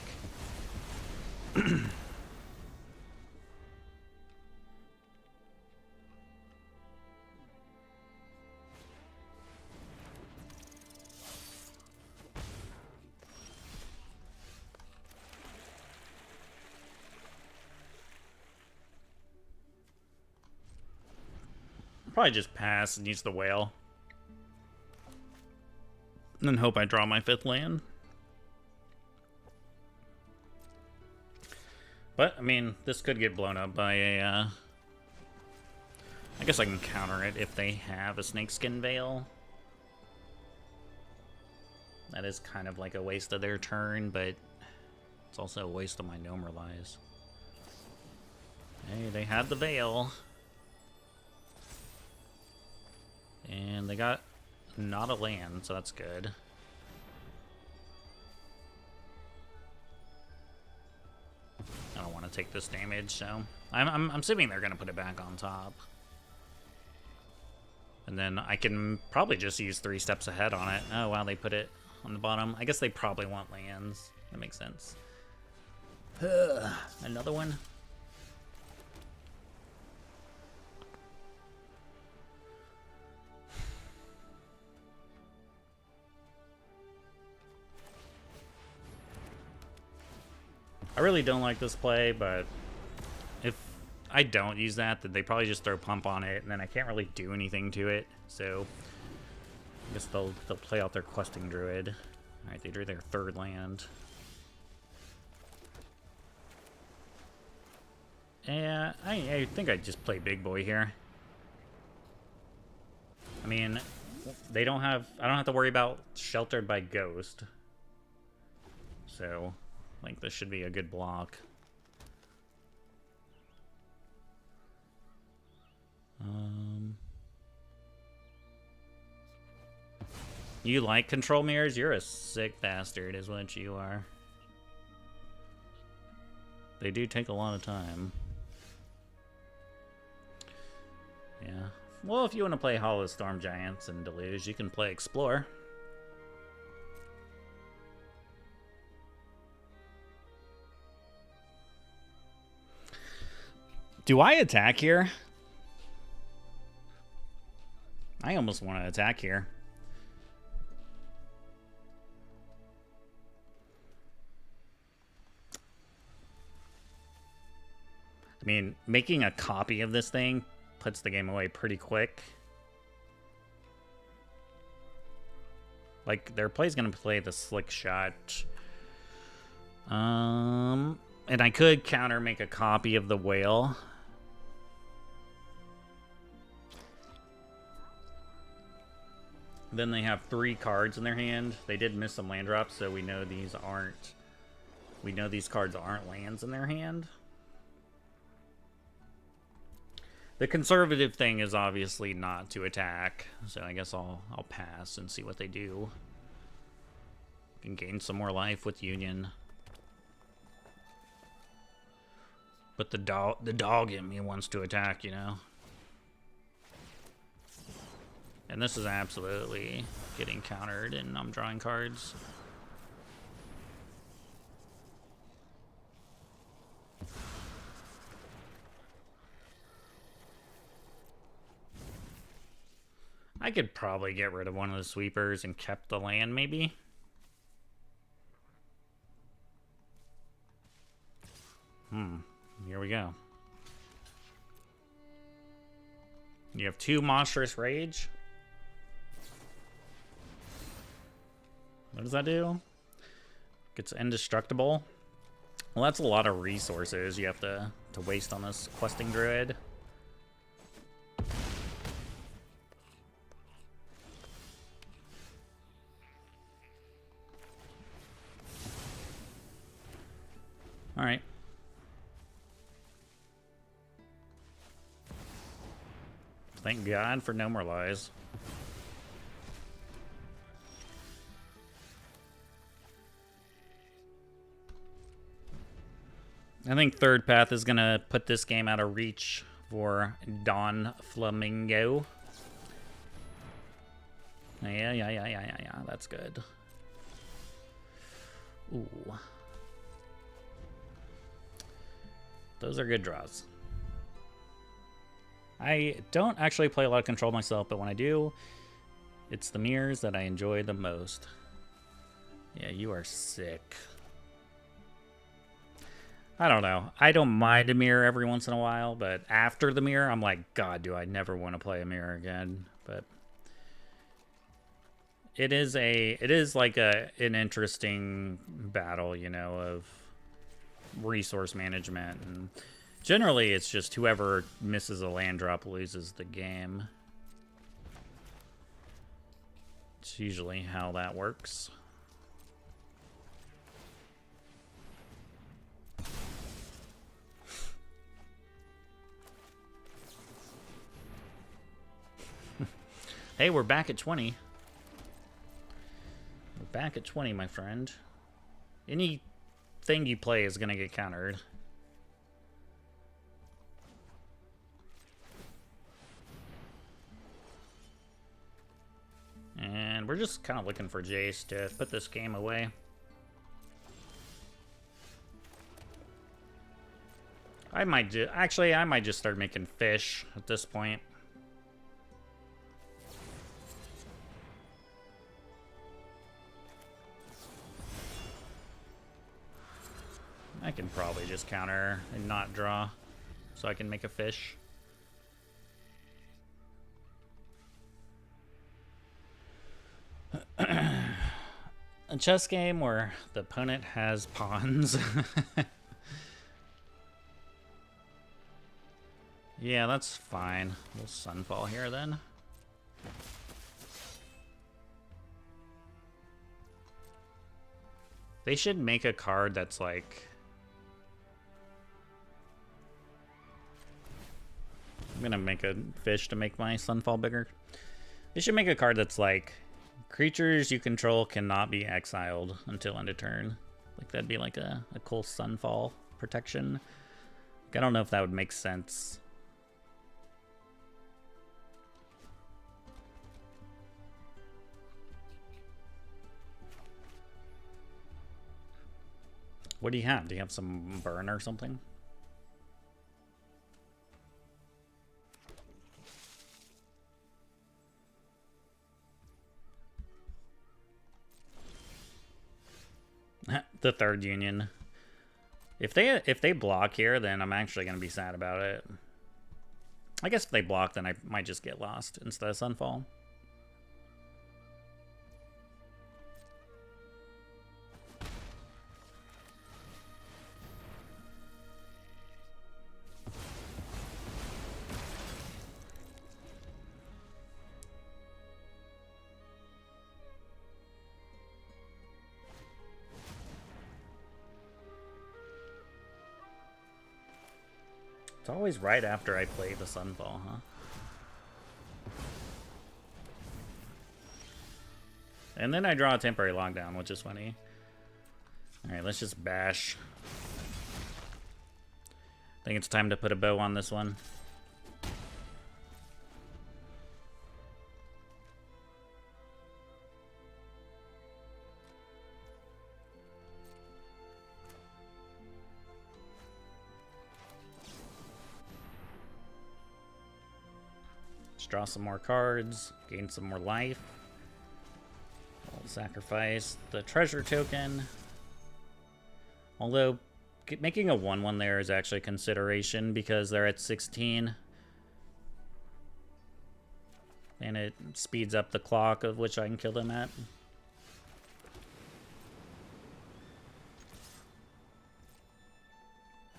Probably just pass and use the whale. And then hope I draw my 5th land. But, I mean, this could get blown up by a, I guess I can counter it if they have a Snakeskin Veil. That is kind of like a waste of their turn, but it's also a waste of my Gnome Relies. Hey, they had the Veil. And they got not a land, so that's good. I don't want to take this damage, so I'm assuming they're gonna put it back on top. And then I can probably just use 3 steps ahead on it. Oh wow, they put it on the bottom. I guess they probably want lands. That makes sense. Another one. I really don't like this play, but if I don't use that, then they probably just throw pump on it, and then I can't really do anything to it. So I guess they'll play out their Questing Druid. All right, they drew their 3rd land. Yeah, I think I just play big boy here. I mean, they don't have. I don't have to worry about Sheltered by Ghost. So, like, this should be a good block. You like control mirrors? You're a sick bastard, is what you are. They do take a lot of time. Yeah. Well, if you want to play Hollow Storm Giants and Deluge, you can play Explore. Do I attack here? I almost want to attack here. I mean, making a copy of this thing puts the game away pretty quick. Like, their play's gonna play the Slick Shot. And I could counter make a copy of the Whale. Then they have 3 cards in their hand. They did miss some land drops, so we know these aren't... We know these cards aren't lands in their hand. The conservative thing is obviously not to attack, so I guess I'll pass and see what they do. Can gain some more life with Union. But the dog in me wants to attack, you know. And this is absolutely getting countered, and I'm drawing cards. I could probably get rid of one of the sweepers and kept the land, maybe. Here we go. You have 2 monstrous rage. What does that do? Gets indestructible. Well, that's a lot of resources you have to waste on this questing druid. All right. Thank God for no more lies. I think third path is gonna put this game out of reach for Don Flamingo. Yeah. That's good. Ooh. Those are good draws. I don't actually play a lot of control myself, but when I do, it's the mirrors that I enjoy the most. Yeah, you are sick. I don't know. I don't mind a mirror every once in a while, but after the mirror, I'm like, God, do I never want to play a mirror again. But it is like an interesting battle, you know, of resource management, and generally it's just whoever misses a land drop loses the game. It's usually how that works. Hey, we're back at 20. We're back at 20, my friend. Anything you play is gonna get countered. And we're just kind of looking for Jace to put this game away. I might just start making fish at this point. I can probably just counter and not draw, so I can make a fish. A chess game where the opponent has pawns. Yeah, that's fine. We'll Sunfall here then. They should make a card that's like... I'm gonna make a fish to make my Sunfall bigger. They should make a card that's like, creatures you control cannot be exiled until end of turn. Like, that'd be like a cool Sunfall protection. Like, I don't know if that would make sense. What do you have? Do you have some burn or something? The third union. If they block here, then I'm actually gonna be sad about it. I guess if they block, then I might just get lost instead of Sunfall. It's always right after I play the Sunfall, huh? And then I draw a temporary lockdown, which is funny. Alright, let's just bash. I think it's time to put a bow on this one. Let's draw some more cards, gain some more life. I'll sacrifice the treasure token. Although, making a 1/1 there is actually a consideration because they're at 16. And it speeds up the clock of which I can kill them at.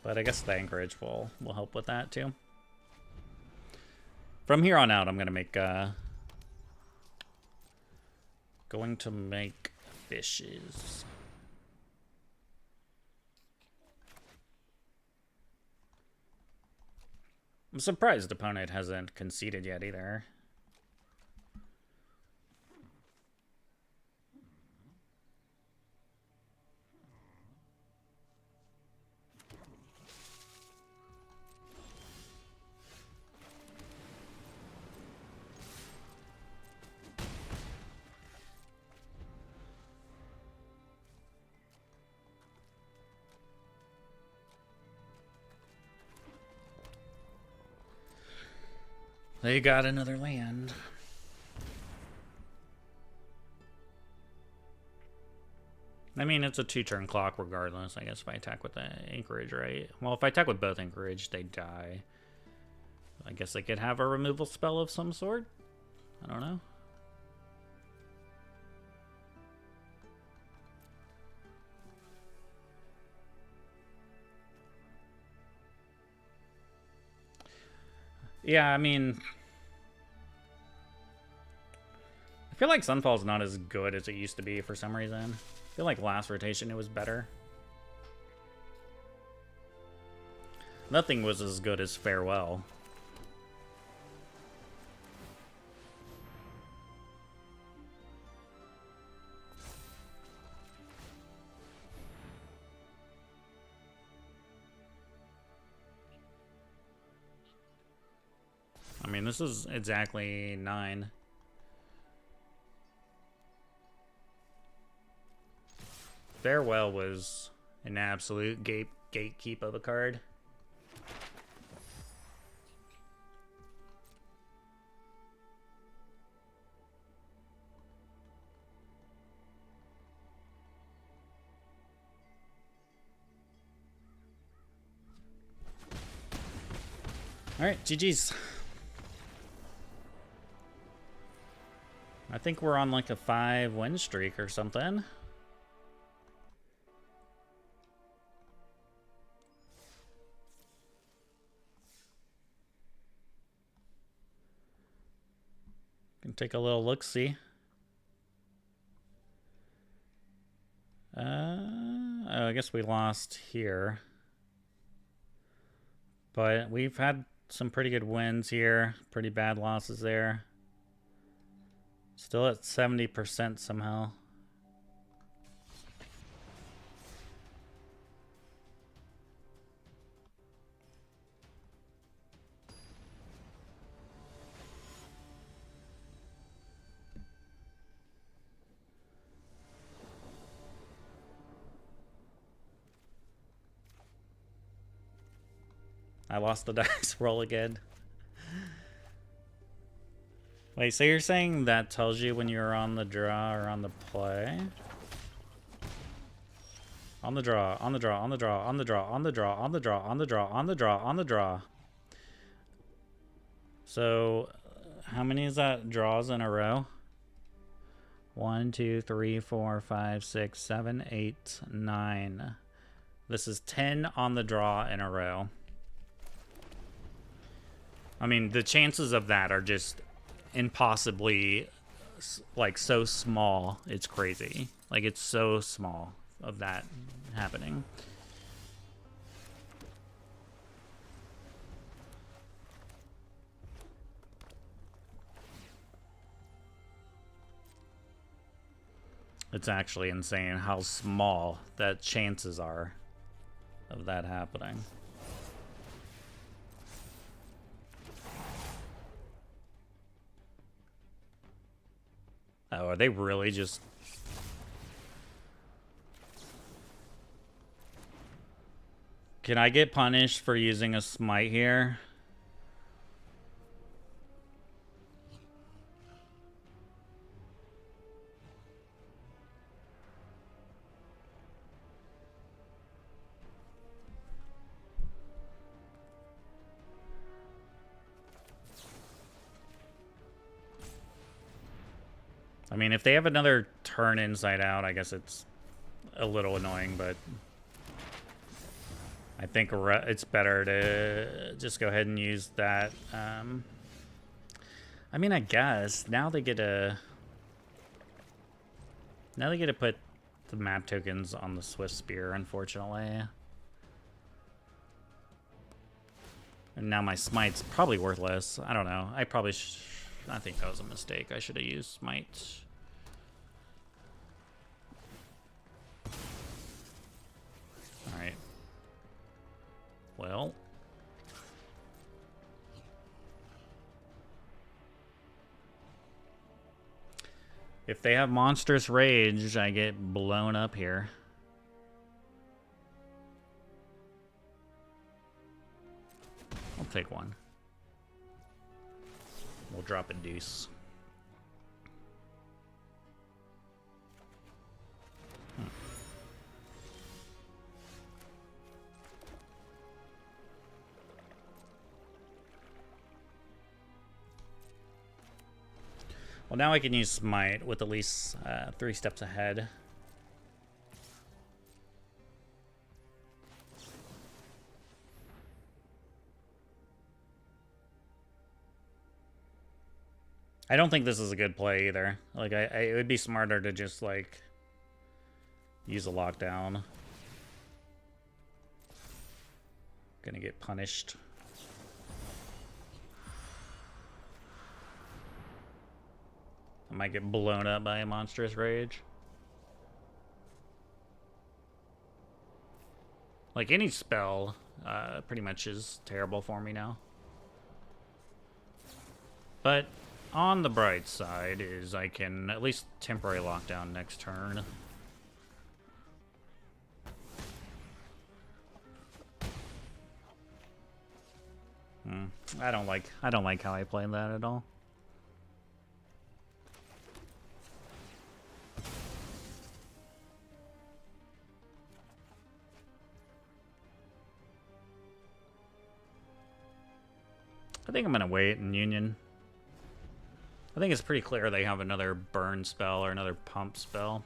But I guess the anchorage will help with that too. From here on out, I'm gonna make fishes. I'm surprised the opponent hasn't conceded yet either. They got another land. I mean, it's a 2-turn clock regardless, I guess, if I attack with the anchorage, right? Well, if I attack with both anchorage, they die. I guess I could have a removal spell of some sort? I don't know. Yeah, I mean, I feel like Sunfall's not as good as it used to be for some reason. I feel like last rotation it was better. Nothing was as good as Farewell. I mean, this is exactly 9. Farewell was an absolute gatekeep of a card. Alright, GG's. I think we're on like a 5-win streak or something. Can take a little look-see. Oh, I guess we lost here. But we've had some pretty good wins here. Pretty bad losses there. Still at 70% somehow. I lost the dice roll again. Wait, so you're saying that tells you when you're on the draw or on the play? On the draw, on the draw, on the draw, on the draw, on the draw, on the draw, on the draw, on the draw, on the draw. So, how many is that draws in a row? 1, 2, 3, 4, 5, 6, 7, 8, 9. This is 10 on the draw in a row. I mean, the chances of that are just impossibly, like, so small. It's crazy. Like, it's so small of that happening. It's actually insane how small that chances are of that happening. Oh, are they really just... Can I get punished for using a smite here? I mean, if they have another turn inside out, I guess it's a little annoying, but I think it's better to just go ahead and use that. I mean, I guess now they get to put the map tokens on the Swift Spear, unfortunately. And now my smite's probably worthless. I don't know. I think that was a mistake. I should have used smite. Alright. Well. If they have monstrous rage, I get blown up here. I'll take one. We'll drop a deuce. Well, now I can use Smite with at least 3 steps ahead. I don't think this is a good play either. Like, it would be smarter to just, like, use a lockdown. Gonna get punished. I might get blown up by a monstrous rage. Like, any spell pretty much is terrible for me now. But on the bright side is I can at least temporary lockdown next turn. I don't like how I play that at all. I think I'm gonna wait in Union. I think it's pretty clear they have another burn spell or another pump spell.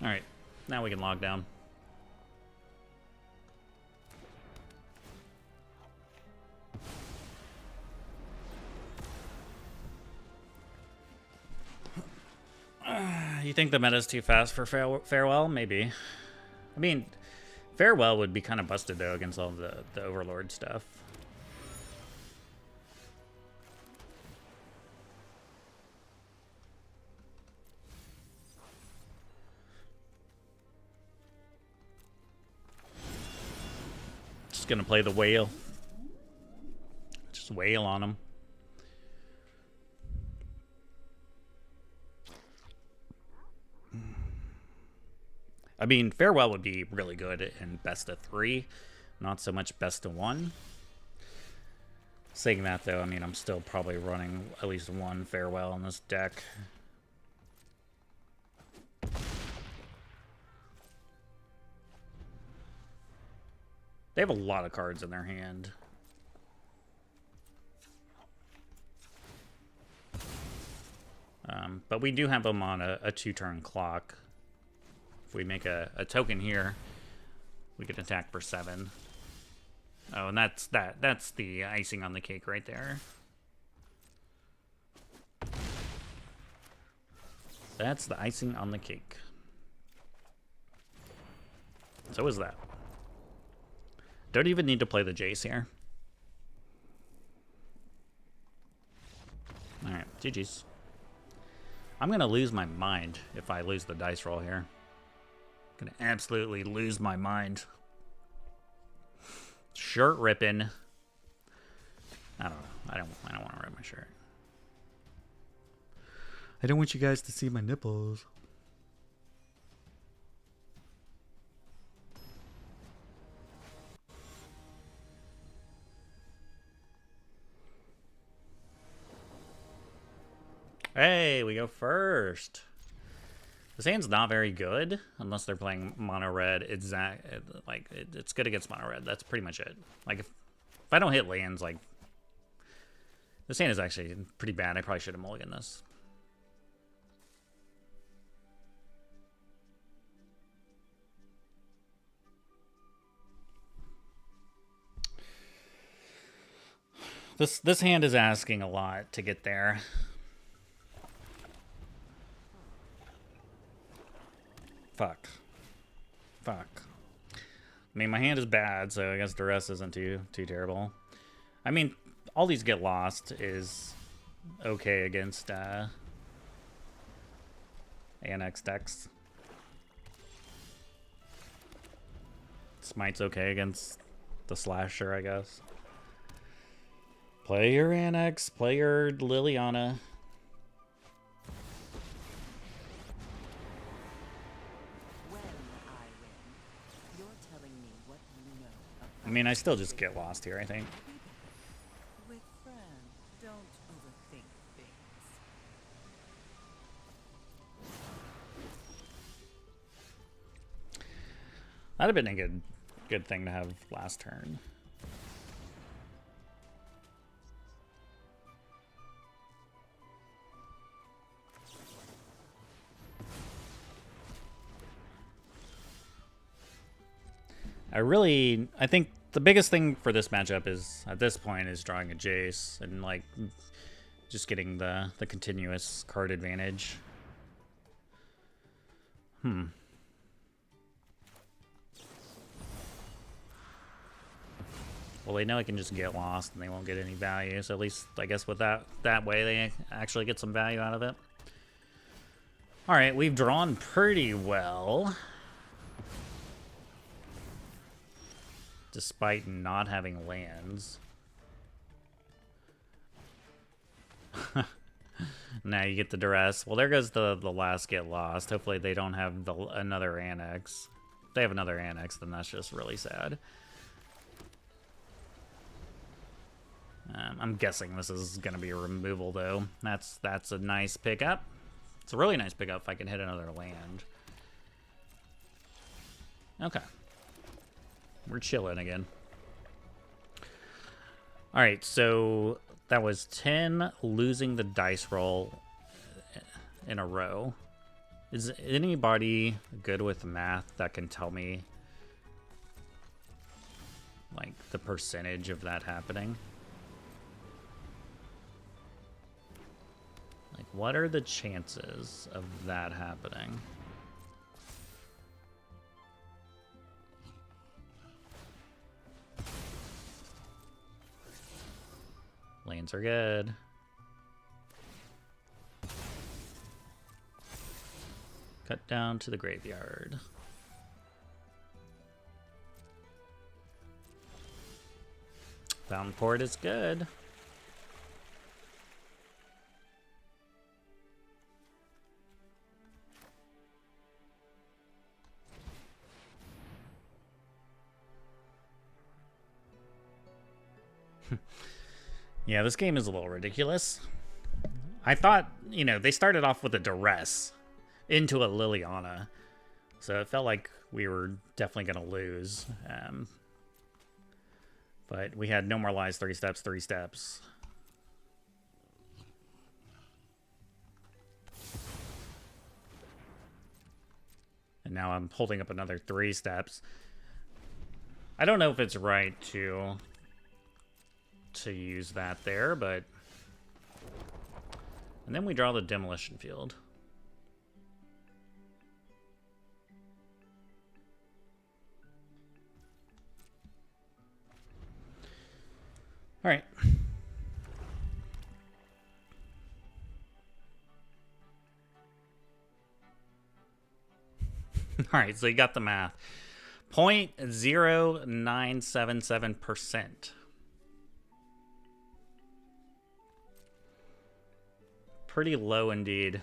Alright, now we can lock down. You think the meta's too fast for Farewell? Maybe. I mean, Farewell would be kind of busted, though, against all the Overlord stuff. Just gonna play the whale. Just wail on him. I mean, Farewell would be really good in best of 3, not so much best of 1. Saying that, though, I mean, I'm still probably running at least 1 Farewell in this deck. They have a lot of cards in their hand. But we do have them on a 2-turn clock. If we make a token here, we can attack for 7. Oh, and that's the icing on the cake right there. That's the icing on the cake. So is that. Don't even need to play the Jace here. Alright, GG's. I'm gonna lose my mind if I lose the dice roll here. Gonna absolutely lose my mind. Shirt ripping. I don't know. I don't want to rip my shirt. I don't want you guys to see my nipples. Hey, we go first. This hand's not very good unless they're playing mono red. It's good against mono red. That's pretty much it. Like if I don't hit lands, like this hand is actually pretty bad. I probably should have mulliganed this. This hand is asking a lot to get there. Fuck. Fuck. I mean, my hand is bad, so I guess the rest isn't too terrible. I mean, all these get lost is okay against annex decks. Smite's okay against the slasher, I guess. Play your annex, play your Liliana. I mean, I still just get lost here, I think. With friends, don't overthink things. That'd have been a good thing to have last turn. I think the biggest thing for this matchup is, at this point, is drawing a Jace and, like, just getting the continuous card advantage. Well, they know I can just get lost and they won't get any value, so at least, I guess, with that way, they actually get some value out of it. Alright, we've drawn pretty well. Despite not having lands. Now you get the duress. Well, there goes the last get lost. Hopefully they don't have another annex. If they have another annex, then that's just really sad. I'm guessing this is going to be a removal, though. That's a nice pickup. It's a really nice pickup if I can hit another land. Okay. We're chilling again. Alright, so that was 10 losing the dice roll in a row. Is anybody good with math that can tell me, like, the percentage of that happening? Like, what are the chances of that happening? Lanes are good. Cut down to the graveyard. Fountain Port is good. Yeah, this game is a little ridiculous. I thought, you know, they started off with a duress into a Liliana, so it felt like we were definitely going to lose. But we had no more lies, 3 steps, 3 steps. And now I'm holding up another 3 steps. I don't know if it's right to use that there, but... And then we draw the demolition field. All right. All right, so you got the math. 0.0977%. Pretty low indeed.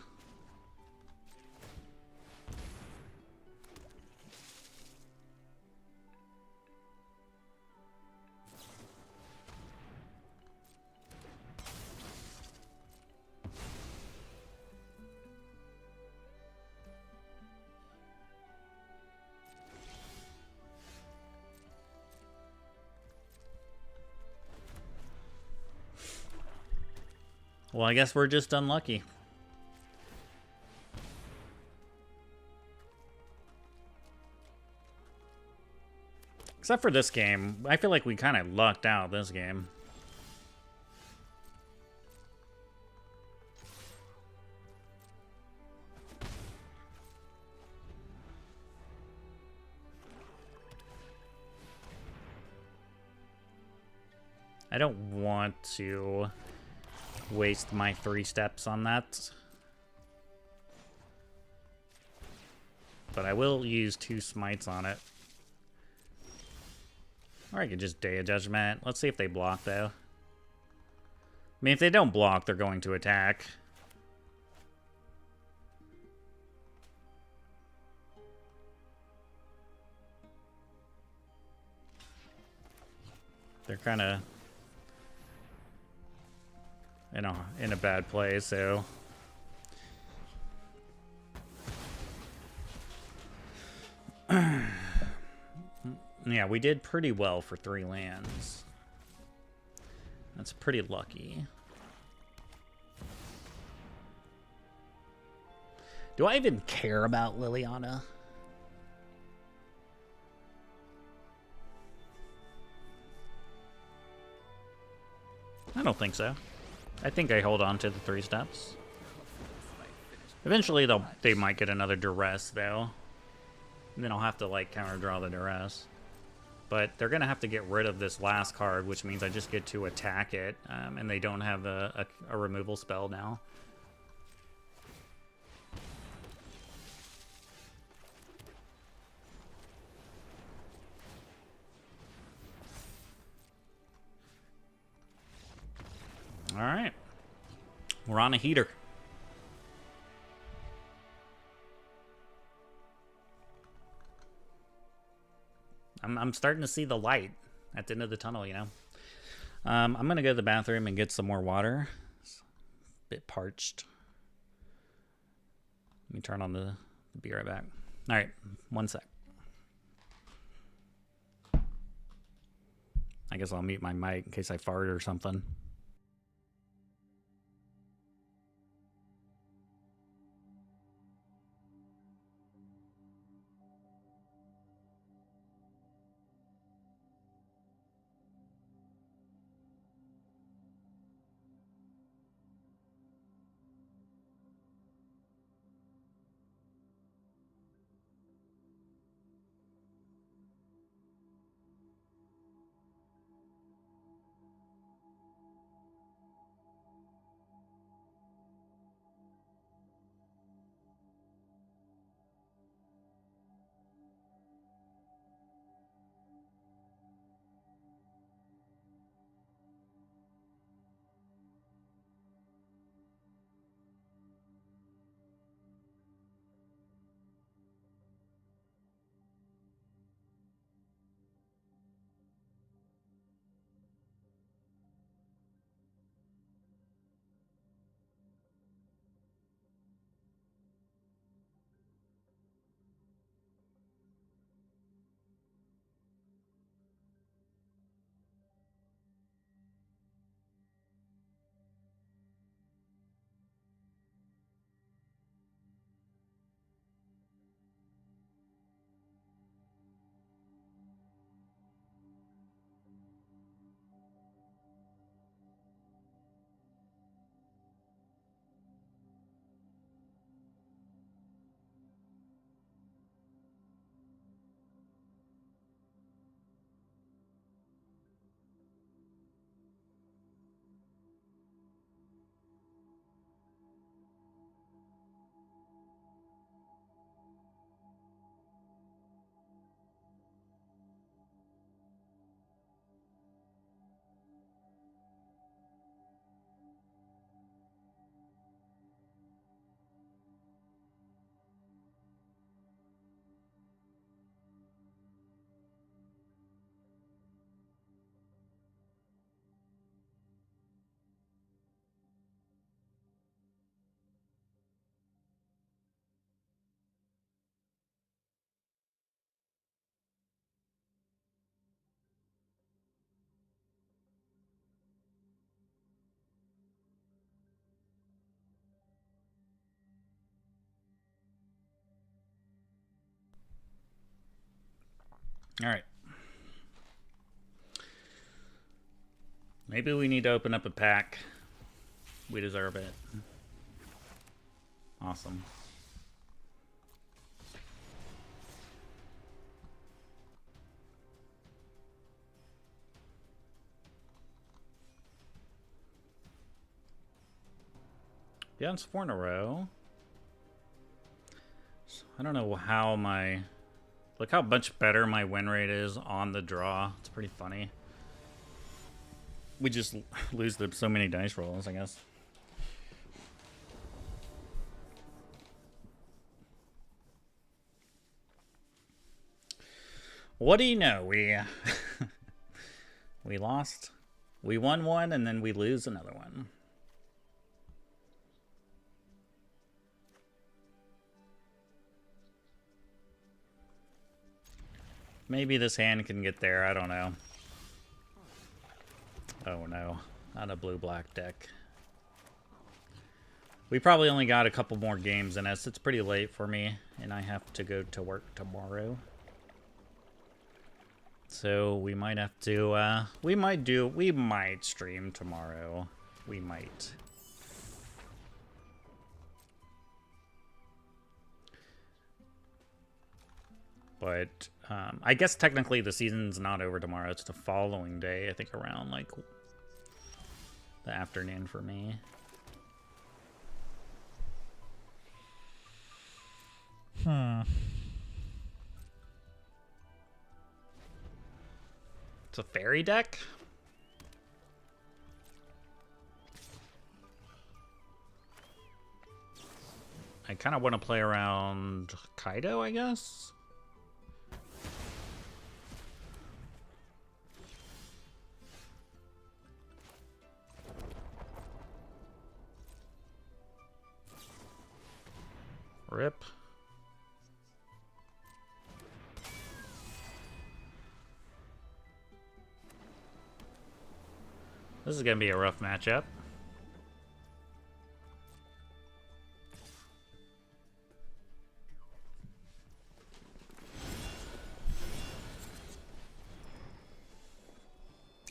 Well, I guess we're just unlucky. Except for this game. I feel like we kind of lucked out this game. I don't want to waste my 3 steps on that. But I will use 2 smites on it. Or I could just Day of Judgment. Let's see if they block, though. I mean, if they don't block, they're going to attack. They're kind of in a bad place, so... Yeah, we did pretty well for 3 lands. That's pretty lucky. Do I even care about Liliana? I don't think so. I think I hold on to the 3 steps. Eventually they might get another duress, though. And then I'll have to, like, counter draw the duress. But they're going to have to get rid of this last card, which means I just get to attack it, and they don't have a removal spell now. All right. We're on a heater. I'm starting to see the light at the end of the tunnel, you know. I'm going to go to the bathroom and get some more water. It's a bit parched. Let me turn on the be right back. All right, 1 sec. I guess I'll mute my mic in case I fart or something. All right. Maybe we need to open up a pack. We deserve it. Awesome. Yeah, it's 4 in a row. So I don't know how my... Look how much better my win rate is on the draw. It's pretty funny. We just lose so many dice rolls, I guess. What do you know? We lost. We won one, and then we lose another one. Maybe this hand can get there. I don't know. Oh no, not a blue-black deck. We probably only got a couple more games in us. It's pretty late for me, and I have to go to work tomorrow. So we might have to, we might stream tomorrow. We might. But I guess technically the season's not over tomorrow. It's the following day, I think around like the afternoon for me. It's a fairy deck? I kind of want to play around Kaido, I guess? Rip. This is going to be a rough matchup.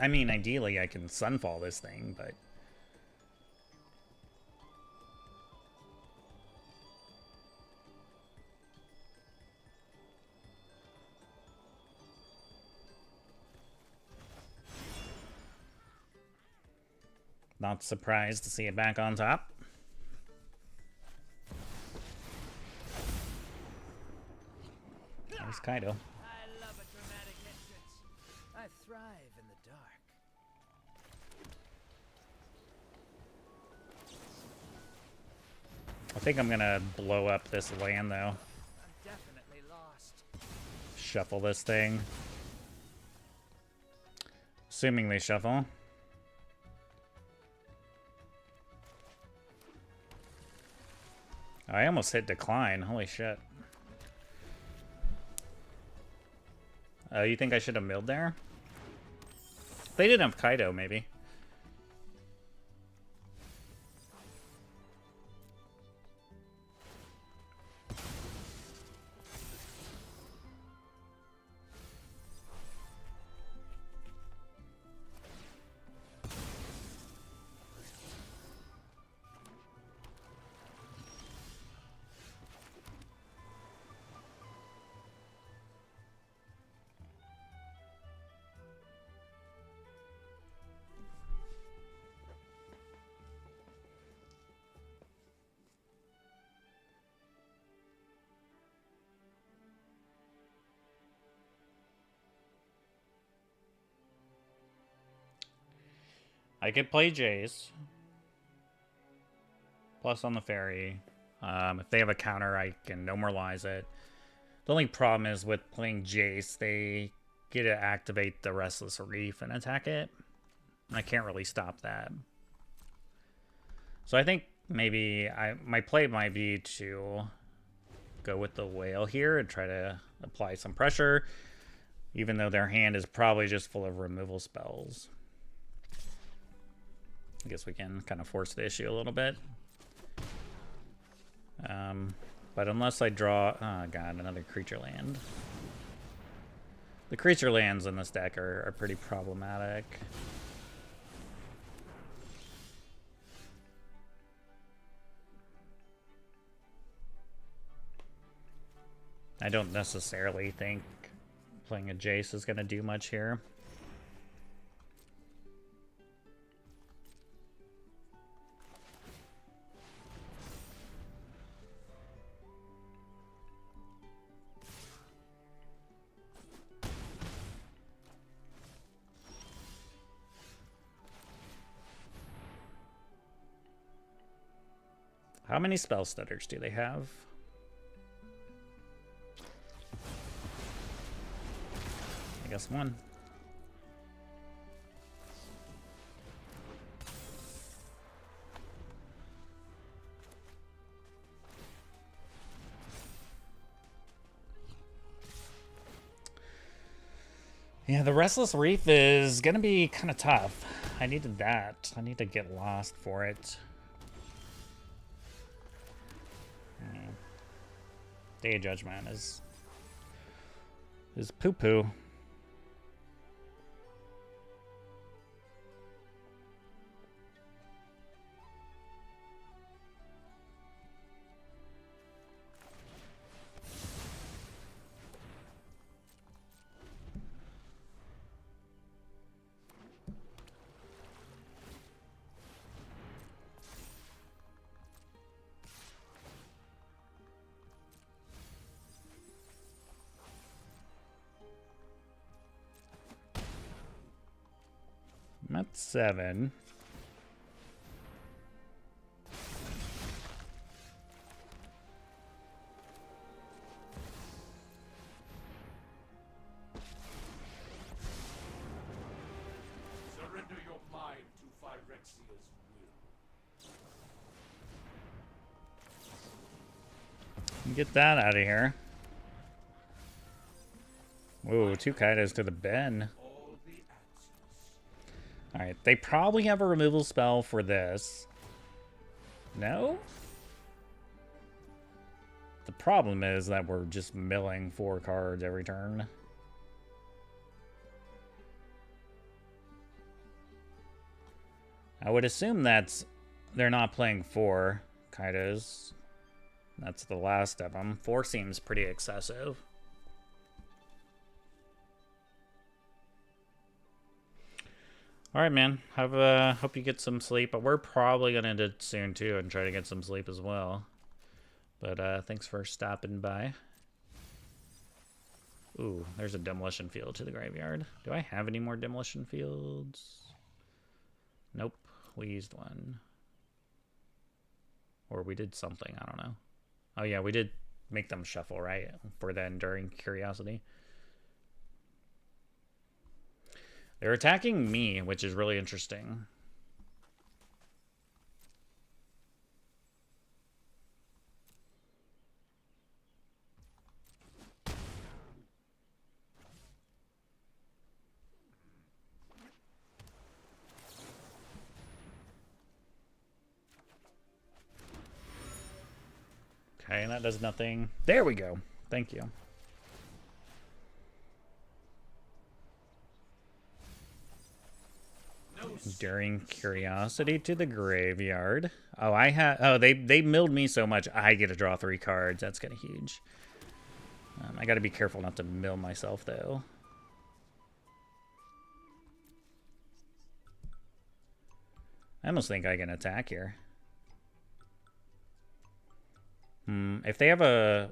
I mean, ideally I can Sunfall this thing, but... Not surprised to see it back on top. There's Kaido. I love a dramatic entrance. I thrive in the dark. I think I'm gonna blow up this land, though. I'm definitely lost. Shuffle this thing. Assuming they shuffle. I almost hit decline. Holy shit. You think I should have milled there? They didn't have Kaido, maybe. I could play Jace. Plus on the ferry. If they have a counter, I can normalize it. The only problem is with playing Jace, they get to activate the Restless Reef and attack it. And I can't really stop that. So I think maybe my play might be to go with the whale here and try to apply some pressure. Even though their hand is probably just full of removal spells. I guess we can kind of force the issue a little bit. But unless I draw... Oh god, another creature land. The creature lands in this deck are pretty problematic. I don't necessarily think playing a Jace is going to do much here. How many spell stutters do they have? I guess one. Yeah, the Restless Reef is going to be kind of tough. I needed that. I need to get lost for it. Day of Judgment is poo-poo. I'm at 7. Surrender your mind to Phyrexia's will. Get that out of here. Whoa, 2 Kaidas to the Ben. All the answers. Alright, they probably have a removal spell for this. No? The problem is that we're just milling 4 cards every turn. I would assume that's... they're not playing 4 Kaidas. That's the last of them. 4 seems pretty excessive. All right, man. Hope you get some sleep. But we're probably gonna end it soon too, and try to get some sleep as well. But thanks for stopping by. Ooh, there's a demolition field to the graveyard. Do I have any more demolition fields? Nope, we used one. Or we did something. I don't know. Oh yeah, we did make them shuffle, right? For the Enduring Curiosity. They're attacking me, which is really interesting. Okay, that does nothing. There we go. Thank you. Enduring Curiosity to the graveyard. Oh, they milled me so much I get to draw 3 cards. That's kind of huge. I got to be careful not to mill myself though. I almost think I can attack here. If they have a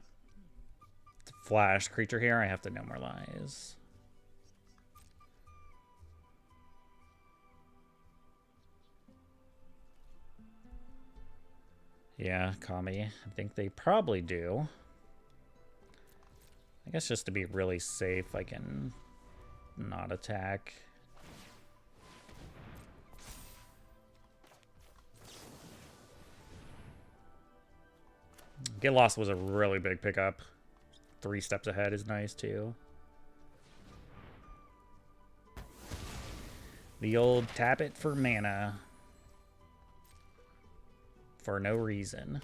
flash creature here, I have to No More Lies. Yeah, Kami. I think they probably do. I guess just to be really safe, I can not attack. Get Lost was a really big pickup. 3 steps ahead is nice too. The old tap it for mana. For no reason.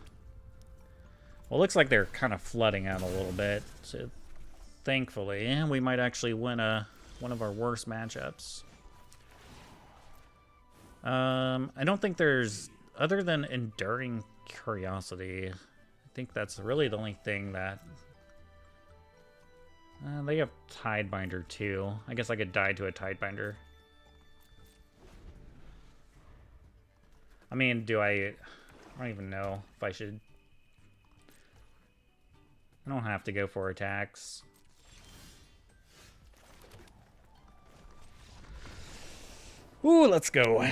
Well, it looks like they're kind of flooding out a little bit. So thankfully, we might actually win one of our worst matchups. I don't think there's, other than Enduring Curiosity, I think that's really the only thing that... they have Tidebinder too. I guess I could die to a Tidebinder. I mean, I don't even know if I should... I don't have to go for attacks. Ooh, let's go.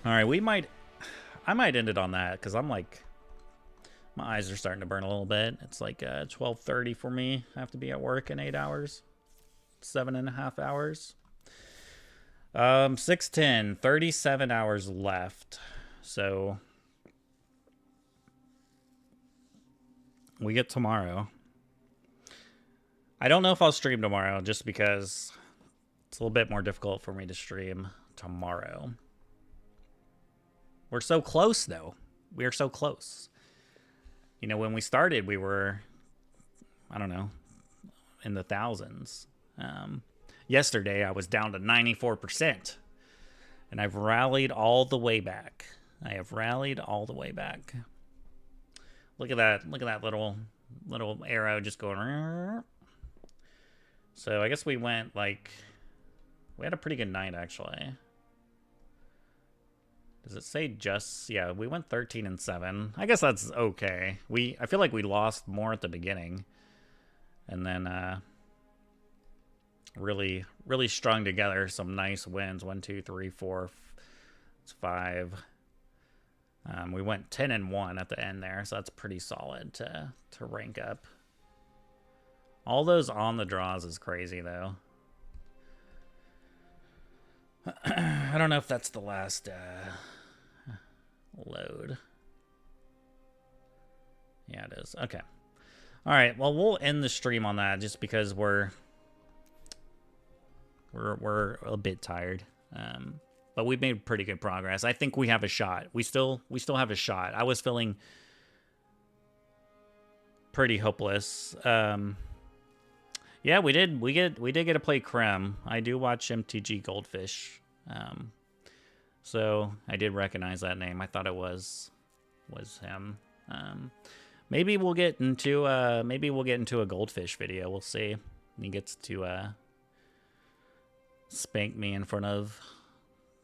Alright, I might end it on that, because I'm like... My eyes are starting to burn a little bit. It's like 12:30 for me. I have to be at work in 8 hours. 7.5 hours. 6:10. 37 hours left. So... we get tomorrow. I don't know if I'll stream tomorrow, just because it's a little bit more difficult for me to stream tomorrow. We're so close, though. We are so close. You know, when we started, we were, I don't know, in the thousands. Yesterday, I was down to 94%. And I've rallied all the way back. I have rallied all the way back. Look at that. Look at that little arrow just going. So I guess we went like... we had a pretty good night, actually. Does it say just... yeah, we went 13-7. I guess that's okay. I feel like we lost more at the beginning. And then really strung together some nice wins. 1, 2, 3, 4, 5. We went 10-1 at the end there, so that's pretty solid to rank up. All those on the draws is crazy, though. I don't know if that's the last load. Yeah, it is. Okay. All right. Well, we'll end the stream on that, just because we're a bit tired. But we've made pretty good progress. I think we have a shot. We still have a shot. I was feeling pretty hopeless. Yeah, we did get to play Krem. I do watch MTG Goldfish. So I did recognize that name. I thought it was him. Maybe we'll get into a Goldfish video. We'll see. He gets to spank me in front of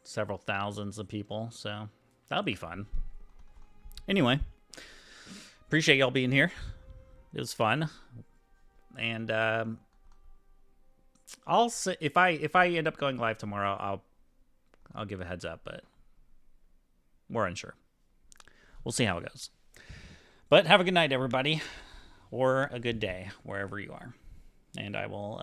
several thousands of people, so that'll be fun. Anyway, appreciate y'all being here. It was fun, and I'll say, if I end up going live tomorrow, I'll give a heads up, but we're unsure. We'll see how it goes. But have a good night, everybody, or a good day wherever you are, and I will